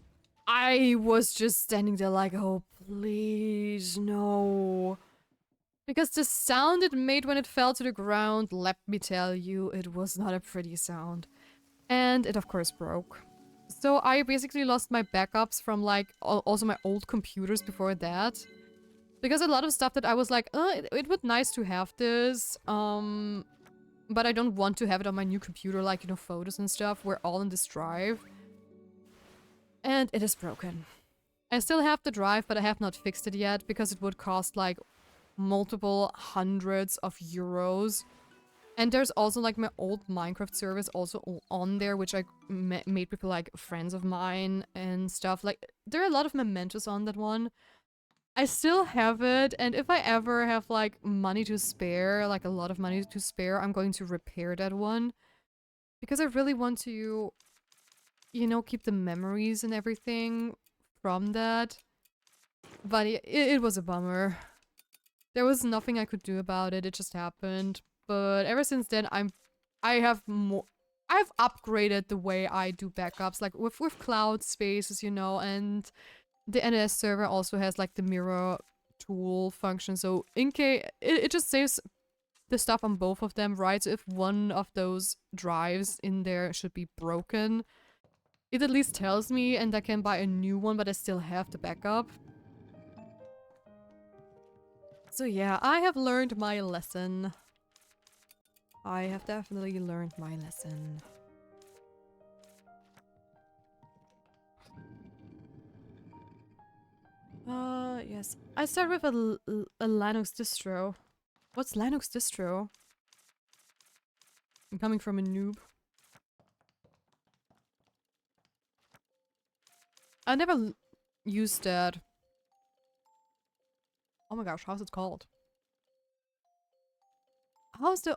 I was just standing there like, oh, please, no. Because the sound it made when it fell to the ground, let me tell you, it was not a pretty sound. And it of course broke. So I basically lost my backups from like also my old computers before that. Because a lot of stuff that I was like, it would nice to have this, but I don't want to have it on my new computer, like, you know, photos and stuff were all in this drive. And it is broken. I still have the drive, but I have not fixed it yet because it would cost like multiple hundreds of euros. And there's also like my old Minecraft service also on there, which I made with like friends of mine and stuff. Like, there are a lot of mementos on that one. I still have it, and if I ever have like money to spare, like a lot of money to spare, I'm going to repair that one. Because I really want to, you know, keep the memories and everything from that. But it was a bummer. There was nothing I could do about it, it just happened. But ever since then, I've upgraded the way I do backups, like with cloud spaces, you know, and the NS server also has like the mirror tool function, so in case it just saves the stuff on both of them, right? So if one of those drives in there should be broken, it at least tells me and I can buy a new one, but I still have the backup. So yeah, I have learned my lesson. I have definitely learned my lesson. Yes. I start with a Linux distro. What's Linux distro? I'm coming from a noob. I never used that. Oh my gosh, how's it called? How's the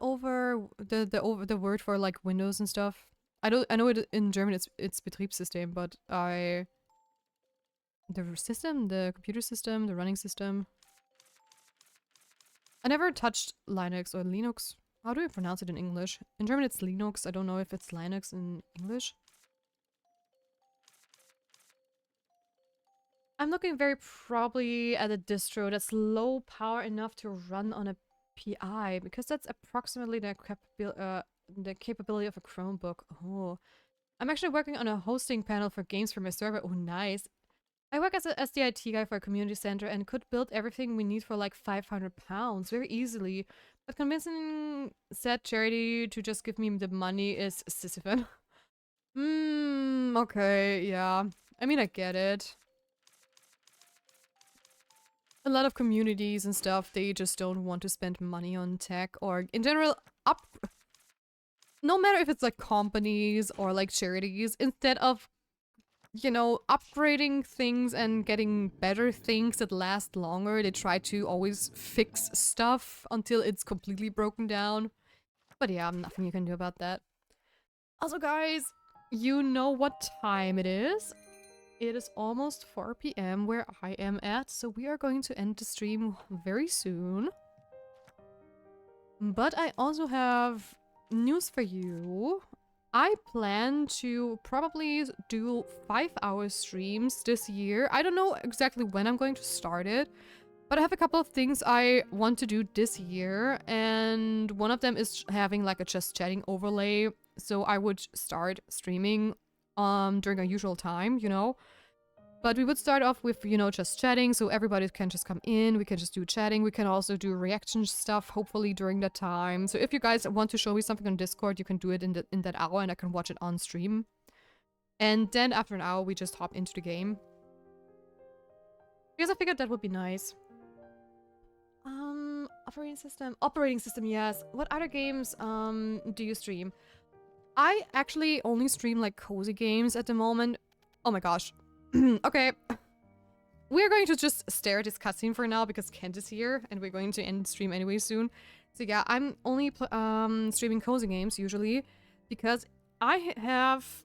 word for like Windows and stuff? I know it in German it's Betriebssystem, but the computer system, the running system. I never touched Linux or Linux. How do you pronounce it in English? In German it's Linux. I don't know if it's Linux in English. I'm looking very probably at a distro that's low power enough to run on a PI, because that's approximately the capability of a Chromebook. Oh. I'm actually working on a hosting panel for games for my server. Oh, nice. I work as the IT guy for a community center and could build everything we need for like £500 very easily. But convincing said charity to just give me the money is Sisyphant. Okay, yeah. I mean, I get it. A lot of communities and stuff, they just don't want to spend money on tech or in general no matter if it's like companies or like charities, instead of, you know, upgrading things and getting better things that last longer, they try to always fix stuff until it's completely broken down. But yeah, nothing you can do about that. Also guys, you know what time it is. It is almost 4 PM where I am at, so we are going to end the stream very soon. But I also have news for you. I plan to probably do 5-hour streams this year. I don't know exactly when I'm going to start it, but I have a couple of things I want to do this year, and one of them is having like a just chatting overlay. So I would start streaming during a usual time, you know. But we would start off with, you know, just chatting, so everybody can just come in. We can just do chatting. We can also do reaction stuff, hopefully, during that time. So if you guys want to show me something on Discord, you can do it in that hour, and I can watch it on stream. And then after an hour, we just hop into the game. Because I figured that would be nice. Operating system. Operating system, yes. What other games do you stream? I actually only stream like cozy games at the moment. Oh my gosh. Okay. We're going to just stare at this cutscene for now because Kent is here and we're going to end stream anyway soon. So yeah, I'm only streaming cozy games usually because I've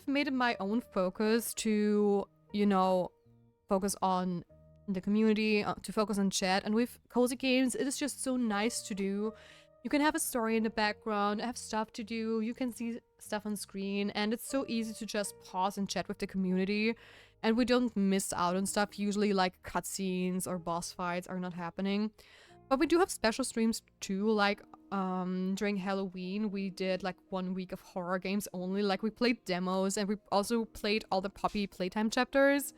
made it my own focus to, you know, focus on the community, to focus on chat, and with cozy games it is just so nice to do. You can have a story in the background, have stuff to do, you can see stuff on screen, and it's so easy to just pause and chat with the community, and we don't miss out on stuff. Usually like cutscenes or boss fights are not happening. But we do have special streams too, like during Halloween we did like 1 week of horror games only. Like we played demos and we also played all the Poppy Playtime chapters.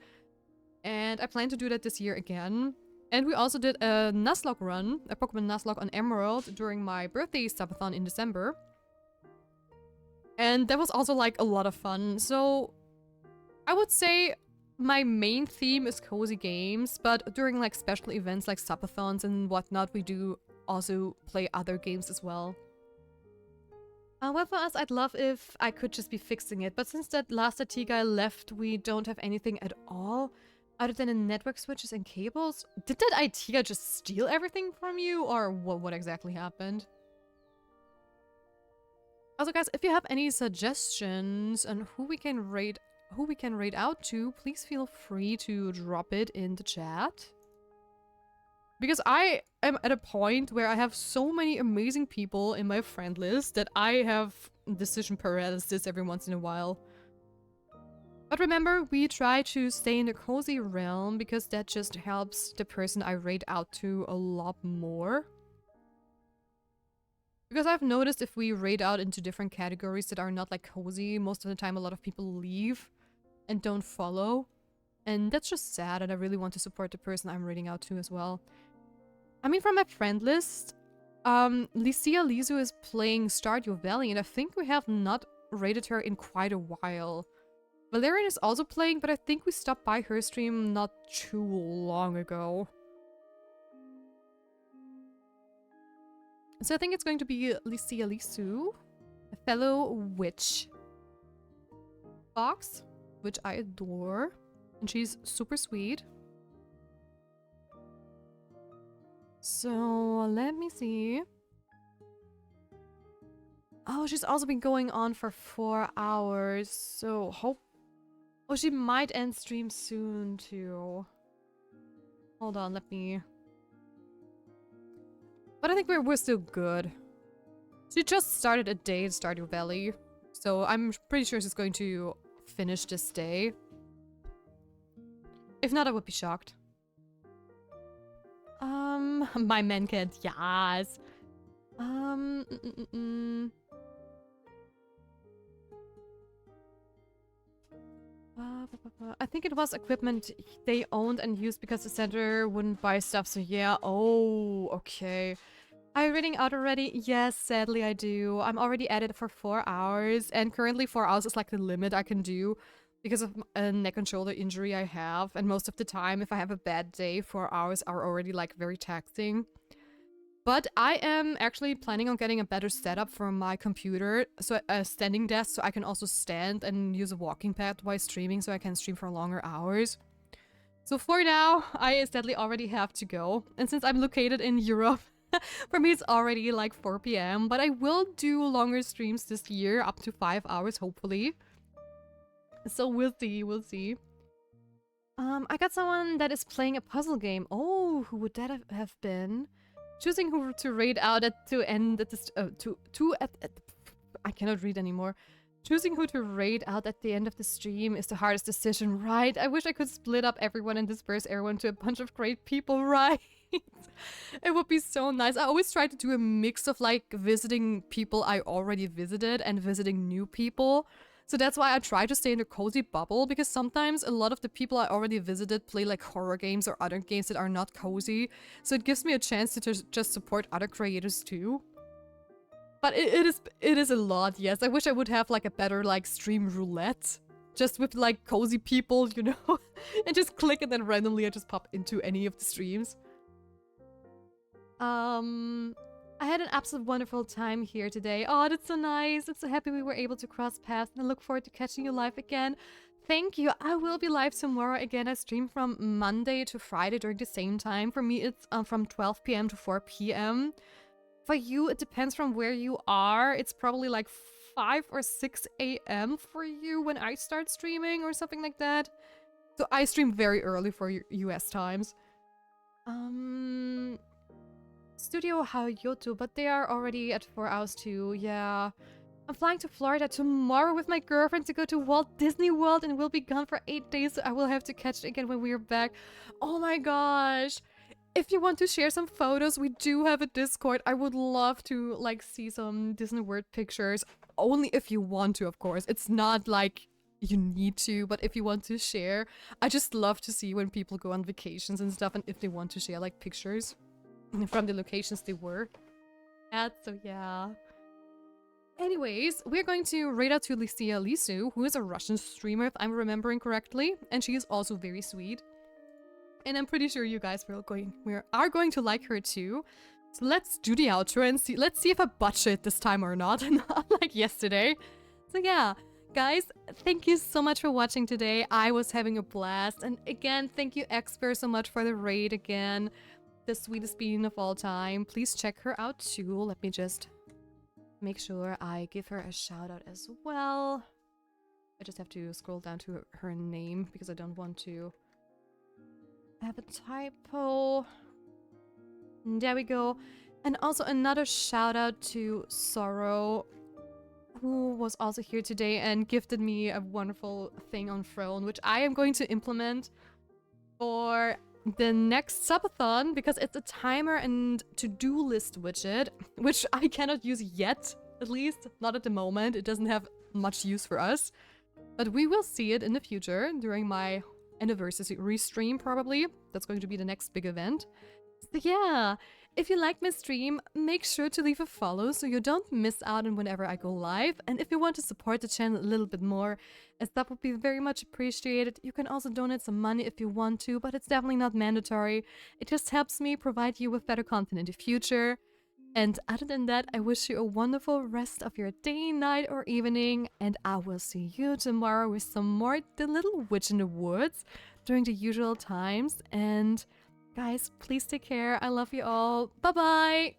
And I plan to do that this year again. And we also did a Nuzlocke run, a Pokemon Nuzlocke on Emerald during my birthday subathon in December. And that was also like a lot of fun. So I would say my main theme is cozy games, but during like special events like subathons and whatnot, we do also play other games as well. Well, for us, I'd love if I could just be fixing it, but since that last IT guy left, we don't have anything at all. Other than the network switches and cables? Did that IT guy just steal everything from you? Or what exactly happened? Also guys, if you have any suggestions on who we can raid out to, please feel free to drop it in the chat. Because I am at a point where I have so many amazing people in my friend list that I have decision paralysis every once in a while. But remember, we try to stay in the cozy realm because that just helps the person I raid out to a lot more. Because I've noticed if we raid out into different categories that are not like cozy, most of the time a lot of people leave and don't follow. And that's just sad, and I really want to support the person I'm raiding out to as well. I mean, from my friend list, Licia Lizu is playing Stardew Valley, and I think we have not raided her in quite a while. Valerian is also playing, but I think we stopped by her stream not too long ago. So I think it's going to be Licia Lisu, a fellow witch fox, which I adore, and she's super sweet. So let me see. Oh, she's also been going on for 4 hours, so oh, she might end stream soon too. Hold on, let me... But I think we're still good. She just started a day in Stardew Valley, so I'm pretty sure she's going to finish this day. If not, I would be shocked. My Menkid, yes. I think it was equipment they owned and used because the center wouldn't buy stuff, so yeah. Oh, okay. Are you reading out already? Yes, sadly I do. I'm already at it for 4 hours, and currently 4 hours is like the limit I can do because of a neck and shoulder injury I have, and most of the time if I have a bad day, 4 hours are already like very taxing. But I am actually planning on getting a better setup for my computer, so a standing desk, so I can also stand and use a walking pad while streaming, so I can stream for longer hours. So for now, I sadly already have to go. And since I'm located in Europe, for me it's already like 4 PM, but I will do longer streams this year, up to 5 hours hopefully. So we'll see. I got someone that is playing a puzzle game. Oh, who would that have been? Choosing who to raid out to end at this I cannot read anymore. Choosing who to raid out at the end of the stream is the hardest decision, right? I wish I could split up everyone and disperse everyone to a bunch of great people, right? It would be so nice. I always try to do a mix of like visiting people I already visited and visiting new people. So that's why I try to stay in a cozy bubble, because sometimes a lot of the people I already visited play like horror games or other games that are not cozy. So it gives me a chance to just support other creators too. But it is a lot, yes. I wish I would have like a better like stream roulette. Just with like cozy people, you know? And just click and then randomly I just pop into any of the streams. I had an absolute wonderful time here today. Oh, that's so nice. I'm so happy we were able to cross paths, and I look forward to catching you live again. Thank you. I will be live tomorrow again. I stream from Monday to Friday during the same time. For me, it's from 12 p.m. to 4 p.m. For you, it depends from where you are. It's probably like 5 or 6 a.m. for you when I start streaming or something like that. So I stream very early for US times. Studio Hayoto, but they are already at 4 hours too, yeah. I'm flying to Florida tomorrow with my girlfriend to go to Walt Disney World, and we'll be gone for 8 days, so I will have to catch it again when we're back. Oh my gosh! If you want to share some photos, we do have a Discord. I would love to, like, see some Disney World pictures. Only if you want to, of course. It's not like you need to, but if you want to share, I just love to see when people go on vacations and stuff, and if they want to share, like, pictures from the locations they were at, so yeah. Anyways, we're going to read out to Licia Lisu, who is a Russian streamer, if I'm remembering correctly, and she is also very sweet. And I'm pretty sure you guys are going to like her too. So let's do the outro and see. Let's see if I butcher it this time or not, not like yesterday. So yeah, guys, thank you so much for watching today. I was having a blast, and again, thank you Expert so much for the raid again. The sweetest bean of all time. Please check her out too. Let me just make sure I give her a shout out as well. I just have to scroll down to her name because I don't want to have a typo. And there we go. And also another shout out to Sorrow, who was also here today and gifted me a wonderful thing on Throne, which I am going to implement for the next subathon, because it's a timer and to-do list widget, which I cannot use yet, at least not at the moment. It doesn't have much use for us, but we will see it in the future during my anniversary restream, probably. That's going to be the next big event. So yeah, if you like my stream, make sure to leave a follow so you don't miss out on whenever I go live. And if you want to support the channel a little bit more, as that would be very much appreciated, you can also donate some money if you want to, but it's definitely not mandatory. It just helps me provide you with better content in the future. And other than that, I wish you a wonderful rest of your day, night, or evening, and I will see you tomorrow with some more The Little Witch in the Woods during the usual times. And guys, please take care. I love you all. Bye-bye.